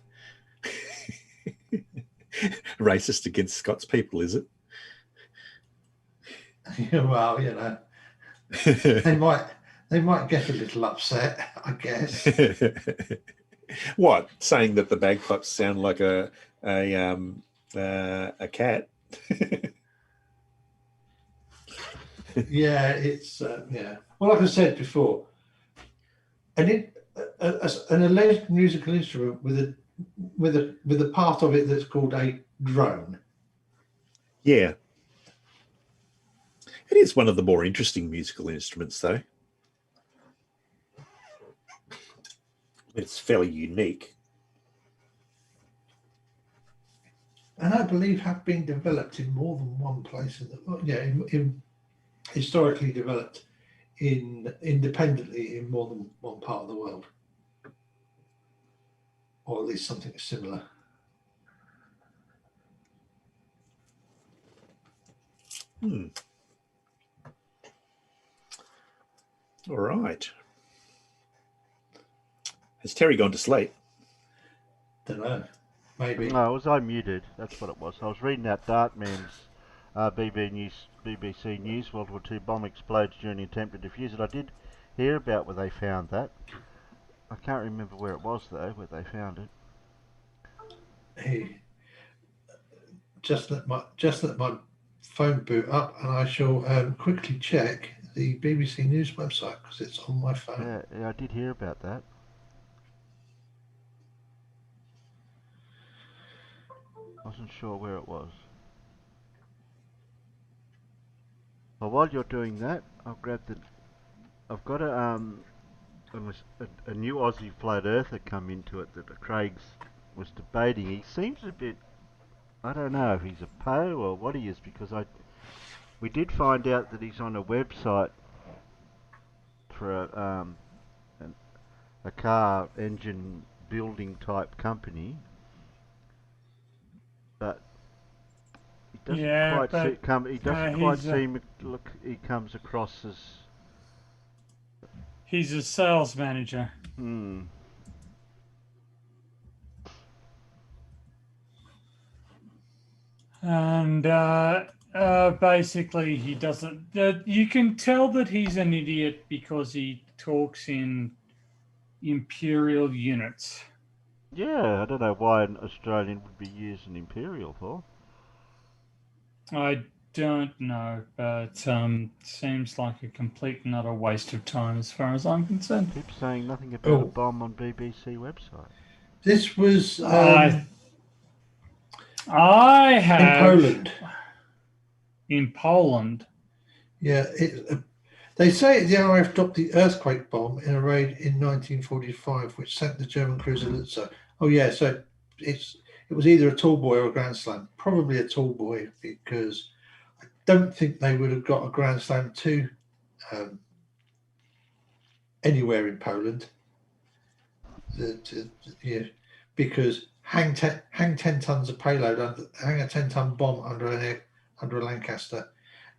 Racist against Scots people, is it? Well, you know, they might get a little upset, I guess. What, saying that the bagpipes sound like a cat? Yeah, it's yeah. Well, like I said before, an alleged musical instrument with a part of it that's called a drone. Yeah. It is one of the more interesting musical instruments, though. It's fairly unique. And I believe have been developed in more than one place in the in historically developed independently in more than one part of the world, or at least something similar. All right. Has Terry gone to sleep? Don't know. Maybe. No, was I muted? That's what it was. I was reading out Dartman's BBC News. World War II bomb explodes during an attempt to defuse it. I did hear about where they found that. I can't remember where it was though, where they found it. Hey, just let my phone boot up, and I shall quickly check the BBC News website because it's on my phone. Yeah, I did hear about that. Wasn't sure where it was. Well, while you're doing that, I'll grab the. I've got a new Aussie flat earther come into it that Craig's was debating. He seems a bit. I don't know if he's a Poe or what he is because we did find out that he's on a website for a car engine building type company, but he doesn't quite seem look. He comes across as he's a sales manager. And basically, he doesn't. You can tell that he's an idiot because he talks in imperial units. Yeah, I don't know why an Australian would be using imperial for. I don't know, but seems like a complete and utter waste of time as far as I'm concerned. Keep saying nothing about a bomb on BBC website. This was I have in Poland. In Poland. Yeah, they say the RAF dropped the earthquake bomb in a raid in 1945, which sent the German cruiser Lutzer. Oh yeah, so it was either a tall boy or a Grand Slam. Probably a tall boy because I don't think they would have got a Grand Slam 2 anywhere in Poland. Because hang 10 tons of payload, hang a 10-ton bomb under a Lancaster,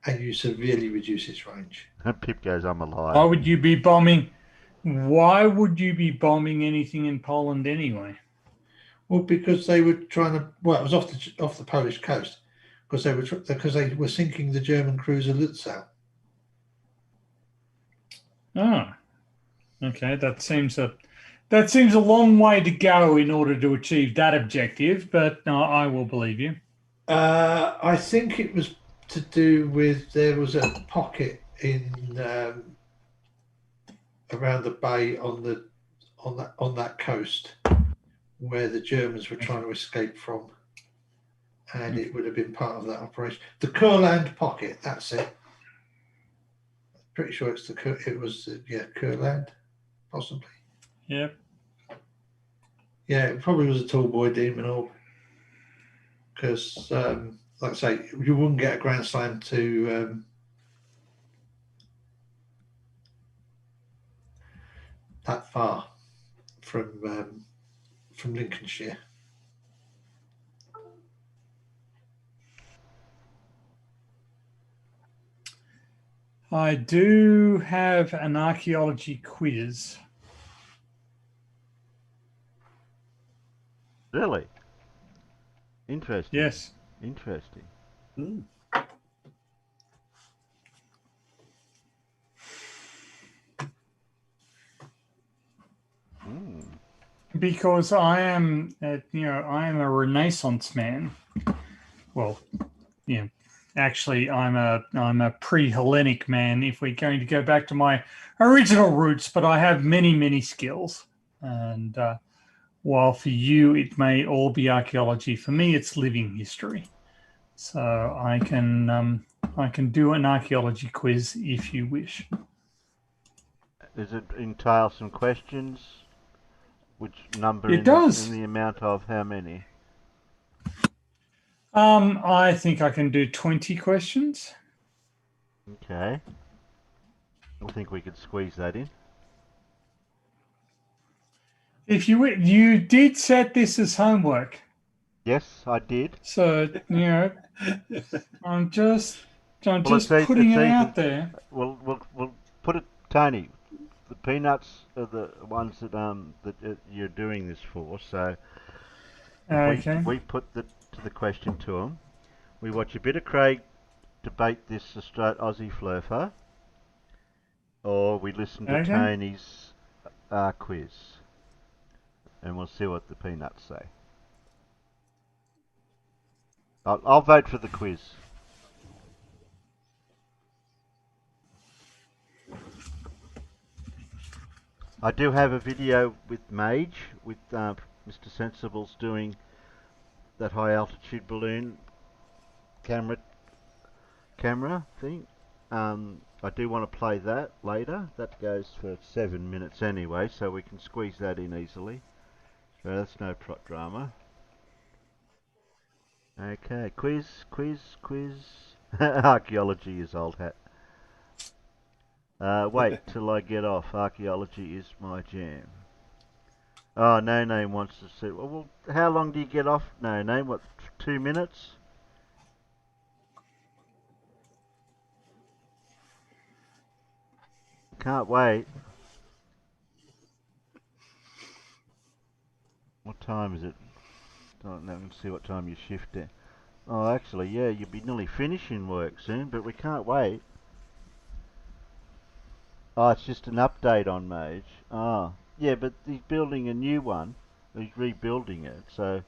and you severely reduce its range. And Pip goes, "I'm alive." Why would you be bombing? Why would you be bombing anything in Poland anyway? Well, because they were trying to. Well, it was off the Polish coast because they were sinking the German cruiser Lutzow. Oh, okay. That seems a long way to go in order to achieve that objective, but no, I will believe you. I think it was to do with there was a pocket in around the bay on that coast where the Germans were trying to escape from, and it would have been part of that operation. The Kurland pocket, that's it. Pretty sure it was Kurland, possibly. Yep. Yeah, it probably was a tall boy demon orb because, like I say, you wouldn't get a Grand Slam to that far from Lincolnshire. I do have an archaeology quiz. Really? Interesting. Yes. Interesting. Mm. Mm. Because I am, I am a Renaissance man. Well, actually, I'm a pre-Hellenic man. If we're going to go back to my original roots, but I have many skills, and while for you it may all be archaeology, for me it's living history. So I can do an archaeology quiz if you wish. Does it entail some questions? Which number It does. in the amount of how many? I think I can do 20 questions. Okay. I think we could squeeze that in. If you did set this as homework. Yes, I did. So, I'm just It's putting it easy. out there. We'll put it, Tony. The peanuts are the ones that you're doing this for. So if we put the question to them, we watch a bit of Craig debate this Aussie flurfer, or we listen to Tony's quiz, and we'll see what the peanuts say. I'll vote for the quiz. I do have a video with Mage, with Mr. Sensibles doing that high altitude balloon camera thing. I do want to play that later. That goes for 7 minutes anyway, so we can squeeze that in easily. So that's no plot drama. Okay, quiz. Archaeology is old hat. Wait till I get off. Archaeology is my jam. Oh, No Name wants to see. Well, how long do you get off, No Name? What, 2 minutes? Can't wait. What time is it? Don't know. I can see what time you shift there. Oh, actually, yeah, you'll be nearly finishing work soon, but we can't wait. Oh, it's just an update on Mage. Oh, yeah, but he's building a new one. He's rebuilding it, so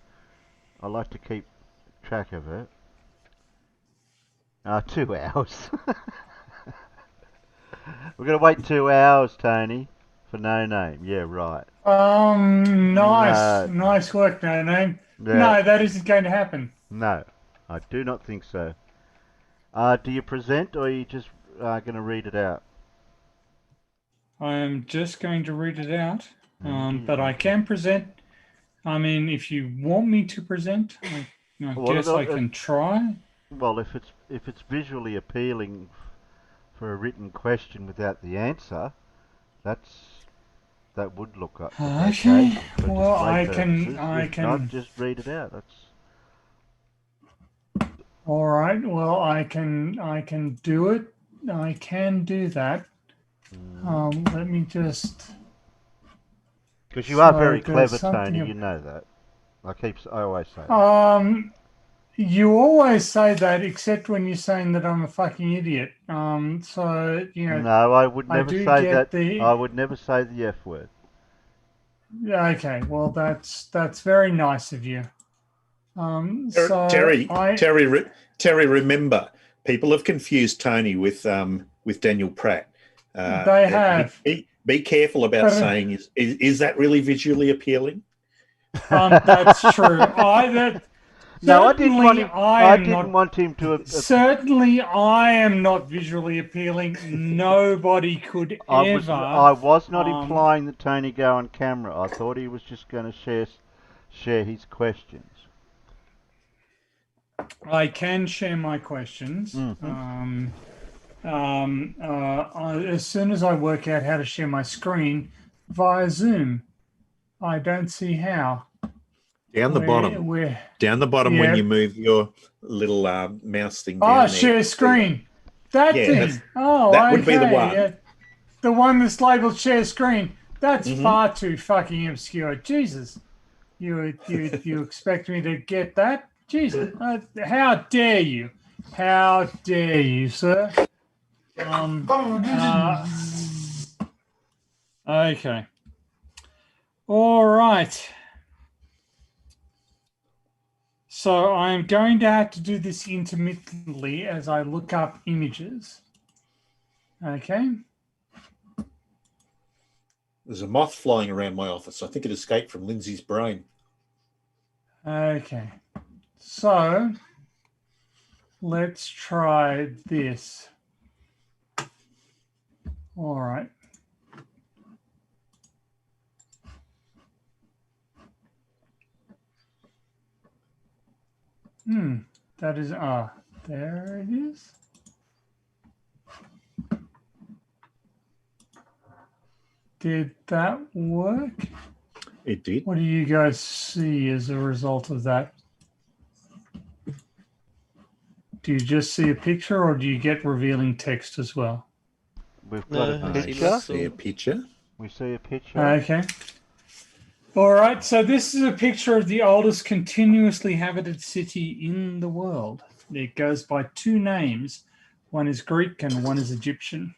I like to keep track of it. 2 hours. We're going to wait 2 hours, Tony, for No Name. Yeah, right. Nice. Nice work, No Name. Yeah. No, that isn't going to happen. No, I do not think so. Do you present, or are you just going to read it out? I am just going to read it out, but I can present. I mean, if you want me to present, I guess I can try. Well, if it's visually appealing for a written question without the answer, that would look up. Okay. Well, I can. Not just read it out. That's all right. Well, I can do it. I can do that. Let me just. Because you are very clever, Tony. You know that. I always say that. You always say that, except when you're saying that I'm a fucking idiot. So No, I would never say that. I would never say the F word. Yeah. Okay. Well, that's very nice of you. Terry, remember, people have confused Tony with Daniel Pratt. They have. Be careful about saying is that really visually appealing? That's true. No, I didn't want him to. Certainly, I am not visually appealing. Nobody could ever. I was not implying that Tony go on camera. I thought he was just going to share his questions. I can share my questions. Mm-hmm. As soon as I work out how to share my screen via Zoom, I don't see how. Down the bottom when you move your little mouse thing down. Share screen. That thing. That would be the one. Yeah. The one that's labeled share screen. That's far too fucking obscure. Jesus. You expect me to get that? Jesus, how dare you? How dare you, sir? Okay. All right. So I'm going to have to do this intermittently as I look up images. Okay. There's a moth flying around my office. I think it escaped from Lindsay's brain. Okay. So let's try this. All right. That is, there it is. Did that work? It did. What do you guys see as a result of that? Do you just see a picture or do you get revealing text as well? We've got a picture. I see a picture. We see a picture. Okay. All right, so this is a picture of the oldest continuously inhabited city in the world. It goes by two names. One is Greek and one is Egyptian.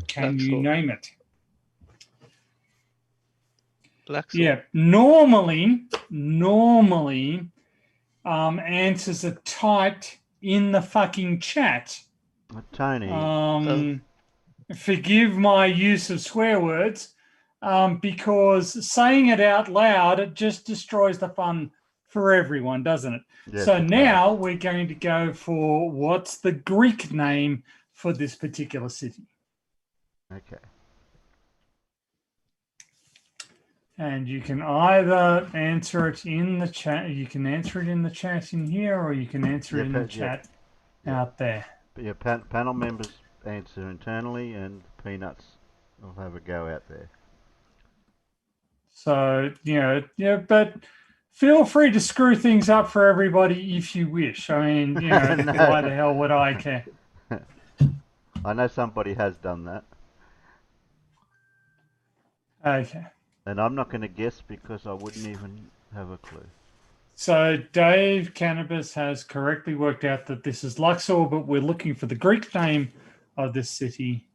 Can you name it? Blackthorn. Yeah, normally, answers are typed in the fucking chat. Tony. Forgive my use of swear words, because saying it out loud, it just destroys the fun for everyone, doesn't it? Yes, so it now we're going to go for what's the Greek name for this particular city. Okay. And you can either answer it in the chat, you can answer it in the chat in here, or you can answer it in the chat out there. But your panel members answer internally, and Peanuts will have a go out there. So, but feel free to screw things up for everybody if you wish. I mean, No. why the hell would I care? I know somebody has done that. Okay. And I'm not going to guess because I wouldn't even have a clue. So Dave Cannabis has correctly worked out that this is Luxor, but we're looking for the Greek name of this city.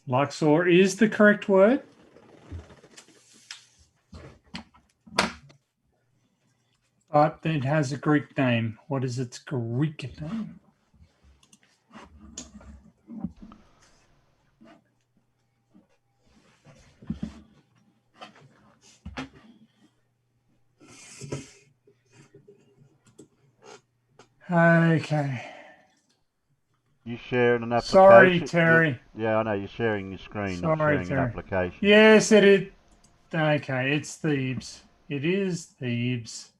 Luxor is the correct word. But it has a Greek name. What is its Greek name? Okay. You sharing an application? Sorry, Terry. Yeah, I know. You're sharing your screen, not Sorry, sharing Terry. an application. Yes, it is. Okay, it's Thebes. It is Thebes.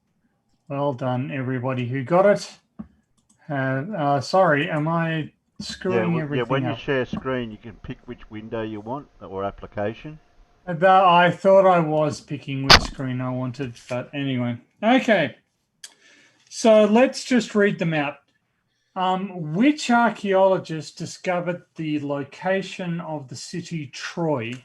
Well done, everybody who got it. Sorry, am I screwing everything up? Yeah, when you share screen, you can pick which window you want or application. I thought I was picking which screen I wanted, but anyway. Okay. So let's just read them out. Which archaeologist discovered the location of the city Troy?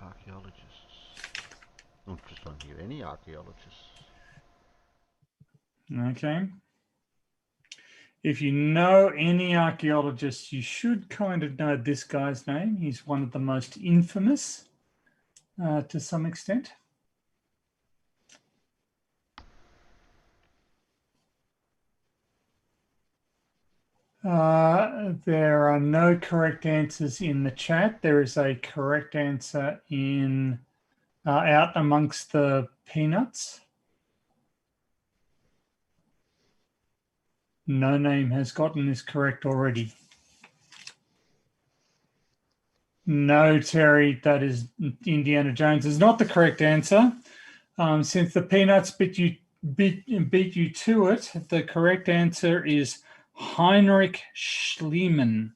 Archaeologists. Not just on here, any archaeologists. Okay. If you know any archaeologists, you should kind of know this guy's name. He's one of the most infamous to some extent. There are no correct answers in the chat. There is a correct answer in out amongst the peanuts. No name has gotten this correct already. No, Terry, that is Indiana Jones is not the correct answer. Since the peanuts beat you to it, the correct answer is Heinrich Schliemann.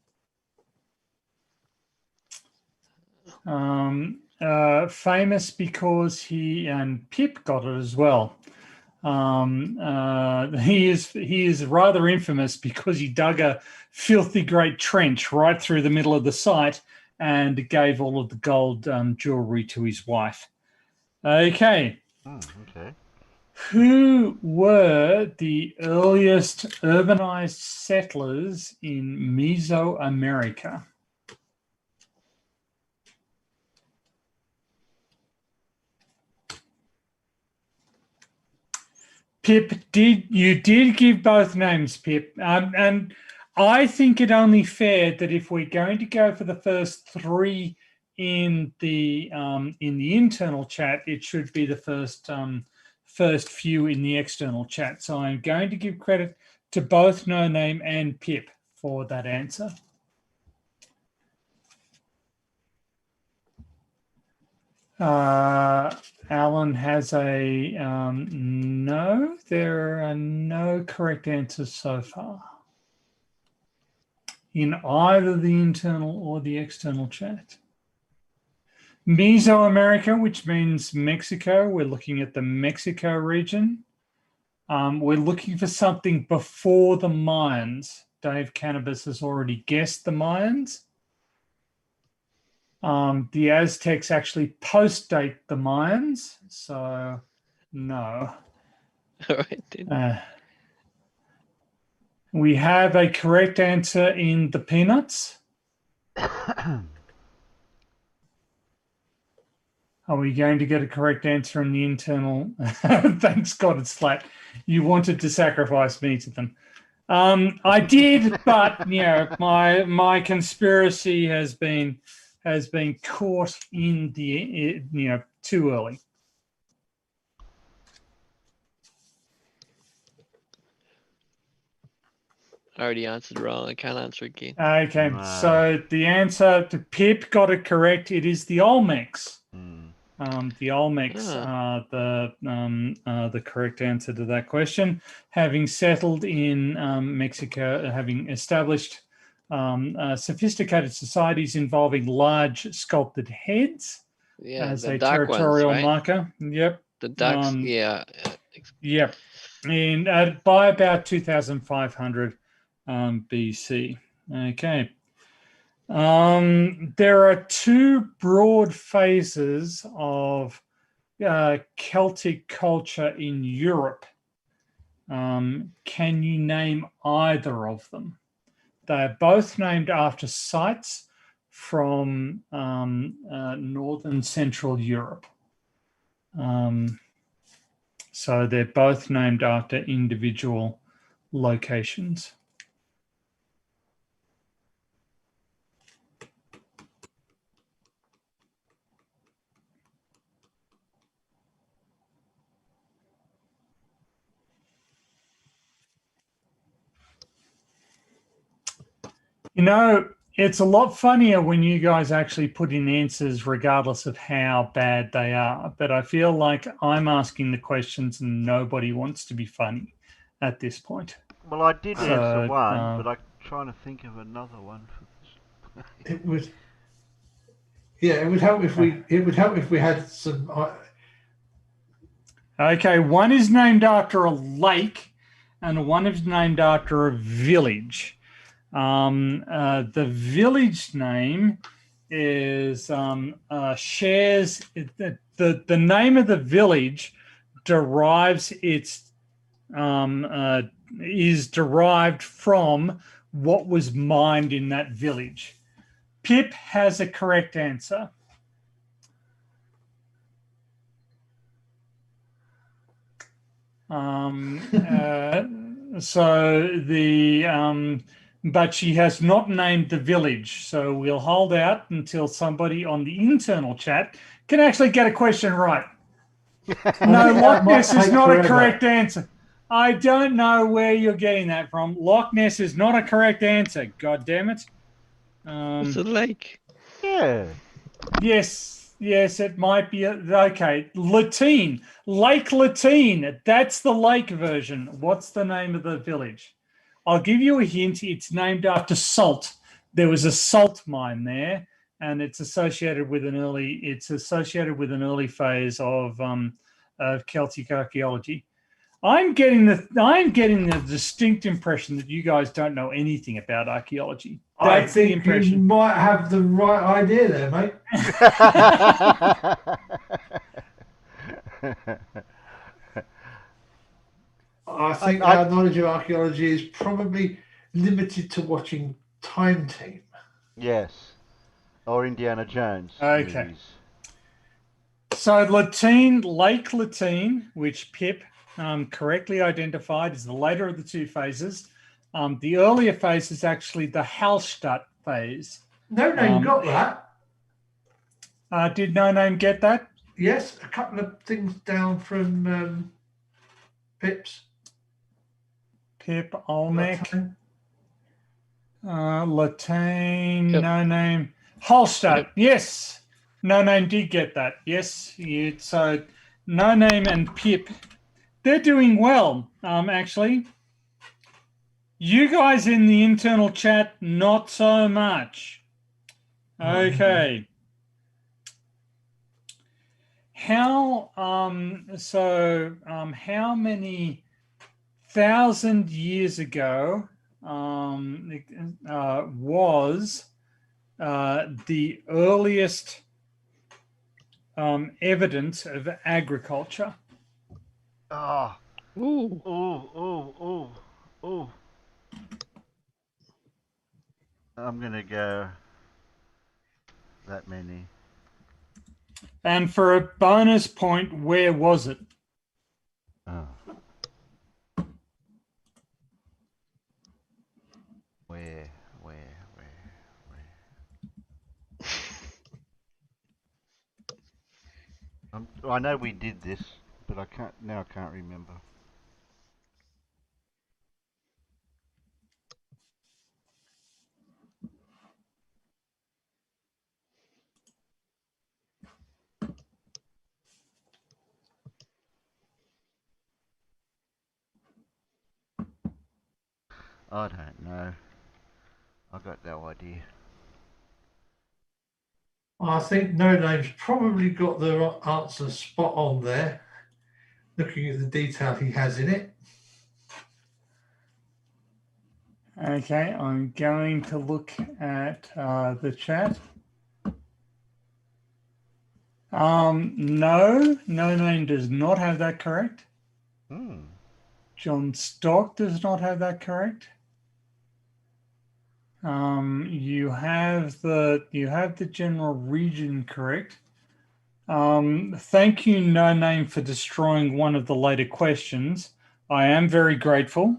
Famous because he and Pip got it as well. He is rather infamous because he dug a filthy great trench right through the middle of the site and gave all of the gold jewelry to his wife. Okay. Okay. Who were the earliest urbanized settlers in Mesoamerica? Pip, you did give both names, Pip, and I think it only fair that if we're going to go for the first three in the internal chat, it should be the first few in the external chat. So I'm going to give credit to both No Name and Pip for that answer. Alan has a no. There are no correct answers so far in either the internal or the external chat. Mesoamerica, which means Mexico. We're looking at the Mexico region. We're looking for something before the Mayans. Dave Cannabis has already guessed the Mayans. The Aztecs actually post-date the Mayans, so no. All right. We have a correct answer in the Peanuts. Are we going to get a correct answer in the internal? Thanks God it's flat. You wanted to sacrifice me to them. I did, but my conspiracy has been caught in the too early. I already answered wrong. I can't answer again. Okay, so the answer to Pip got it correct. It is the Olmecs. The Olmecs are the correct answer to that question. Having settled in Mexico, having established sophisticated societies involving large sculpted heads as a territorial marker. Yep. The ducks, Yep. And by about 2500 BC. Okay. There are two broad phases of Celtic culture in Europe. Can you name either of them? They're both named after sites from northern Central Europe. So they're both named after individual locations. It's a lot funnier when you guys actually put in answers regardless of how bad they are. But I feel like I'm asking the questions and nobody wants to be funny at this point. Well, I did answer one, but I'm trying to think of another one for this. It would help if we had some. Okay, one is named after a lake, and one is named after a village. The village name is shares the name of the village derives is derived from what was mined in that village. Pip has a correct answer. But she has not named the village, so we'll hold out until somebody on the internal chat can actually get a question right. No, Loch Ness is not a correct answer. I don't know where you're getting that from. Loch Ness is not a correct answer. God damn it. It's a lake. Yeah. Yes, it might be. Okay, Latine. Lake Latine. That's the lake version. What's the name of the village? I'll give you a hint. It's named after salt. There was a salt mine there, and it's associated with an early phase of Celtic archaeology. I'm getting the distinct impression that you guys don't know anything about archaeology. I think you might have the right idea there, mate. I think our knowledge of archaeology is probably limited to watching Time Team. Yes. Or Indiana Jones. Okay. Movies. So Lake Latine, which Pip correctly identified as the later of the two phases. The earlier phase is actually the Hallstatt phase. No Name got that. Did No Name get that? Yes, a couple of things down from Pip's. Pip, Olmec, Latine, yep. No Name. Hallstatt, yep. Yes. No Name did get that. Yes. So No Name and Pip, they're doing well, actually. You guys in the internal chat, not so much. Okay. How many thousand years ago was the earliest evidence of agriculture? Oh. Ooh. I'm going to go that many. And for a bonus point, where was it? Oh. Where? I know we did this, but I can't remember. I don't know. I got no idea. I think No Name's probably got the answer spot on there, looking at the detail he has in it. Okay, I'm going to look at the chat. No Name does not have that correct. John Stock does not have that correct. You have the general region correct. Thank you, No Name, for destroying one of the later questions. I am very grateful.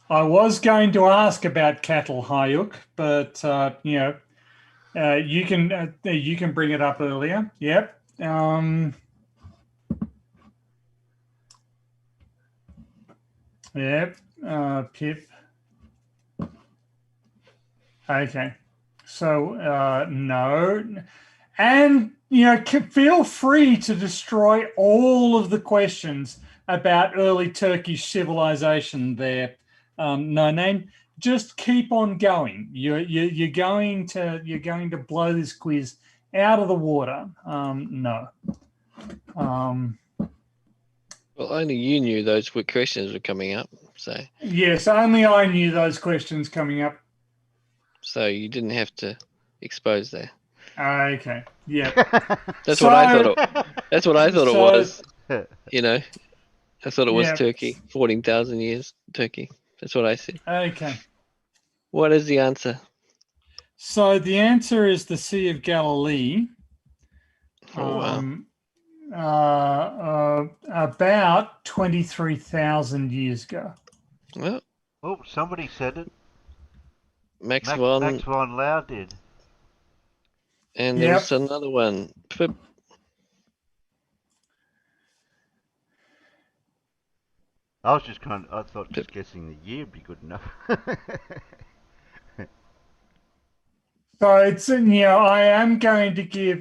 I was going to ask about cattle, Hayuk, but you can bring it up earlier. Yep. Yep. Pip. Okay. So no, and feel free to destroy all of the questions about early Turkish civilization there. No Name, just keep on going. You're going to blow this quiz out of the water. No. Well, only you knew those questions were coming up, so. Yes, only I knew those questions coming up. So you didn't have to expose that. Okay. Yeah. That's what I thought. That's what I thought it was. I thought it was Turkey. 14,000 years Turkey. That's what I said. Okay. What is the answer? So the answer is the Sea of Galilee. Oh, wow. About 23,000 years ago. Well, somebody said it. Max von Lau did. And there was another one. Pip. I thought just guessing the year would be good enough. So it's I am going to give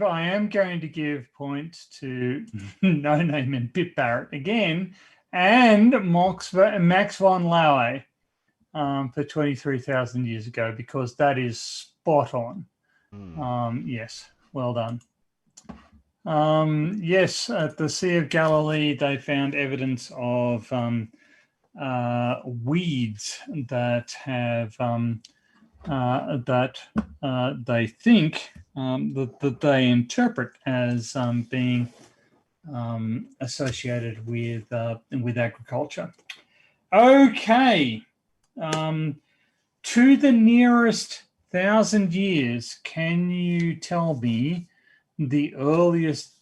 points to No Name and Pip Barrett again, and Max von Laue for 23,000 years ago, because that is spot on. Yes, well done. Yes, at the Sea of Galilee, they found evidence of weeds that have they think that they interpret as being associated with agriculture. Okay, to the nearest 1,000 years, can you tell me the earliest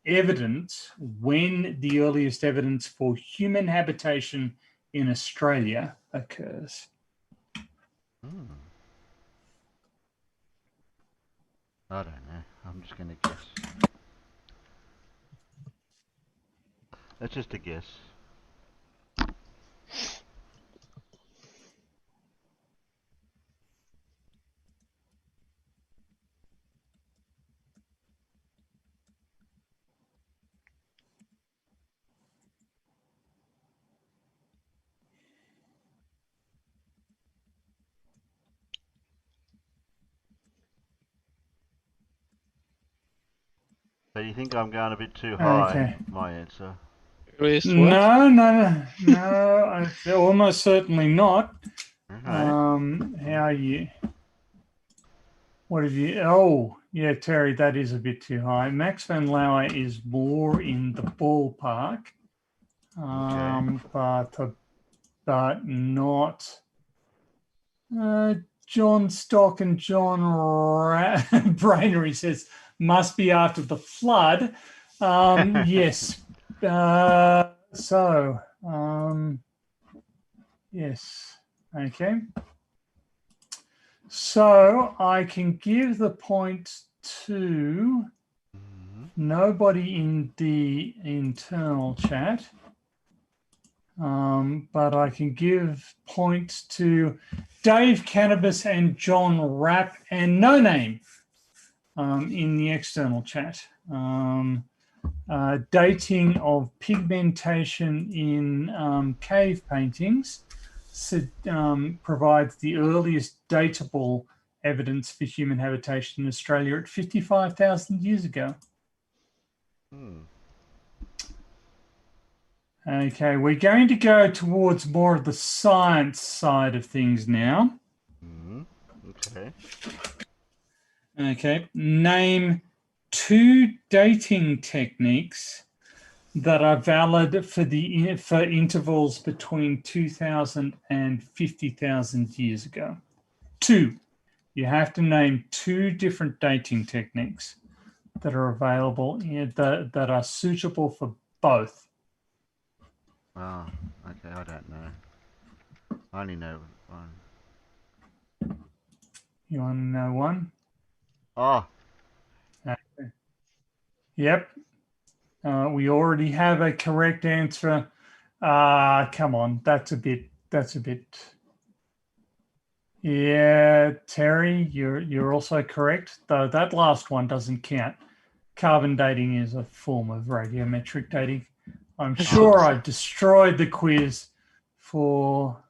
evidence, when the earliest evidence for human habitation in Australia occurs? I don't know. I'm just going to guess. That's just a guess. So you think I'm going a bit too high? Okay. My answer. No. Almost certainly not. Okay. How are you? What have you? Oh, yeah, Terry, that is a bit too high. Max van Laue is more in the ballpark, but not. John Stock and John Brainery says must be after the flood. Yes. Yes. Okay. So I can give the point to nobody in the internal chat, but I can give points to Dave Cannabis and John Rapp and No Name in the external chat. Dating of pigmentation in cave paintings provides the earliest datable evidence for human habitation in Australia at 55,000 years ago. Okay, we're going to go towards more of the science side of things now. Okay. Okay, name 2 dating techniques that are valid for intervals between 2,000 and 50,000 years ago. 2. You have to name 2 different dating techniques that are available that are suitable for both. Oh, okay. I don't know. I only know one. You want to know one? Oh. Okay. Yep. We already have a correct answer. Come on, that's a bit. Yeah, Terry, you're also correct, though that last one doesn't count. Carbon dating is a form of radiometric dating. I'm sure I destroyed the quiz for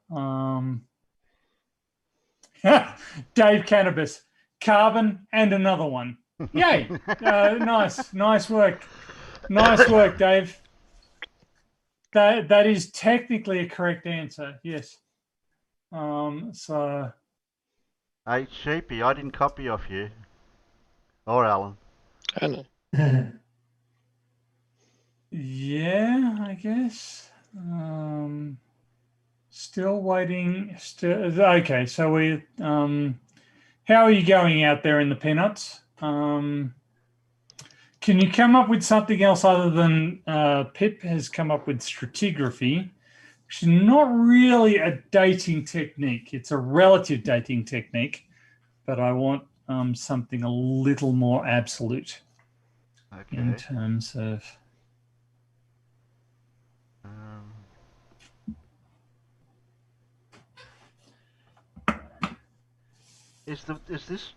Dave Cannabis. Carbon and another one. Yay! Nice work. Nice work, Dave. That is technically a correct answer. Yes. So. Hey, Sheepy, I didn't copy off you. Or Alan. I know. Yeah, I guess. Still waiting. Okay, so we. How are you going out there in the peanuts? Can you come up with something else other than Pip has come up with stratigraphy, which is not really a dating technique. It's a relative dating technique, but I want something a little more absolute in terms of. Is this?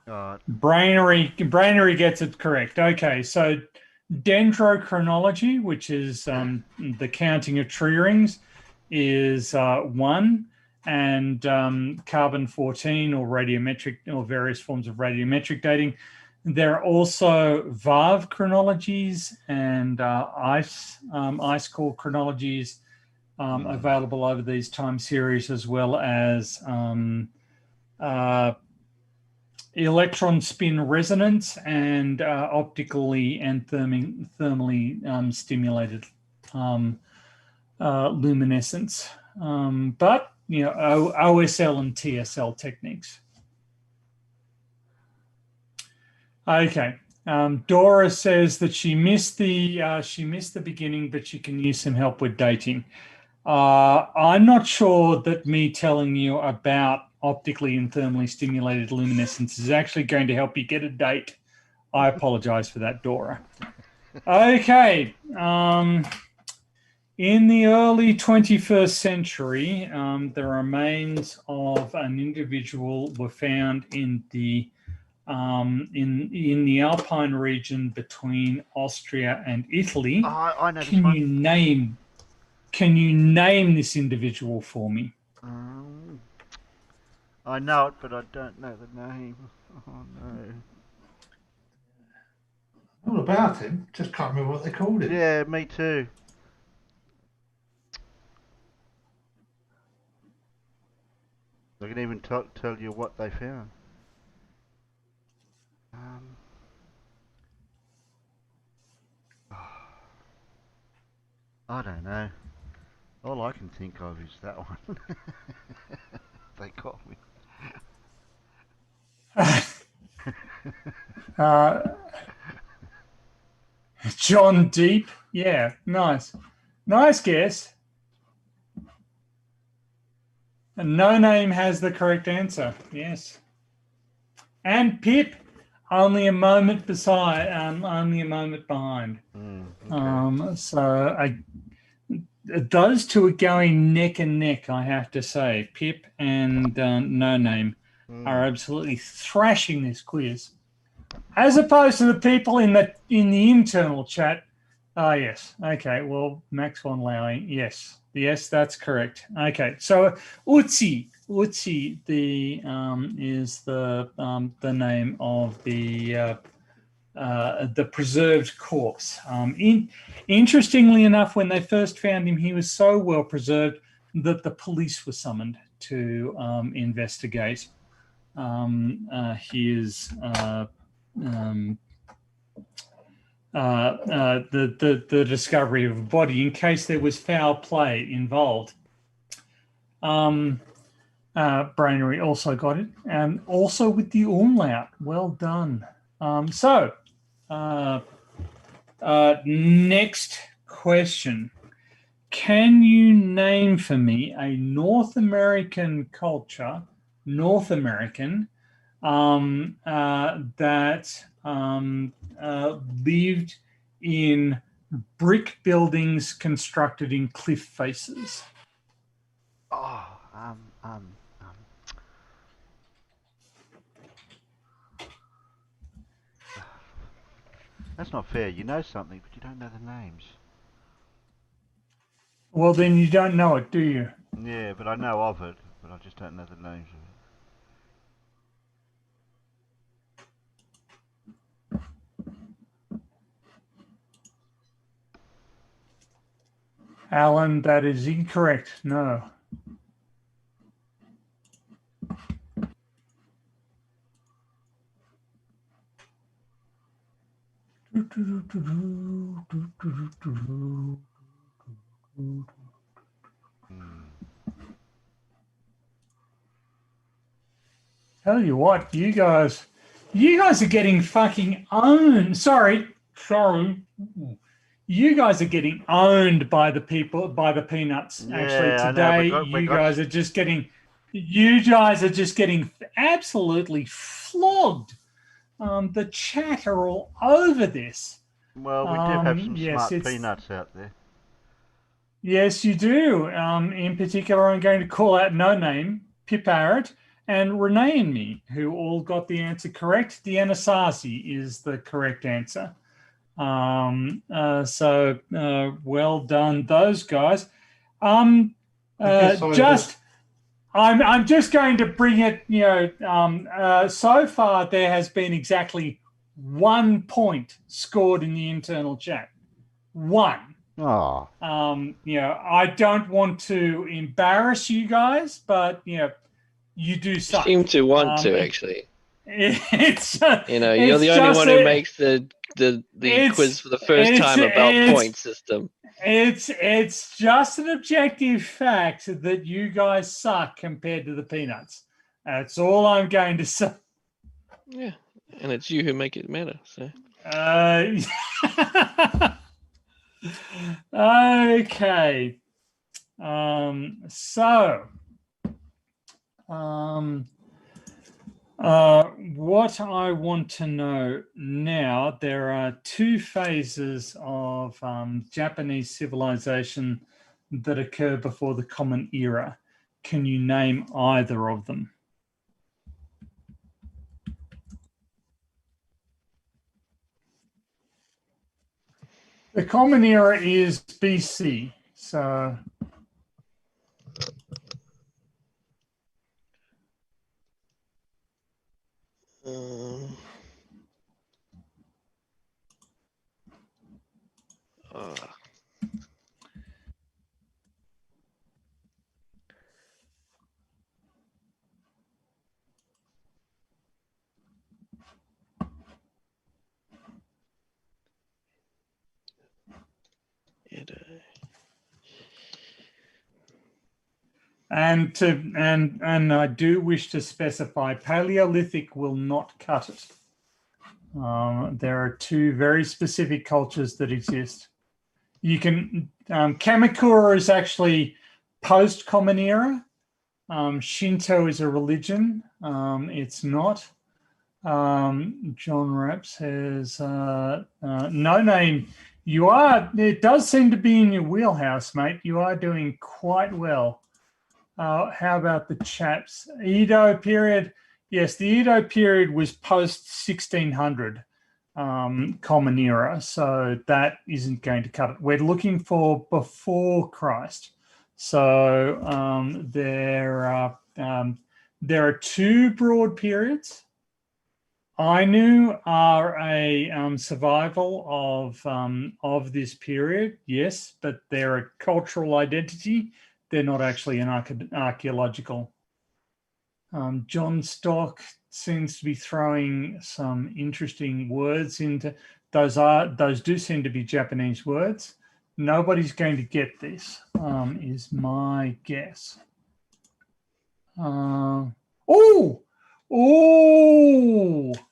Brainery gets it correct. Okay, so Dendrochronology, which is the counting of tree rings, is 1, and carbon-14 or radiometric or various forms of radiometric dating. There are also VAV chronologies and ice core chronologies available over these time series, as well as electron spin resonance and optically and thermally stimulated luminescence. But OSL and TSL techniques. Okay. Dora says that she missed the beginning, but she can use some help with dating. I'm not sure that me telling you about optically and thermally stimulated luminescence is actually going to help you get a date. I apologize for that, Dora. Okay. In the early 21st century, the remains of an individual were found in the Alpine region between Austria and Italy. I know Can you name? Can you name this individual for me? I know it, but I don't know the name. Oh no. All about him. Just can't remember what they called him. Yeah, me too. I can even tell you what they found. I don't know. All I can think of is that one. They call me. John Deep. Yeah, nice. Nice guess. And No Name has the correct answer. Yes. And Pip, only a moment beside, only a moment behind. Okay. So those two are going neck and neck, I have to say. Pip and No Name are absolutely thrashing this quiz, as opposed to the people in the internal chat. Oh yes, okay. Well, Max von Lowing, yes, that's correct. Okay, so Ozzie, the is the name of the preserved corpse. Interestingly enough, when they first found him, he was so well preserved that the police were summoned to investigate his the discovery of a body in case there was foul play involved. Brainery also got it, and also with the umlaut. Well done. Next question. Can you name for me a North American culture, that lived in brick buildings constructed in cliff faces? That's not fair. You know something, but you don't know the names. Well, then you don't know it, do you? Yeah, but I know of it, but I just don't know the names of it. Alan, that is incorrect. No. Tell you what, you guys are getting fucking owned. Sorry. You guys are getting owned by the people, by the peanuts. Yeah, actually, today you guys are just getting absolutely flogged. The chat are all over this. Well, we do have some smart peanuts out there. Yes, you do. In particular, I'm going to call out No Name, Pip Arrett, and Renee and me, who all got the answer correct. The Anasazi is the correct answer. Well done, those guys. I'm just going to bring it. So far there has been exactly 1 point scored in the internal chat. 1. Oh. I don't want to embarrass you guys, but you do suck. You seem to want to, actually. It's you're the only one who makes the quiz for the first time about point system. It's just an objective fact that you guys suck compared to the Peanuts. That's all I'm going to say. Yeah, and it's you who make it matter. So. Okay. What I want to know now, there are 2 phases of Japanese civilization that occur before the Common Era. Can you name either of them? The Common Era is BC, so... And I do wish to specify, Paleolithic will not cut it. There are 2 very specific cultures that exist. You can Kamakura is actually post-Common Era. Shinto is a religion. It's not. John Rapp says no name. You are. It does seem to be in your wheelhouse, mate. You are doing quite well. How about the chaps? Edo period. Yes, the Edo period was post 1600 Common Era, so that isn't going to cut it. We're looking for before Christ. So there are 2 broad periods. Ainu are a survival of this period, yes, but they're a cultural identity. They're not actually an archaeological. John Stock seems to be throwing some interesting words into those. Those do seem to be Japanese words. Nobody's going to get this, is my guess.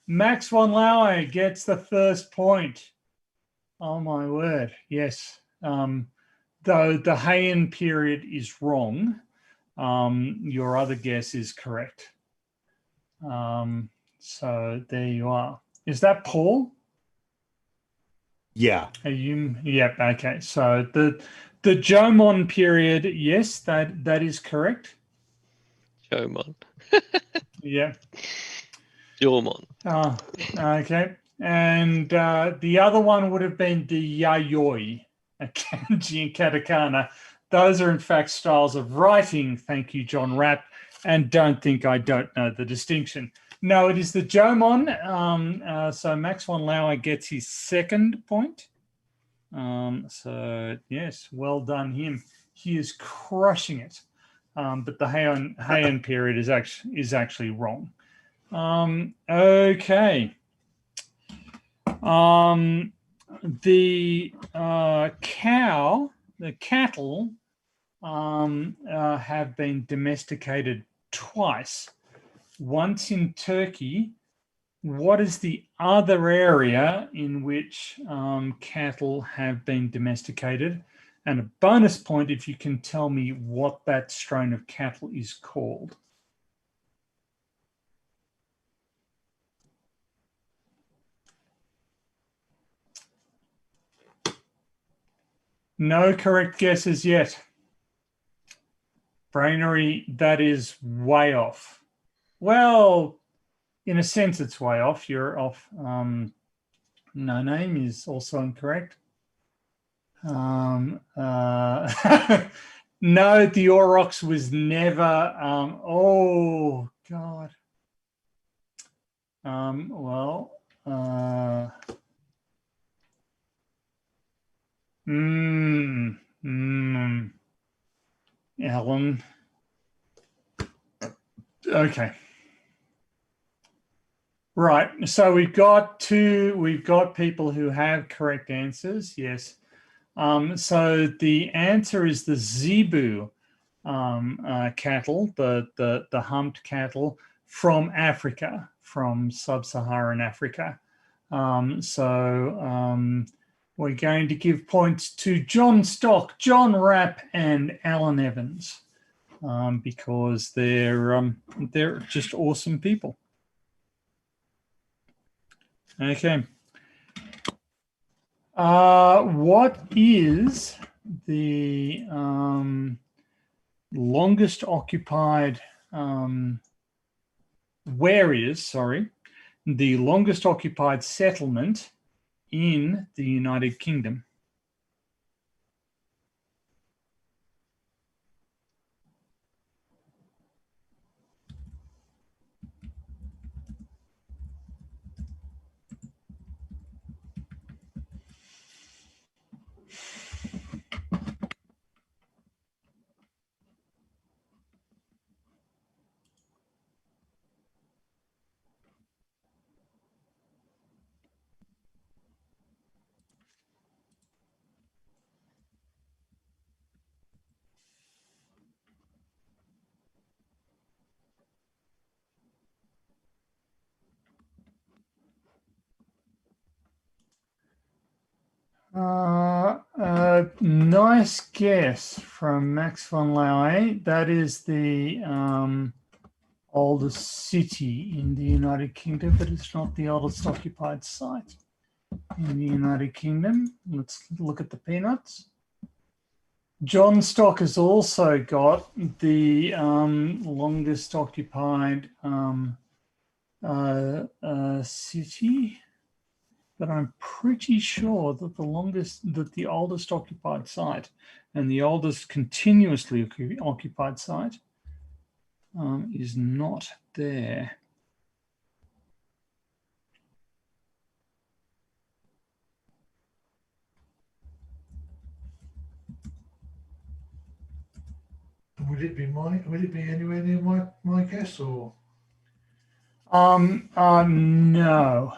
Max von Lauer gets the first point. Oh my word! Yes. Though the Heian period is wrong, your other guess is correct. So there you are. Is that Paul? Yeah. Are you? Yep. Okay. So the Jomon period, yes, that is correct. Jomon. Yeah. Jomon. Okay. And the other one would have been the Yayoi. Kanji and katakana. Those are in fact styles of writing. Thank you, John Rapp. And don't think I don't know the distinction. No, it is the Jomon. So Max von Lauer gets his second point. So yes, well done him. He is crushing it. But the Heian period is actually wrong. Okay. The cattle have been domesticated twice. Once in Turkey. What is the other area in which cattle have been domesticated? And a bonus point if you can tell me what that strain of cattle is called. No correct guesses yet. Brainery, that is way off. Well, in a sense, it's way off. You're off No name is also incorrect. No, the aurochs was never. Oh God. Well. Alan. Okay. Right. So we've got people who have correct answers. Yes. So the answer is the zebu cattle, the humped cattle from Africa, from sub-Saharan Africa. We're going to give points to John Stock, John Rapp, and Alan Evans because they're just awesome people. Okay. What is the longest occupied, where is, sorry, the longest occupied settlement in the United Kingdom? Nice guess from Max von Laue. That is the oldest city in the United Kingdom, but it's not the oldest occupied site in the United Kingdom. Let's look at the peanuts. John Stock has also got the longest occupied city. But I'm pretty sure that the oldest occupied site and the oldest continuously occupied site is not there. Would it be anywhere near my guess or? No.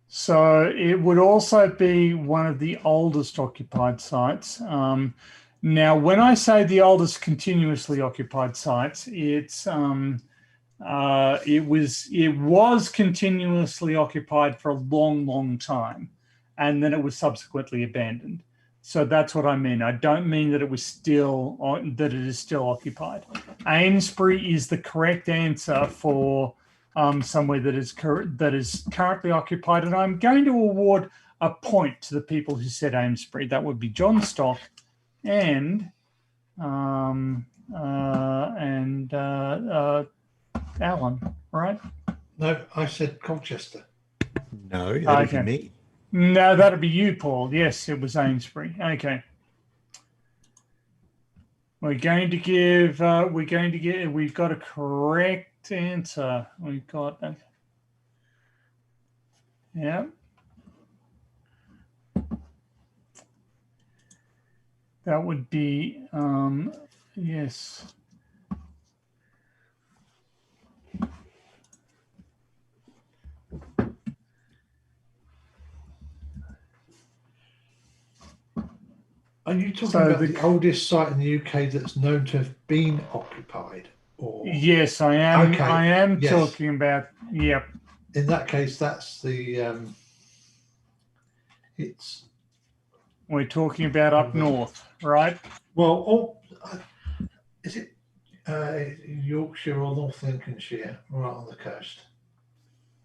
So it would also be one of the oldest occupied sites. Now, when I say the oldest continuously occupied sites, it was continuously occupied for a long, long time, and then it was subsequently abandoned. So that's what I mean. I don't mean that it is still occupied. Amesbury is the correct answer for somewhere that is currently occupied, and I'm going to award a point to the people who said Amesbury. That would be John Stock and Alan, right? No, I said Colchester. No, that'd be me. No, that'd be you, Paul. Yes, it was Amesbury. Okay. We've got a correct answer. We've got that. Yeah. That would be, yes. Are you talking about the oldest site in the UK that's known to have been occupied? Or yes, I am. Okay. I am Yes. talking about. Yep. In that case, that's the. It's. We're talking about up north, right? Well, is it Yorkshire or North Lincolnshire, right on the coast?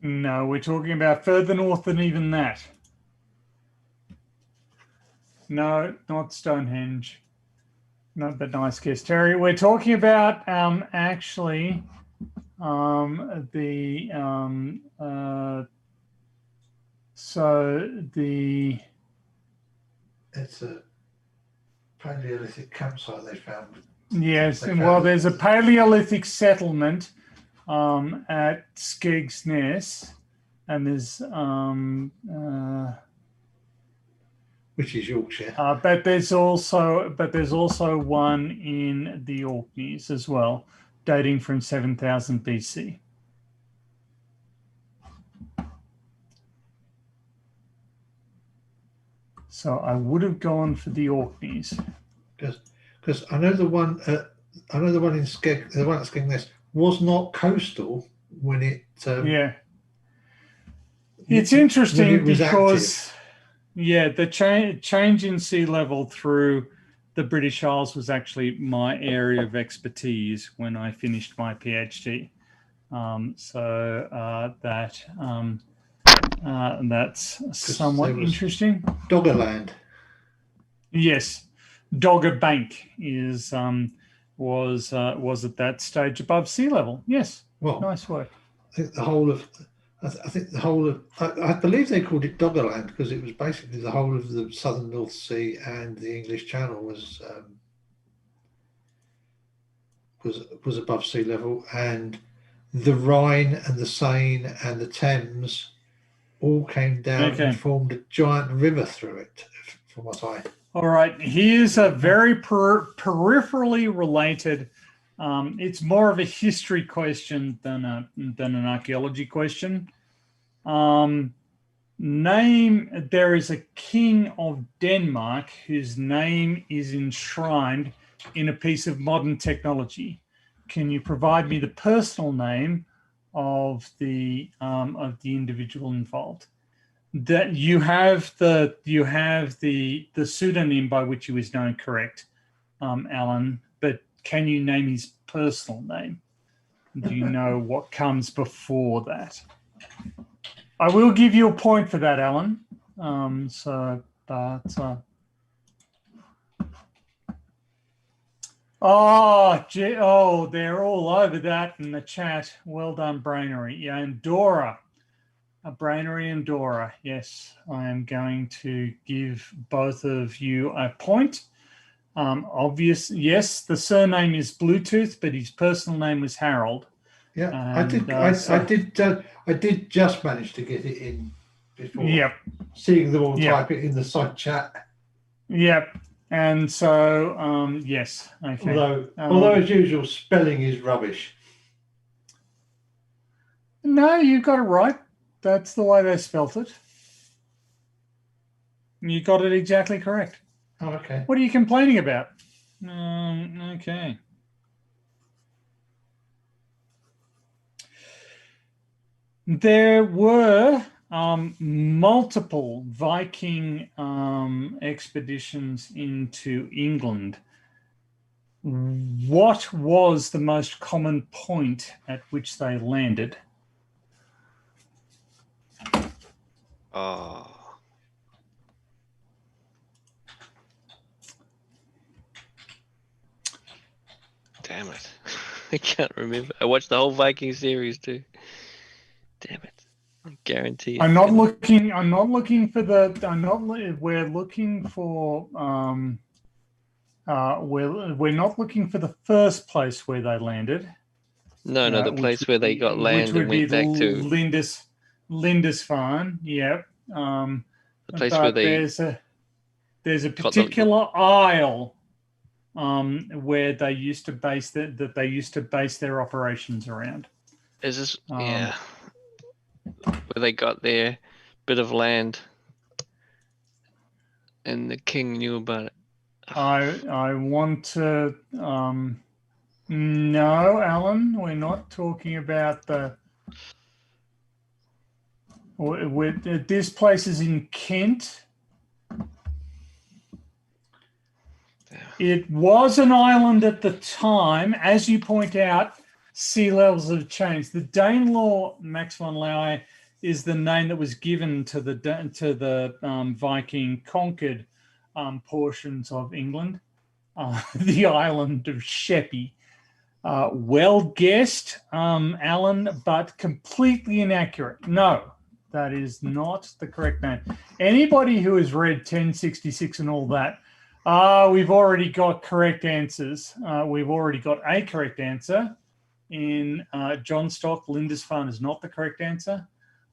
No, we're talking about further north than even that. No, not It's a Paleolithic campsite they found. Yes, They and well, found- there's a Paleolithic settlement at Skegness, and there's which is Yorkshire. but there's also one in the Orkneys as well, dating from 7000 BC. So I would have gone for the Orkneys. Because I know the one in the one at Skegness was not coastal when it. Yeah. It's interesting when it was because, active. yeah, the change in sea level through the British Isles was actually my area of expertise when I finished my PhD. That's somewhat interesting. Doggerland. Yes, Dogger Bank was at that stage above sea level. Yes, well, nice work. I think the whole of I believe they called it Doggerland because it was basically the whole of the southern North Sea and the English Channel was above sea level, and the Rhine and the Seine and the Thames all came down and formed a giant river through it, from what I... All right, here's a very peripherally related, it's more of a history question than an archaeology question. There is a king of Denmark whose name is enshrined in a piece of modern technology. Can you provide me the personal name of the individual involved? That you have the pseudonym by which he was known, correct, Alan? But can you name his personal name? Do you know what comes before that? I will give you a point for that, Alan. They're all over that in the chat. Well done, Brainery. Yeah, and Dora. Brainery and Dora. Yes, I am going to give both of you a point. Yes, the surname is Bluetooth, but his personal name was Harold. Yeah, And, I did just manage to get it in before. Yep. Seeing them all type it in the side chat. Yep. And so, yes. Okay. Although as usual, spelling is rubbish. No, you got it right. That's the way they spelt it. You got it exactly correct. Oh, okay. What are you complaining about? Okay. There were multiple Viking expeditions into England. What was the most common point at which they landed? Oh. Damn it. I can't remember. I watched the whole Viking series too. Damn it. I guarantee we're looking for we're not looking for the first place where they landed. No, the place where they got land and went back to Lindisfarne. Yep. The place where they there's a particular isle where they used to base their operations around. Is this yeah. Where they got their bit of land and the king knew about it. I want to no, Alan, we're not talking about this place is in Kent. It was an island at the time. As you point out, sea levels have changed. The Danelaw Max von Laue is the name that was given to the Viking conquered portions of England, the island of Sheppey. Well guessed, Alan, but completely inaccurate. No, that is not the correct name. Anybody who has read 1066 and all that, we've already got correct answers. We've already got a correct answer in John Stock. Lindisfarne is not the correct answer,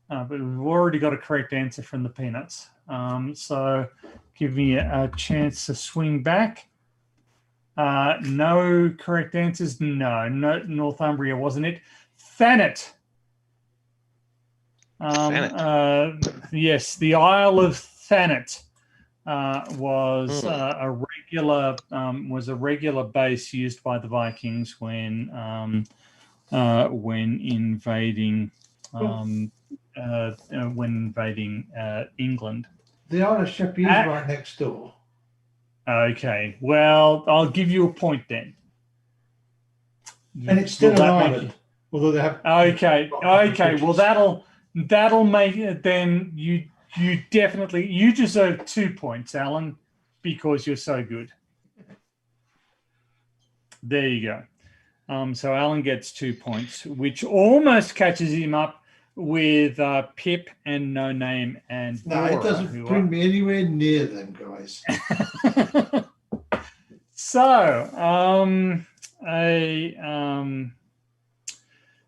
but we've already got a correct answer from the Peanuts. So give me a chance to swing back. No correct answers. No, Northumbria wasn't it. Thanet. Yes, the Isle of Thanet was a regular base used by the Vikings when invading England. The Isle of Sheppey is right next door. Okay, well, I'll give you a point then. And it's still an island, although they have. Okay. Well, that'll make it. Then you deserve 2 points, Alan, because you're so good. There you go. So Alan gets 2 points, which almost catches him up with Pip and No Name and No, Dora, it doesn't bring me anywhere near them, guys. So,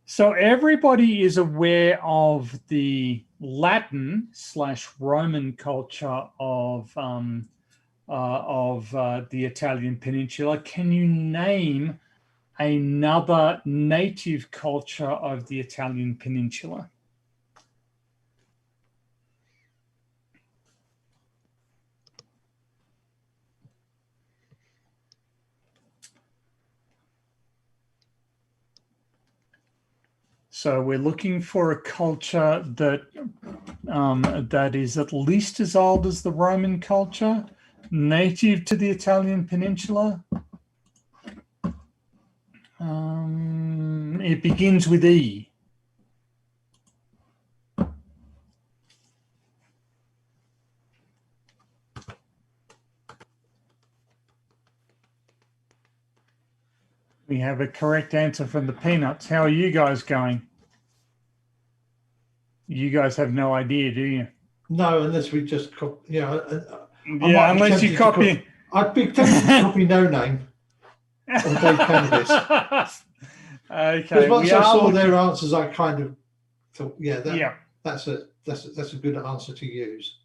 so everybody is aware of the Latin/Roman culture of the Italian peninsula. Can you name another native culture of the Italian peninsula? So we're looking for a culture that that is at least as old as the Roman culture, native to the Italian peninsula. It begins with E. We have a correct answer from the Peanuts. How are you guys going? You guys have no idea, do you? No, unless we just copy. Unless you copy. I'd be tempted to copy No Name or Dave Cannabis. Okay. Because once I saw their answers, I kind of thought, that's a good answer to use.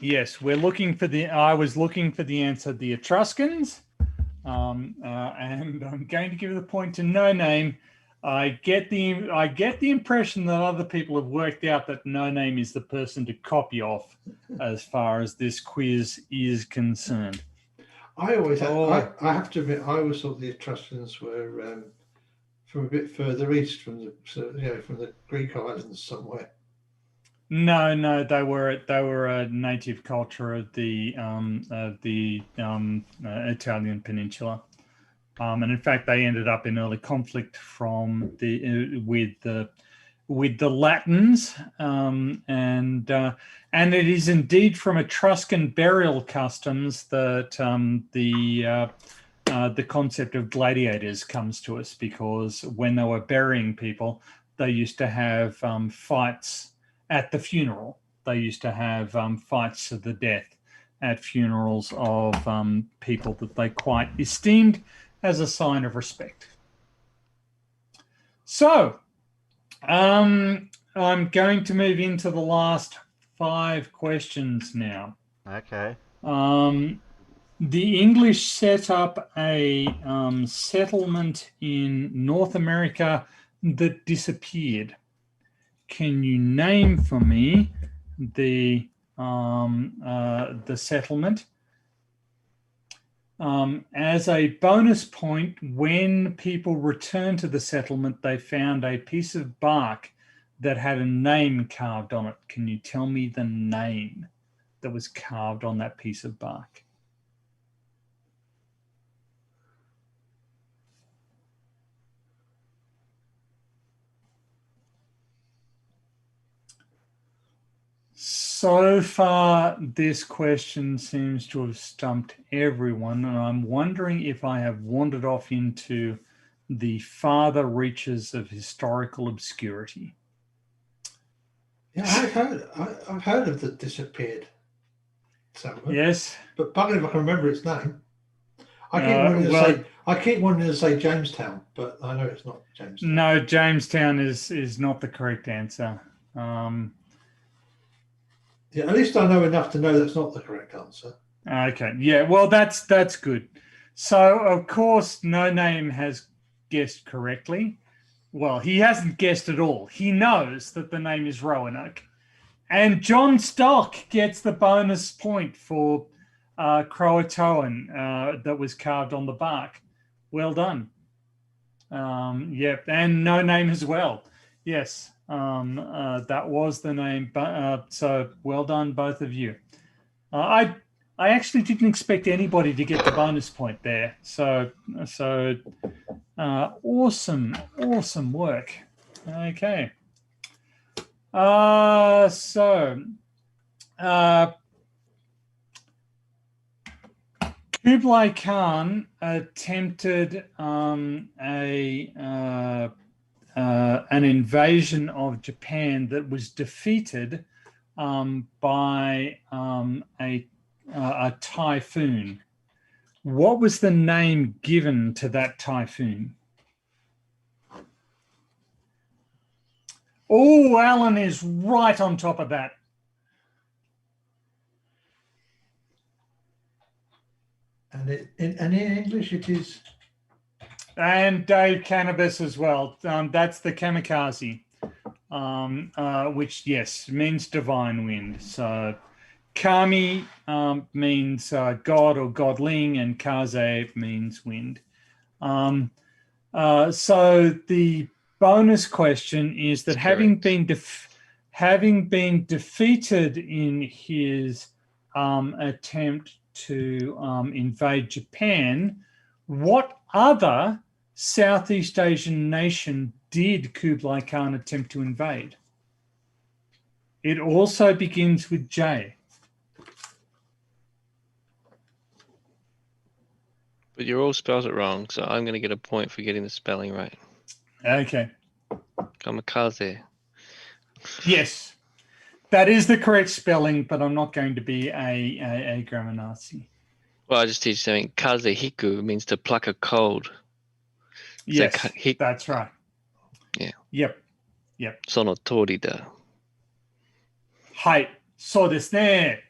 Yes, we're looking for the. I was looking for the answer, the Etruscans, and I'm going to give the point to No Name. I get the impression that other people have worked out that No Name is the person to copy off, as far as this quiz is concerned. I have to admit, I always thought the Etruscans were from a bit further east, from the Greek islands somewhere. No, they were a native culture of the Italian peninsula, and in fact, they ended up in early conflict with the Latins, and it is indeed from Etruscan burial customs that the concept of gladiators comes to us, because when they were burying people, they used to have fights at the funeral. They used to have fights to the death at funerals of people that they quite esteemed as a sign of respect. So, I'm going to move into the last 5 questions now. Okay. The English set up a settlement in North America that disappeared. Can you name for me the settlement? As a bonus point, when people returned to the settlement, they found a piece of bark that had a name carved on it. Can you tell me the name that was carved on that piece of bark? So far, this question seems to have stumped everyone, and I'm wondering if I have wandered off into the farther reaches of historical obscurity. Yeah, I've heard of the disappeared somewhere. Yes. But bugger if I can remember its name. I keep wanting to say Jamestown, but I know it's not Jamestown. No, Jamestown is not the correct answer. Yeah, at least I know enough to know that's not the correct answer. Okay, yeah, well, that's good. So, of course, No Name has guessed correctly. Well, he hasn't guessed at all. He knows that the name is Roanoke. And John Stock gets the bonus point for Croatoan that was carved on the bark. Well done. Yep, and No Name as well. Yes, that was the name. So well done, both of you. I actually didn't expect anybody to get the bonus point there. So awesome work. Okay. Kublai Khan attempted an invasion of Japan that was defeated by a typhoon. What was the name given to that typhoon? Oh, Alan is right on top of that. And in English it is. And Dave Cannabis as well. That's the kamikaze, which, yes, means divine wind. So kami means god or godling, and kaze means wind. So the bonus question is that having been defeated in his attempt to invade Japan, what other Southeast Asian nation did Kublai Khan attempt to invade? It also begins with J. But you all spelled it wrong, so I'm going to get a point for getting the spelling right. Okay. Kamikaze. Yes, that is the correct spelling, but I'm not going to be a grammar Nazi. Well, I just teach something. Kazehiku means to pluck a cold. Yes, that's right. Yeah. Yep. その通りだ。はい、そうですね。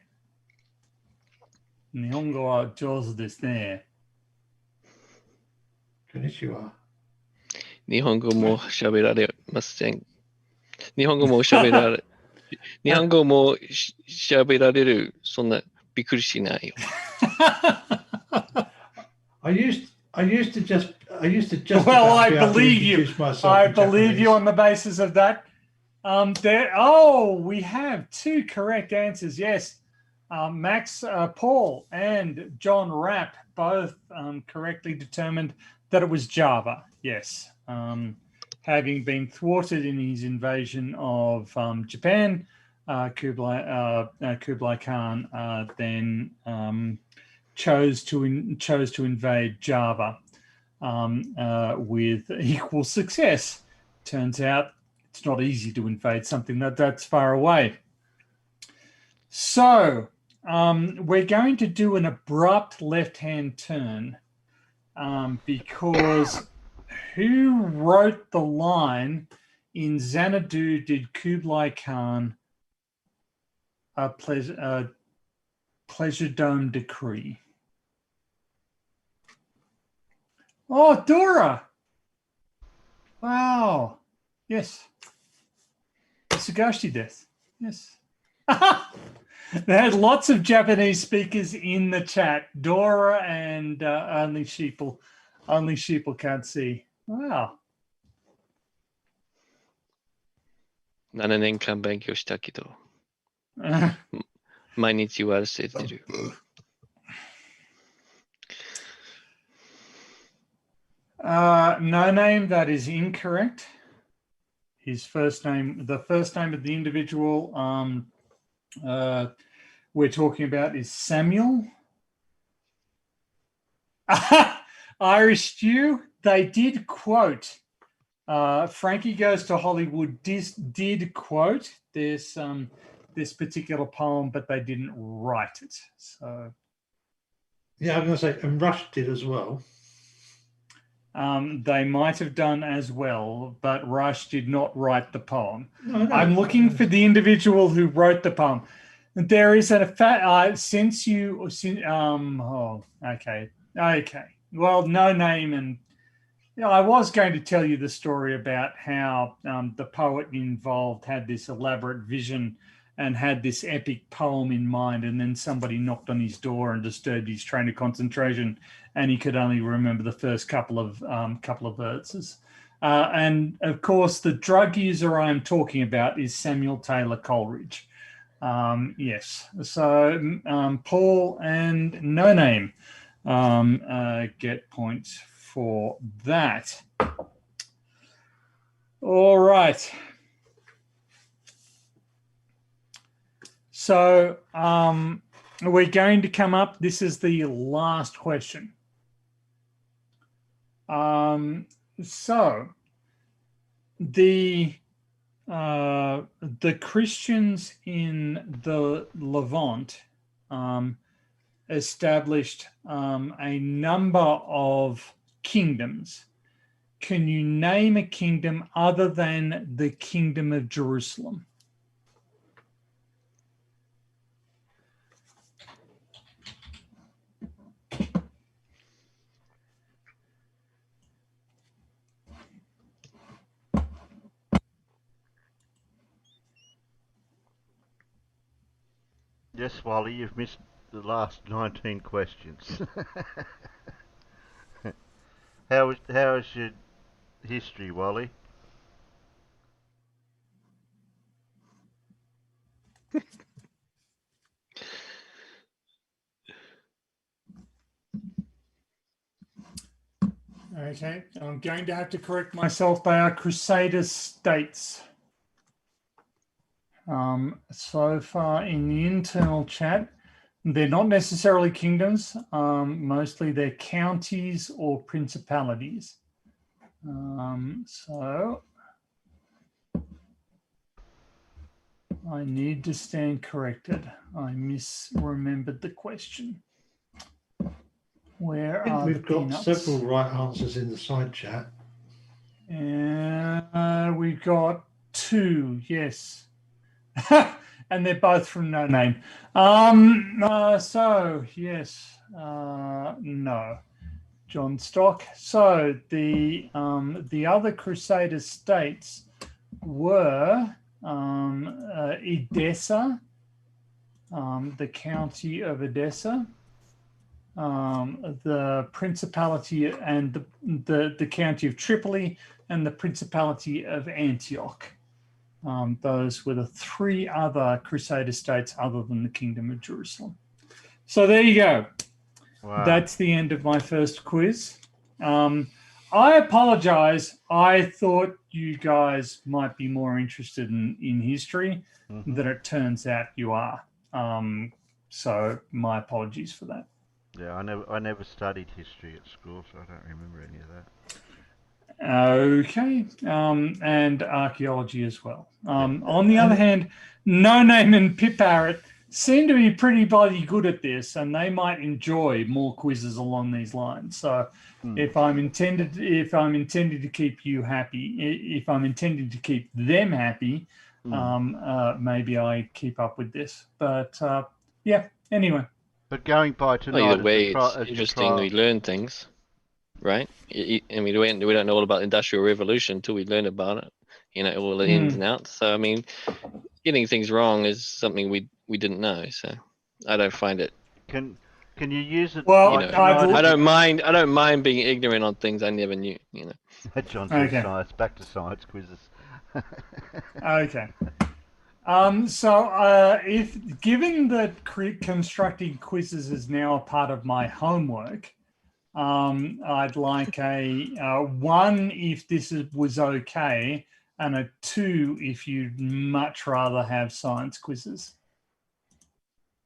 日本語は上手ですね。こんにちは。日本語も喋られません。日本語も喋られる。そんなびっくりしないよ。I used to just. Well, I believe you. I believe you on the basis of that. We have two correct answers. Yes, Max Paul and John Rapp both correctly determined that it was Java. Yes, having been thwarted in his invasion of Japan, Kublai Khan then chose to invade Java with equal success. Turns out it's not easy to invade something that's far away. So we're going to do an abrupt left-hand turn because who wrote the line in Xanadu did Kublai Khan a pleasure dome decree? Oh, Dora! Wow. Yes. Sugashi desu. Yes. They had lots of Japanese speakers in the chat. Dora and only sheeple can't see. Wow. 7年間勉強したけど、毎日言わせてる。No name, that is incorrect. His first name, the first name of the individual we're talking about is Samuel. Irish Stew, they did quote, Frankie Goes to Hollywood did quote this particular poem, but they didn't write it. So yeah, I'm going to say, and Rush did as well. They might have done as well, but Rush did not write the poem. No, I'm looking for the individual who wrote the poem. There is a okay. Well, no name, and I was going to tell you the story about how the poet involved had this elaborate vision and had this epic poem in mind, and then somebody knocked on his door and disturbed his train of concentration, and he could only remember the first couple of verses. And of course, the drug user I am talking about is Samuel Taylor Coleridge. Yes. So Paul and No Name get points for that. All right. So we're going to come up. This is the last question. So the Christians in the Levant established a number of kingdoms. Can you name a kingdom other than the Kingdom of Jerusalem? Yes, Wally, you've missed the last 19 questions. How is your history, Wally? Okay, I'm going to have to correct myself. They are Crusader states. So far in the internal chat, they're not necessarily kingdoms. Mostly they're counties or principalities. So I need to stand corrected. I misremembered the question. Where are we've the got peanuts? several right answers in the side chat. And we've got 2, yes. And they're both from No Name. So yes, no, John Stock. So the other Crusader states were Edessa, the county of Edessa, the Principality and the county of Tripoli, and the Principality of Antioch. Those were the 3 other Crusader states other than the Kingdom of Jerusalem. So there you go. Wow. That's the end of my first quiz. I apologize. I thought you guys might be more interested in history than it turns out you are. So my apologies for that. Yeah, I never studied history at school, so I don't remember any of that. Okay, and archaeology as well. On the other hand, No Name and Pip Parrot seem to be pretty bloody good at this, and they might enjoy more quizzes along these lines. So, if I'm intended to keep you happy, if I'm intended to keep them happy, maybe I keep up with this. But yeah, anyway. But going by tonight, either way, it's interesting. We learn things. Right, I mean, we don't know all about the Industrial Revolution until we learn about it, all the ins and outs. So, I mean, getting things wrong is something we didn't know. So, I don't find it. Can you use it? Well, I don't mind being ignorant on things I never knew. John says science. Back to science quizzes. Okay. So, if given that constructing quizzes is now a part of my homework. I'd like a 1 if this was okay, and a 2 if you'd much rather have science quizzes.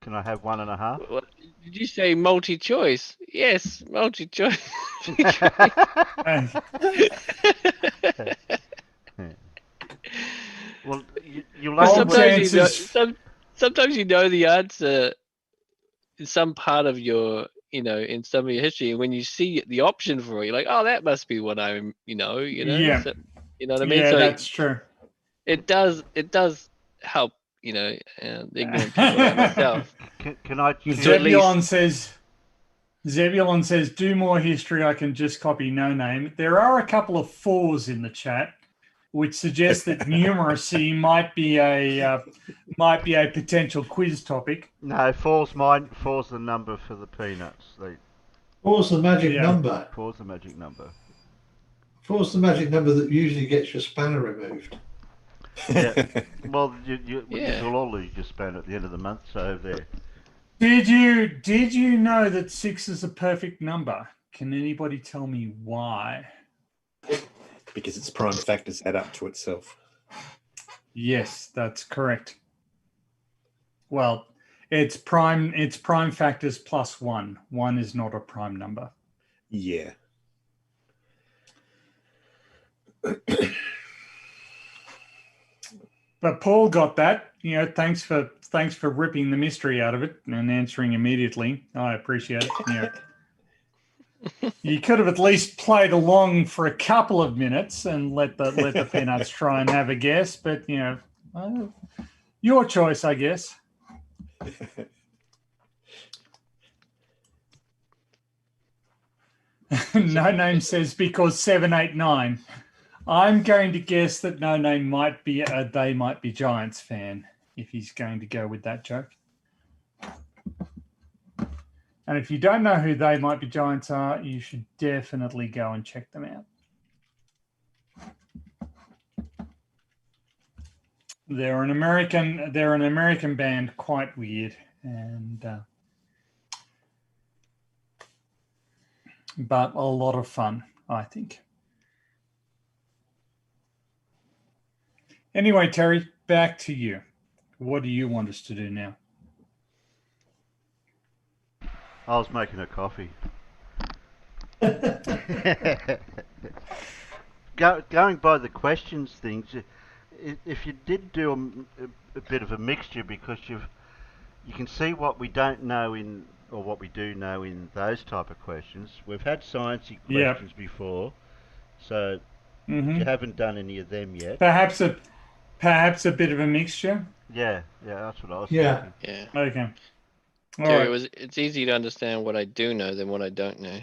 Can I have 1.5? What, did you say multi-choice? Yes, multi-choice. Well, you'll But sometimes you know the answer in some part of your, in some of your history, and when you see the option for it, you're like, oh, that must be what I'm, Yeah. So, you know what I mean? Yeah, So that's true. it does help, the ignorant people like myself. Can I? Zebulon says, do more history. I can just copy no name. There are a couple of 4s in the chat, which suggests that numeracy might be a potential quiz topic. No, 4's mine. 4's the number for the peanuts. 4's the magic number. 4's the magic number. 4's the magic number that usually gets your spanner removed. Yeah. Well, you'll all lose your spanner at the end of the month, so there. Did you know that 6 is a perfect number? Can anybody tell me why? Because its prime factors add up to itself. Yes, that's correct. Well, it's prime factors plus 1. 1 is not a prime number. Yeah. But Paul got that. Thanks for ripping the mystery out of it and answering immediately. I appreciate it. You could have at least played along for a couple of minutes and let the peanuts try and have a guess. But your choice, I guess. No Name says because 7, 8, 9. I'm going to guess that No Name might be a They Might Be Giants fan if he's going to go with that joke. And if you don't know who They Might Be Giants are, you should definitely go and check them out. They're an American band, quite weird, and but a lot of fun, I think. Anyway, Terry, back to you. What do you want us to do now? I was making a coffee. Going by the questions things, if you did do a bit of a mixture, because you can see what we don't know or what we do know in those type of questions. We've had sciencey questions before, so if you haven't done any of them yet. Perhaps a bit of a mixture. Yeah, that's what I was thinking. Yeah. Okay. Terry, it's easy to understand what I do know than what I don't know.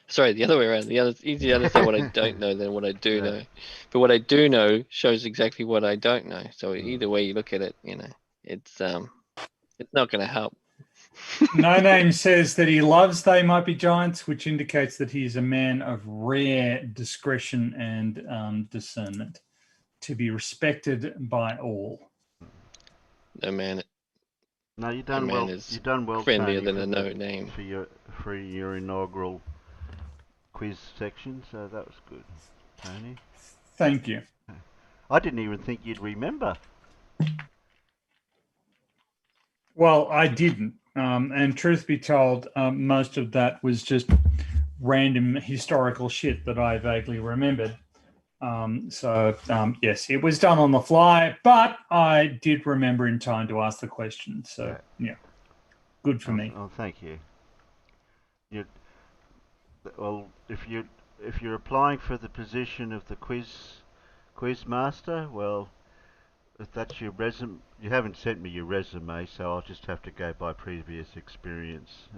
Sorry, the other way around. It's easy to understand what I don't know than what I do know. But what I do know shows exactly what I don't know. So either way you look at it, it's not going to help. No Name says that he loves They Might Be Giants, which indicates that he is a man of rare discretion and discernment, to be respected by all. No man. No, you've done well. You've done well. Friendlier Tony, than a no name for your inaugural quiz section. So that was good, Tony. Thank you. I didn't even think you'd remember. Well, I didn't. And truth be told, most of that was just random historical shit that I vaguely remembered. Yes, it was done on the fly, but I did remember in time to ask the question. So, yeah, good for me. Oh, thank you. Well, if you're applying for the position of the quiz master, well, if that's your resume, you haven't sent me your resume, so I'll just have to go by previous experience.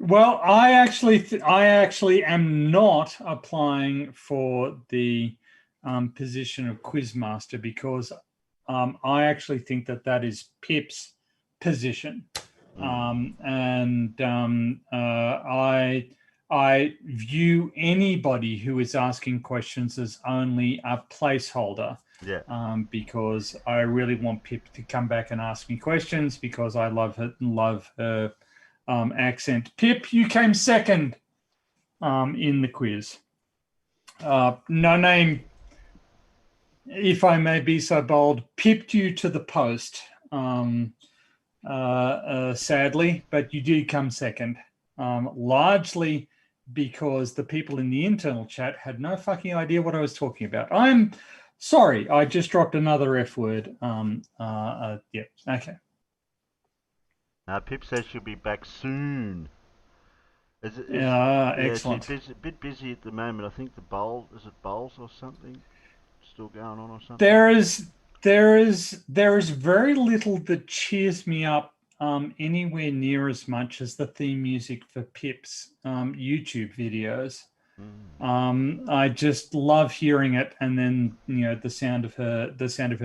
Well, I actually am not applying for the position of quizmaster because I actually think that is Pip's position, I view anybody who is asking questions as only a placeholder. Yeah. Because I really want Pip to come back and ask me questions because I love her accent. Pip, you came second in the quiz. No Name, if I may be so bold, pipped you to the post. sadly, but you did come second, largely because the people in the internal chat had no fucking idea what I was talking about. I'm sorry, I just dropped another F word. Yeah, okay. Pip says she'll be back soon. Excellent. She's a bit busy at the moment. I think the bowls or something still going on or something? There is very little that cheers me up anywhere near as much as the theme music for Pip's YouTube videos. I just love hearing it, and then the sound of her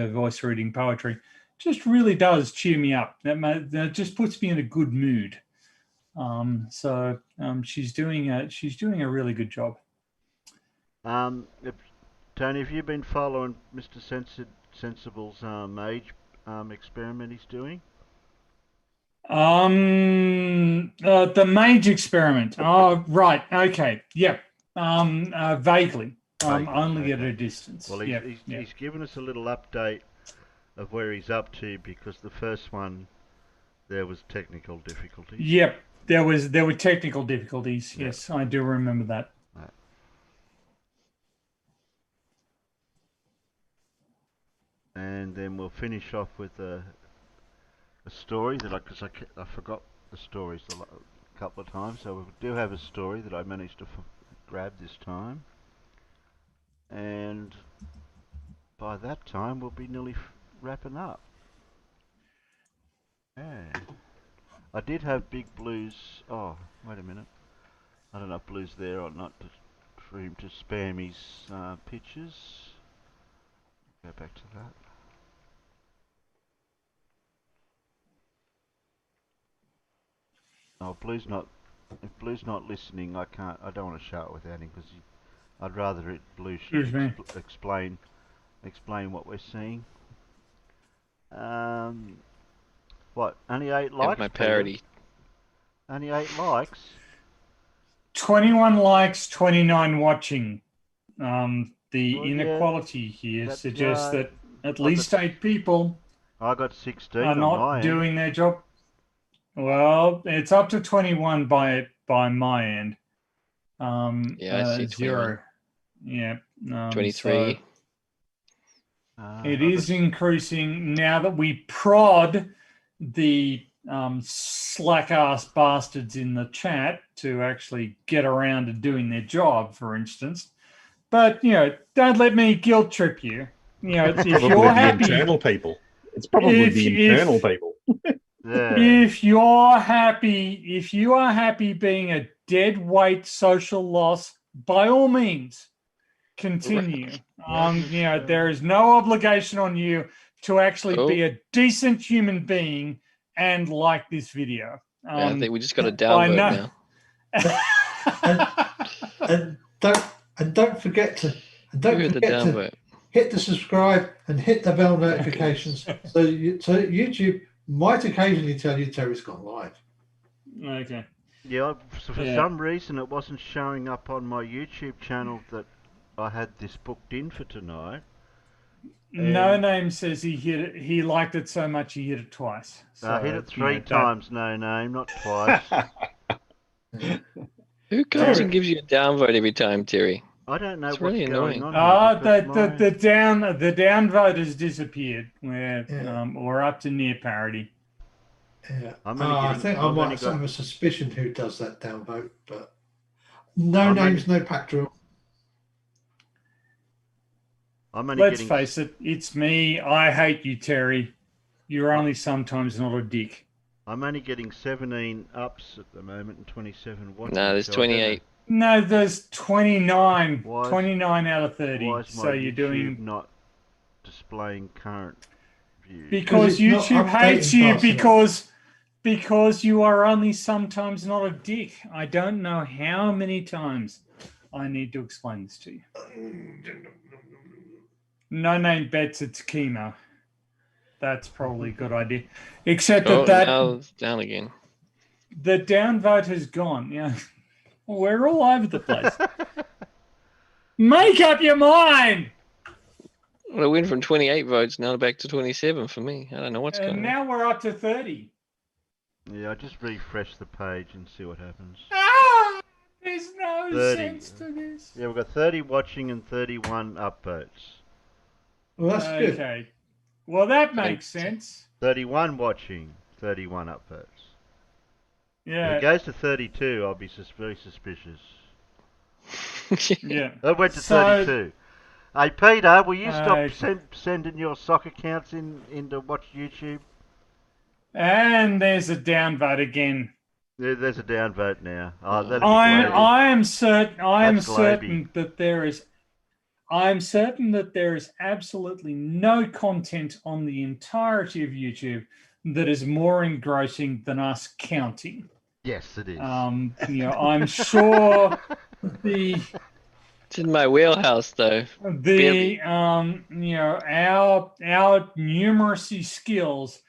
voice reading poetry just really does cheer me up. That just puts me in a good mood. So she's doing a really good job. Tony, have you been following Mr. Sensible's mage experiment he's doing? The mage experiment. Oh, right. Okay. Yep. Vaguely. Only at a distance. Well, he's given us a little update of where he's up to, because the first one there was technical difficulties. Yep. There were technical difficulties. Yep. Yes, I do remember that. Right. And then we'll finish off with a story that I forgot the stories a couple of times, so we do have a story that I managed to grab this time, and by that time we'll be nearly wrapping up. Yeah. I did have Big Blues. Oh, wait a minute. I don't know if Blue's there or not for him to spam his pictures. Go back to that. Oh, if Blue's not listening, I don't want to show it without him, because I'd rather Blue should explain what we're seeing. What? Only 8 likes? My parody. Only 8 likes? 21 likes, 29 watching. The inequality here suggests that at least 8 people I got 16 are not doing their job. Well, it's up to 21 by my end. I see 0. Yeah. 23. It is increasing now that we prod the slack-ass bastards in the chat to actually get around to doing their job, for instance. But, don't let me guilt trip you. If you're happy... internal people. It's probably the internal people. Yeah. If you are happy being a dead weight social loss, by all means, continue. There is no obligation on you to actually be a decent human being and like this video. I think we just got a downvote now. and don't forget to hit the subscribe and hit the bell notifications so YouTube might occasionally tell you Terry's gone live. Okay. Yeah, for some reason it wasn't showing up on my YouTube channel that I had this booked in for tonight. No Name says he hit it. He liked it so much he hit it twice. So, I hit it 3 times. No Name, not twice. Who comes and gives you a downvote every time, Terry? I don't know what's really going on. The downvote has disappeared. We're up to near parity. Yeah. I think I might have a suspicion who does that downvote, but no names, no pack drill. Let's face it, it's me. I hate you, Terry. You're only sometimes not a dick. I'm only getting 17 ups at the moment and 27 watches. No, there's 28. No, there's 29. 29 out of 30. Why is my YouTube not displaying current views? Because YouTube hates you because you are only sometimes not a dick. I don't know how many times I need to explain this to you. No Name bets it's chemo. That's probably a good idea. Except now it's down again. The downvote has gone. Yeah. We're all over the place. Make up your mind. Well, it went from 28 votes now back to 27 for me. I don't know what's going on. Now we're up to 30. Yeah, I just refresh the page and see what happens. Ah, there's no 30. sense to this. Yeah, we've got 30 watching and 31 upvotes. Well, that's good. Okay. Well, that makes sense. 31 watching, 31 upvotes. If Yeah. it goes to 32, I'll be very suspicious. Yeah. That went to 32. Hey, Peter, will you stop sending your soccer counts in to watch YouTube? And there's a downvote again. Yeah, there's a downvote now. Oh, that'd be I am certain. That's Glaby. That there is. I am certain that there is absolutely no content on the entirety of YouTube that is more engrossing than us counting. Yes, it is. I'm sure It's in my wheelhouse, though. our numeracy skills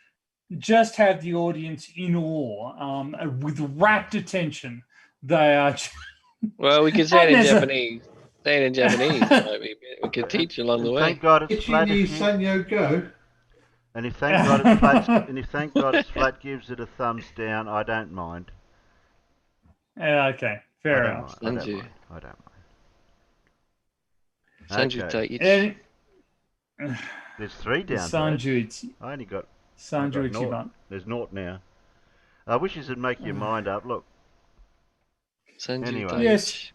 just have the audience in awe, with rapt attention. They are. Well, we could say it in Japanese. Say it in Japanese. Maybe we could teach along the way. Thank God it's flat. Go. And if thank God it's flat, and if thank God it's flat gives it a thumbs down, I don't mind. Okay, fair enough. I don't mind. Okay. There's 3 down. I only got. There's naught now. I wish you would make your mind up. Look. Anyway. Yes.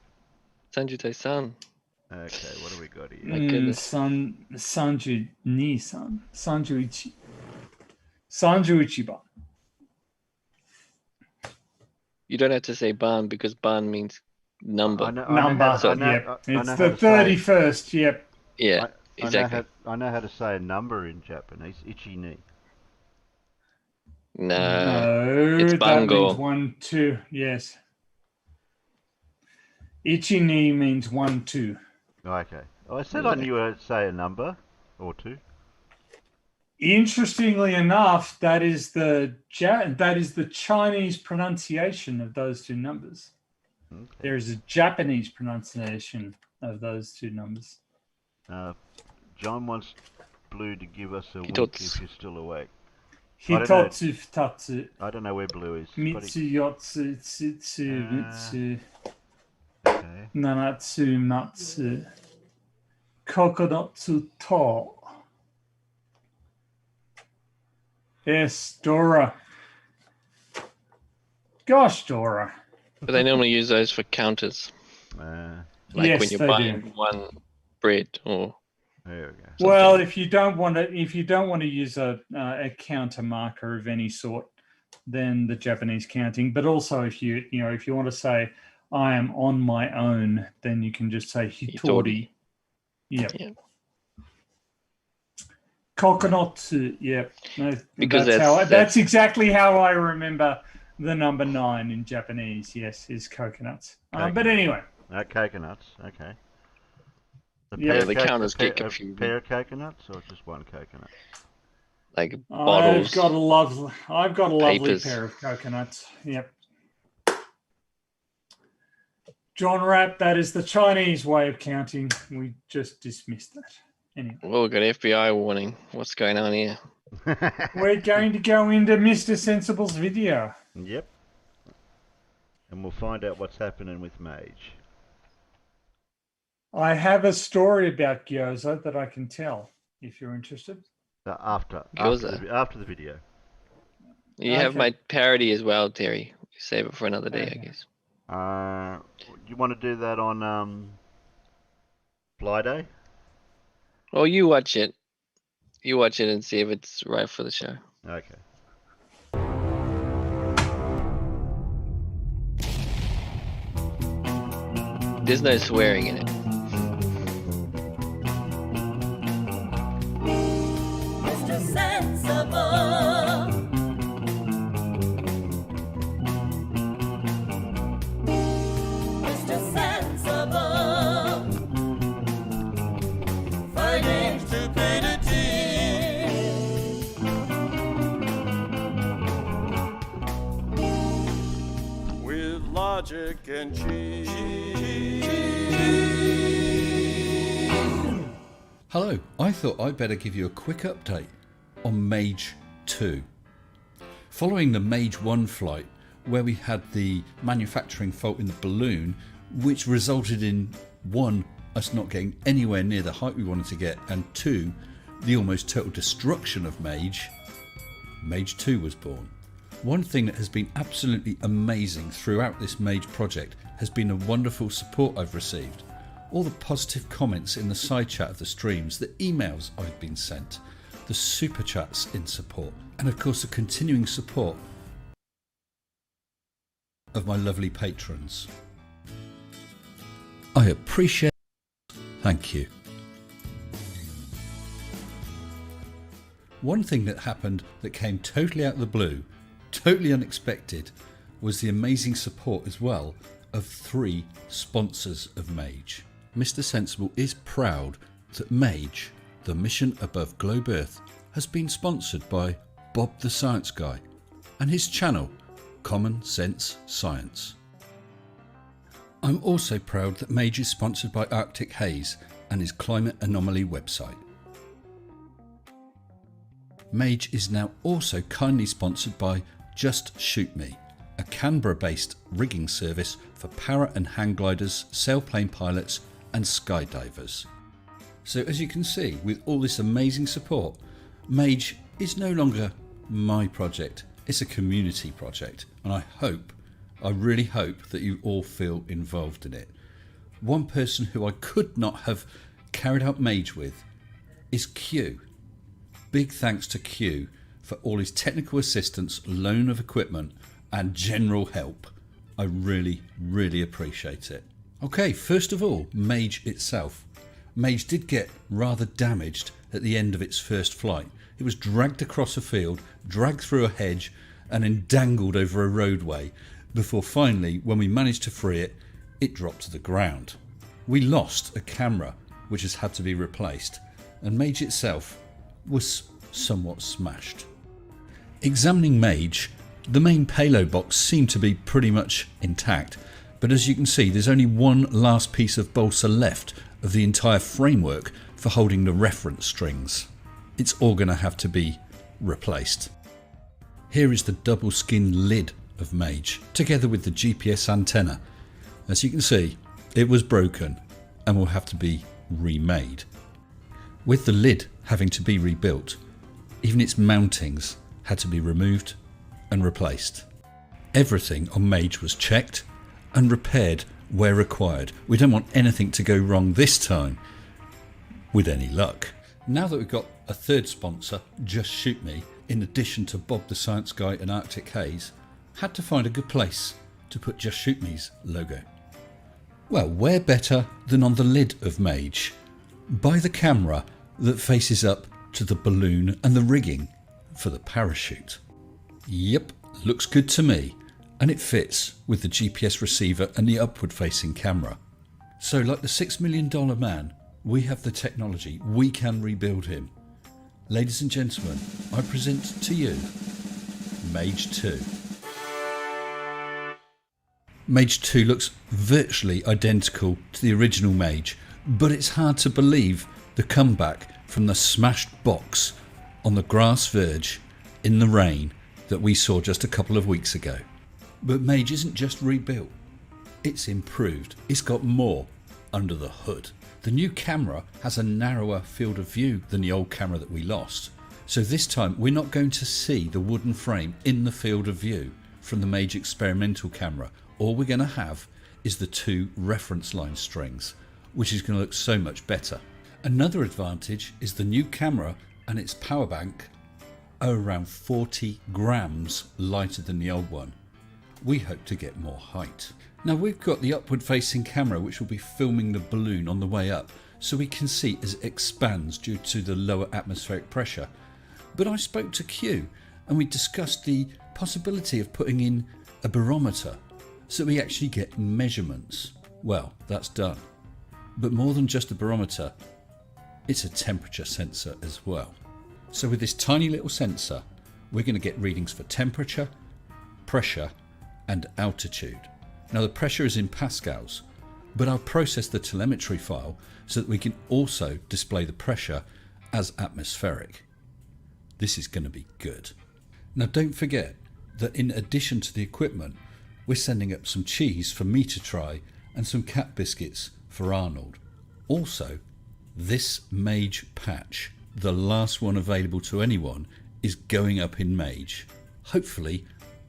Sanjute-san. Okay, what do we got here? My goodness. Sanju-ni-san. Sanju-ichi. Sanju-ichiban. You don't have to say ban because ban means number. Number. It's the 31st. Yep. Yeah, exactly. I know how to say a number in Japanese. Ichi-ni. No, it's bango. That means 1, 2. Yes. Ichi-ni means 1, 2. Okay. I said I knew how to say a number or 2. Interestingly enough, that is the Chinese pronunciation of those 2 numbers. Okay. There is a Japanese pronunciation of those 2 numbers. John wants Blue to give us a wink if you're still awake. Hitotsu futatsu. I don't know where Blue is. Mitsuyotsu tsutsu mitsu. Okay. Nanatsu matsu. Kokonotsu to. Yes, Dora. Gosh, Dora. But they normally use those for counters. Like when you're buying one bread or. There we go. Well, if you don't want to use a counter marker of any sort, then the Japanese counting. But also, if you want to say I am on my own, then you can just say hitori. Yep. Yeah. Kokonotsu. Yep. Because that's exactly how I remember the number 9 in Japanese. Yes, is coconuts. But anyway. Coconuts. Okay. The counters get confused. A pair of coconuts or just one coconut? Like bottles. I've got a lovely pair of coconuts. Yep. John Rapp, that is the Chinese way of counting. We just dismissed that. Anyway. Well, we've got FBI warning. What's going on here? We're going to go into Mr. Sensible's video. Yep. And we'll find out what's happening with Mage. I have a story about Gyoza that I can tell, if you're interested. After the video. You have my parody as well, Terry. Save it for another day, I guess. You want to do that on Fly Day? Well, you watch it. You watch it and see if it's right for the show. Okay. There's no swearing in it. Mr. Sensible. Mr. Sensible. Fighting stupidity. With logic and cheese. Hello, I thought I'd better give you a quick update on Mage 2. Following the Mage 1 flight, where we had the manufacturing fault in the balloon, which resulted in 1, us not getting anywhere near the height we wanted to get, and 2, the almost total destruction of Mage 2 was born. One thing that has been absolutely amazing throughout this Mage project has been the wonderful support I've received. All the positive comments in the side chat of the streams, the emails I've been sent, the super chats in support, and of course the continuing support of my lovely patrons. I appreciate it. Thank you. One thing that happened that came totally out of the blue, totally unexpected, was the amazing support as well of 3 sponsors of Mage. Mr. Sensible is proud that Mage, the mission above Globe Earth, has been sponsored by Bob the Science Guy and his channel, Common Sense Science. I'm also proud that Mage is sponsored by Arctic Haze and his Climate Anomaly website. Mage is now also kindly sponsored by Just Shoot Me, a Canberra-based rigging service for para and hang gliders, sailplane pilots and skydivers. So as you can see, with all this amazing support, Mage is no longer my project, it's a community project, and I really hope that you all feel involved in it. One person who I could not have carried out Mage with is Q. Big thanks to Q for all his technical assistance, loan of equipment and general help. I really, really appreciate it. Okay, first of all, Mage itself. Mage did get rather damaged at the end of its first flight. It was dragged across a field, dragged through a hedge and then dangled over a roadway before finally, when we managed to free it, it dropped to the ground. We lost a camera which has had to be replaced, and Mage itself was somewhat smashed. Examining Mage, the main payload box seemed to be pretty much intact, but as you can see there's only one last piece of balsa left of the entire framework for holding the reference strings. It's all going to have to be replaced. Here is the double skin lid of Mage, together with the GPS antenna. As you can see, it was broken and will have to be remade. With the lid having to be rebuilt, even its mountings had to be removed and replaced. Everything on Mage was checked and repaired where required. We don't want anything to go wrong this time, with any luck. Now that we've got a third sponsor, Just Shoot Me, in addition to Bob the Science Guy and Arctic Haze, had to find a good place to put Just Shoot Me's logo. Well, where better than on the lid of Mage, by the camera that faces up to the balloon and the rigging for the parachute. Yep, looks good to me, and it fits with the GPS receiver and the upward facing camera. So like the $6 million man, we have the technology, we can rebuild him. Ladies and gentlemen, I present to you Mage 2. Mage 2 looks virtually identical to the original Mage, but it's hard to believe the comeback from the smashed box on the grass verge in the rain that we saw just a couple of weeks ago. But Mage isn't just rebuilt, it's improved. It's got more under the hood. The new camera has a narrower field of view than the old camera that we lost. So this time we're not going to see the wooden frame in the field of view from the Mage experimental camera. All we're going to have is the 2 reference line strings, which is going to look so much better. Another advantage is the new camera and its power bank are around 40 grams lighter than the old one. We hope to get more height. Now we've got the upward facing camera which will be filming the balloon on the way up, so we can see as it expands due to the lower atmospheric pressure. But I spoke to Q and we discussed the possibility of putting in a barometer so we actually get measurements. Well, that's done. But more than just a barometer, it's a temperature sensor as well. So with this tiny little sensor, we're going to get readings for temperature, pressure and altitude. Now the pressure is in pascals, but I'll process the telemetry file so that we can also display the pressure as atmospheric. This is going to be good. Now don't forget that in addition to the equipment, we're sending up some cheese for me to try and some cat biscuits for Arnold. Also, this Mage patch, the last one available to anyone, is going up in Mage, hopefully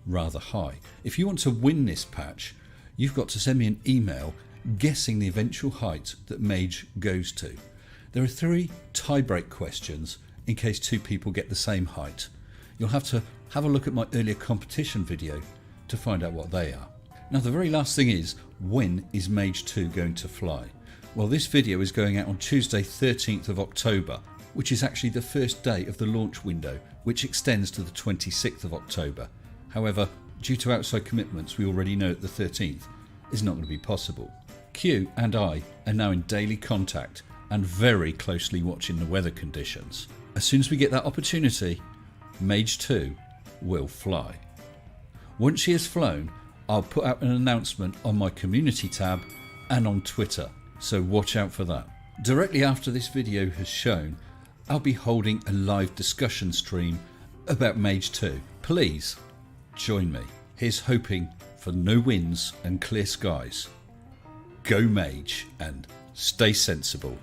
rather high. If you want to win this patch, you've got to send me an email guessing the eventual height that Mage goes to. There are 3 tie-break questions in case 2 people get the same height. You'll have to have a look at my earlier competition video to find out what they are. Now the very last thing is, when is Mage 2 going to fly? Well, this video is going out on Tuesday 13th of October, which is actually the first day of the launch window, which extends to the 26th of October. However, due to outside commitments, we already know that the 13th is not going to be possible. Q and I are now in daily contact and very closely watching the weather conditions. As soon as we get that opportunity, Mage 2 will fly. Once she has flown, I'll put out an announcement on my community tab and on Twitter, so watch out for that. Directly after this video has shown, I'll be holding a live discussion stream about Mage 2. Please join me. Here's hoping for no winds and clear skies. Go Mage and stay sensible.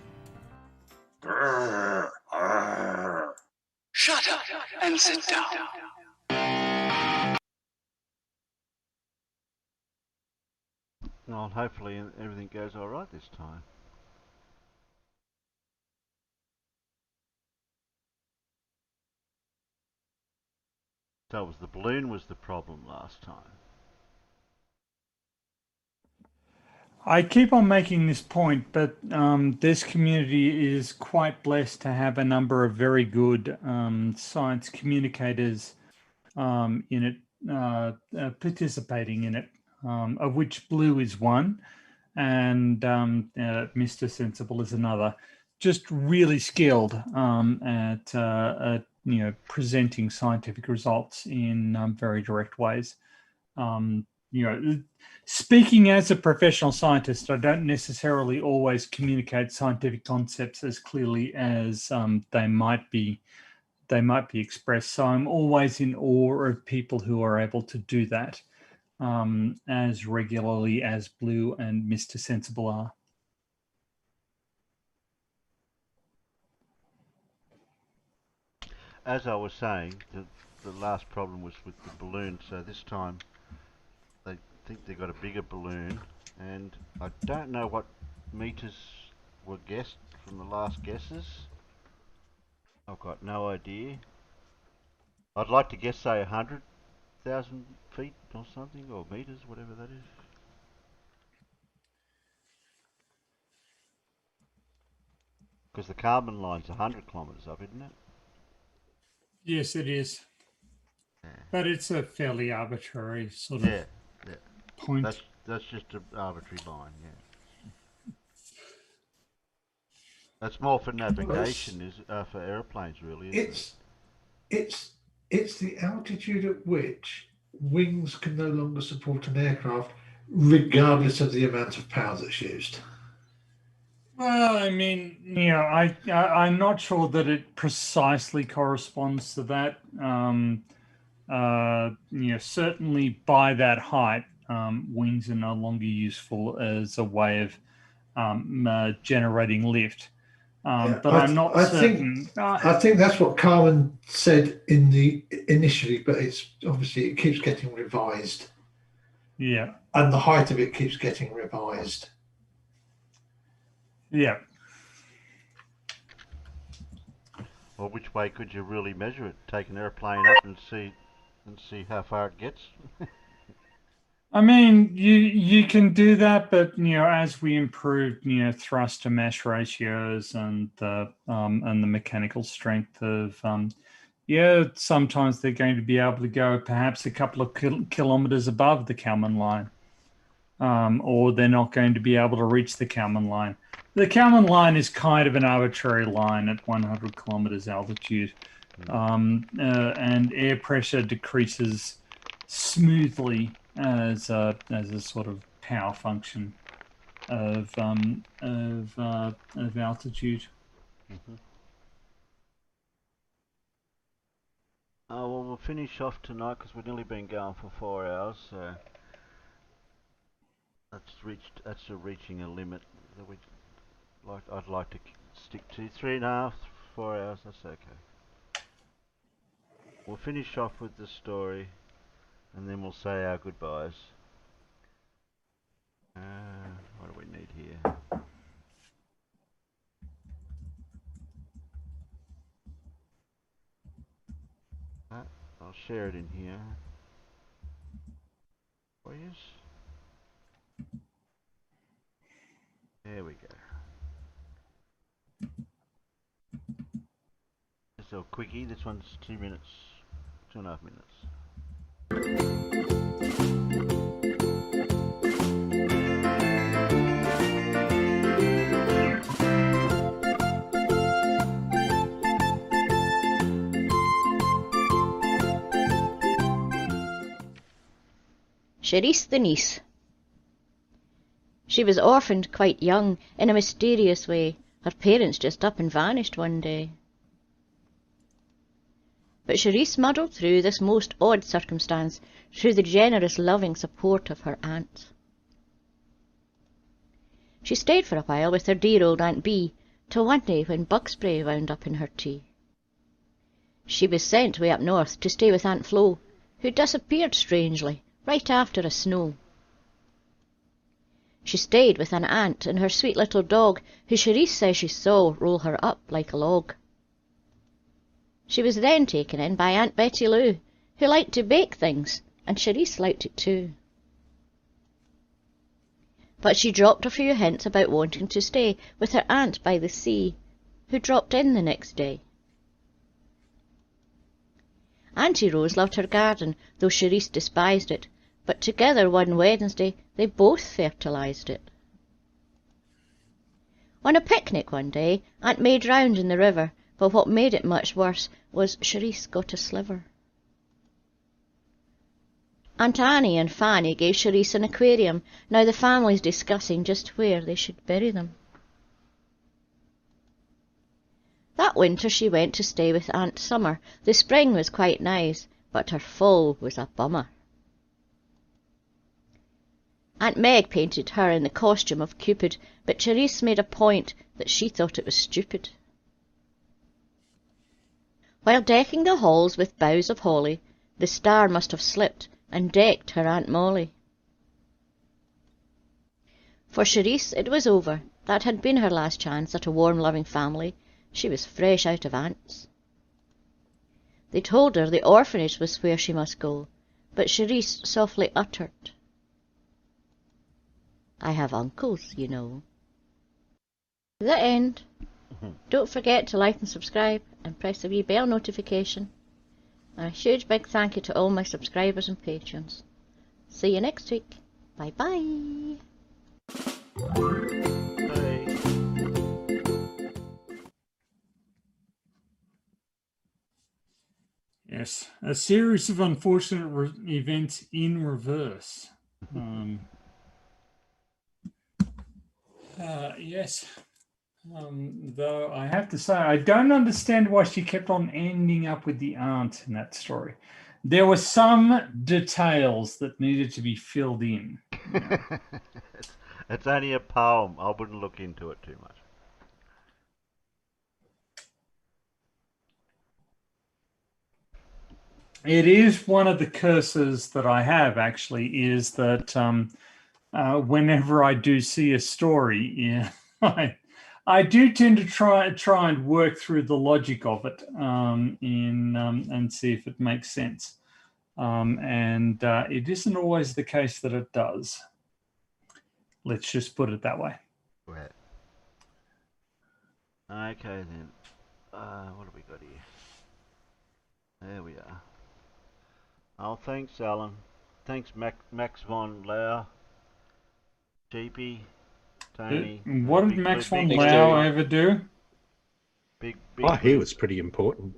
Shut up and sit down. Well, hopefully everything goes all right this time. So the balloon was the problem last time. I keep on making this point, but this community is quite blessed to have a number of very good science communicators in it, participating in it, of which Blue is one, and Mr. Sensible is another. Just really skilled at presenting scientific results in very direct ways. Speaking as a professional scientist, I don't necessarily always communicate scientific concepts as clearly as they might be expressed. So I'm always in awe of people who are able to do that as regularly as Blue and Mr. Sensible are. As I was saying, the last problem was with the balloon, so this time they think they got a bigger balloon, and I don't know what meters were guessed from the last guesses. I've got no idea. I'd like to guess, say, 100,000 feet or something, or meters, whatever that is. Because the carbon line's 100 kilometres up, isn't it? Yes, it is. Yeah. But it's a fairly arbitrary sort of point. That's just an arbitrary line, yeah. That's more for navigation, for airplanes, really. Isn't it? It's the altitude at which wings can no longer support an aircraft, regardless of the amount of power that's used. Well, I mean, I'm not sure that it precisely corresponds to that. Certainly by that height, wings are no longer useful as a way of generating lift. But I'm not certain. I think that's what Carmen said initially, but it keeps getting revised. Yeah, and the height of it keeps getting revised. Yeah. Well, which way could you really measure it? Take an airplane up and see how far it gets. I mean, you can do that, but as we improve, thrust to mass ratios and the mechanical strength of, sometimes they're going to be able to go perhaps a couple of kilometers above the Kalman line, or they're not going to be able to reach the Kalman line. The Kalman line is kind of an arbitrary line at 100 kilometers altitude, and air pressure decreases smoothly as a sort of power function of altitude. Mm-hmm. Oh, well, we'll finish off tonight because we've nearly been going for 4 hours, so that's reaching a limit that I'd like to stick to. 3.5, 4 hours, that's okay. We'll finish off with the story and then we'll say our goodbyes. What do we need here? I'll share it in here. Please. There we go. Just a quickie. This one's 2 minutes, 2.5 minutes. Charisse the niece. She was orphaned quite young, in a mysterious way. Her parents just up and vanished one day. But Charisse muddled through this most odd circumstance through the generous, loving support of her aunt. She stayed for a while with her dear old Aunt Bee, till one day when bug spray wound up in her tea. She was sent way up north to stay with Aunt Flo, who disappeared strangely, right after a snow. She stayed with an aunt and her sweet little dog, who Charisse says she saw roll her up like a log. She was then taken in by Aunt Betty Lou, who liked to bake things, and Charisse liked it too. But she dropped a few hints about wanting to stay with her aunt by the sea, who dropped in the next day. Auntie Rose loved her garden, though Charisse despised it, but together one Wednesday they both fertilised it. On a picnic one day, Aunt May drowned in the river, but what made it much worse was Charisse got a sliver. Aunt Annie and Fanny gave Charisse an aquarium. Now the family's discussing just where they should bury them. That winter she went to stay with Aunt Summer. The spring was quite nice, but her fall was a bummer. Aunt Meg painted her in the costume of Cupid, but Charisse made a point that she thought it was stupid. While decking the halls with boughs of holly, the star must have slipped and decked her Aunt Molly. For Charisse it was over. That had been her last chance at a warm, loving family. She was fresh out of aunts. They told her the orphanage was where she must go, but Charisse softly uttered, "I have uncles, you know." The end. Don't forget to like and subscribe and press the wee bell notification. And a huge big thank you to all my subscribers and patrons. See you next week. Bye bye. Yes, a series of unfortunate events in reverse. Yes. Though I have to say, I don't understand why she kept on ending up with the aunt in that story. There were some details that needed to be filled in. It's only a poem. I wouldn't look into it too much. It is one of the curses that I have, actually, is that whenever I do see a story, yeah, I do tend to try and work through the logic of it and see if it makes sense. And it isn't always the case that it does. Let's just put it that way. Right. Okay then. What have we got here? There we are. Oh, thanks, Alan. Thanks, Max von Lau, GP, Tony. What did Max von Lau ever do? Big. Oh, he was pretty important.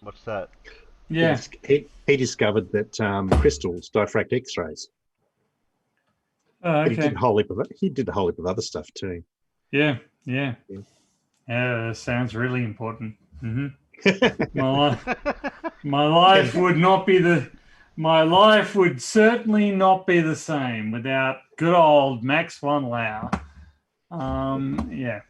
What's that? Yeah. He discovered that crystals diffract X-rays. Oh, But he okay. did a whole heap of other stuff too. Yeah. Yeah. Yeah, that sounds really important. My life would not be my life would certainly not be the same without good old Max von Lau. Yeah.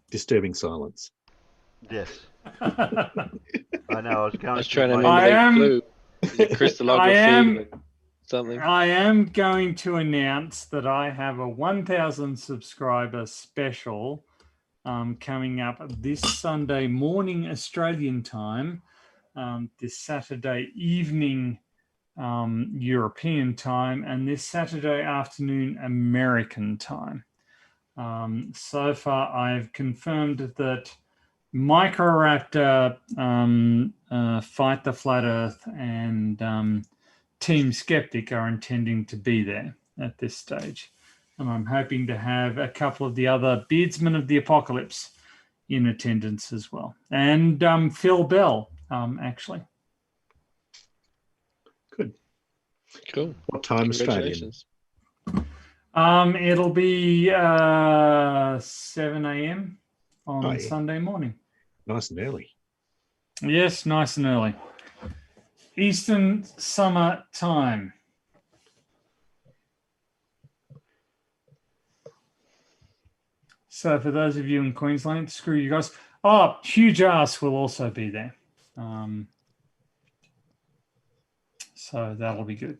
Disturbing silence. Yes. I know. I was going. I was trying to my- emulate Blue, the crystallography, something. I am going to announce that I have a 1,000 subscriber special coming up this Sunday morning Australian time, this Saturday evening European time, and this Saturday afternoon American time. So far, I've confirmed that Microraptor, Fight the Flat Earth, and Team Skeptic are intending to be there at this stage. And I'm hoping to have a couple of the other Beardsmen of the Apocalypse in attendance as well. And Phil Bell, actually. Good. Cool. What time Australian? It'll be 7 a.m. on Sunday morning. Nice and early. Yes, nice and early. Eastern Summer Time. So for those of you in Queensland, screw you guys. Oh, Huge Ass will also be there. So that'll be good.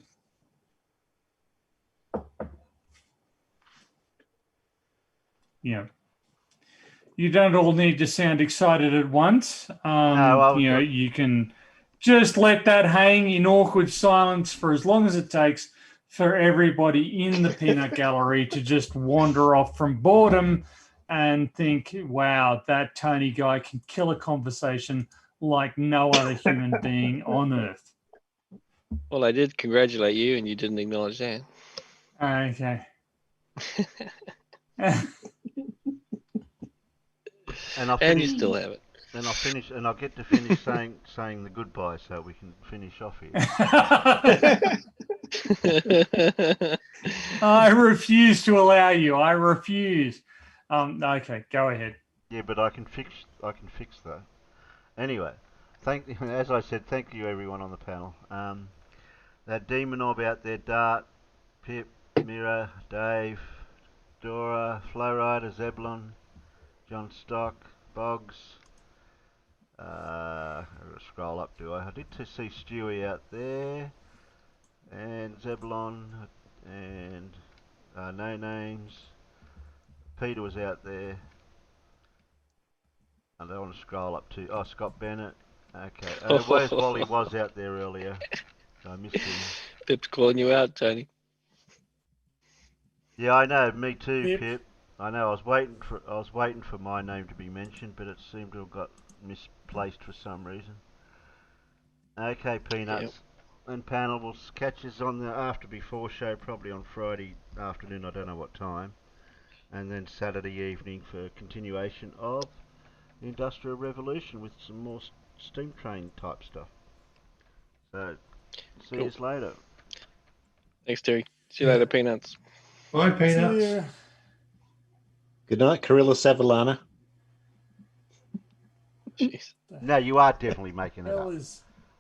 Yeah. You don't all need to sound excited at once. You can just let that hang in awkward silence for as long as it takes for everybody in the peanut gallery to just wander off from boredom and think, wow, that Tony guy can kill a conversation like no other human being on earth. Well, I did congratulate you, and you didn't acknowledge that. Okay. And you still have it. And I'll finish, and I'll get to finish saying the goodbye, so we can finish off here. I refuse to allow you. I refuse. Okay, go ahead. Yeah, but I can fix that. Anyway, as I said, thank you everyone on the panel. That demon orb out there, Dart, Pip, Mira, Dave, Dora, Flowrider, Zeblon, John Stock, Boggs. I'll scroll up, do I? I did see Stewie out there, and Zeblon, and No Names. Peter was out there. I don't want to scroll up to. Oh, Scott Bennett. Okay. Where's Wally was out there earlier. So I missed him. Pip's calling you out, Tony. Yeah, I know. Me too, Pip. Pip. I know. I was waiting for my name to be mentioned, but it seemed to have got misplaced for some reason. Okay, Peanuts. Yep. And panel will catch us on the after before show, probably on Friday afternoon. I don't know what time. And then Saturday evening for continuation of the Industrial Revolution with some more steam train type stuff. So, see you later. Thanks, Terry. See you later, Peanuts. Bye, Peanuts. Yeah. Good night, Carilla Savillana. Jeez. No, you are definitely making it up. Is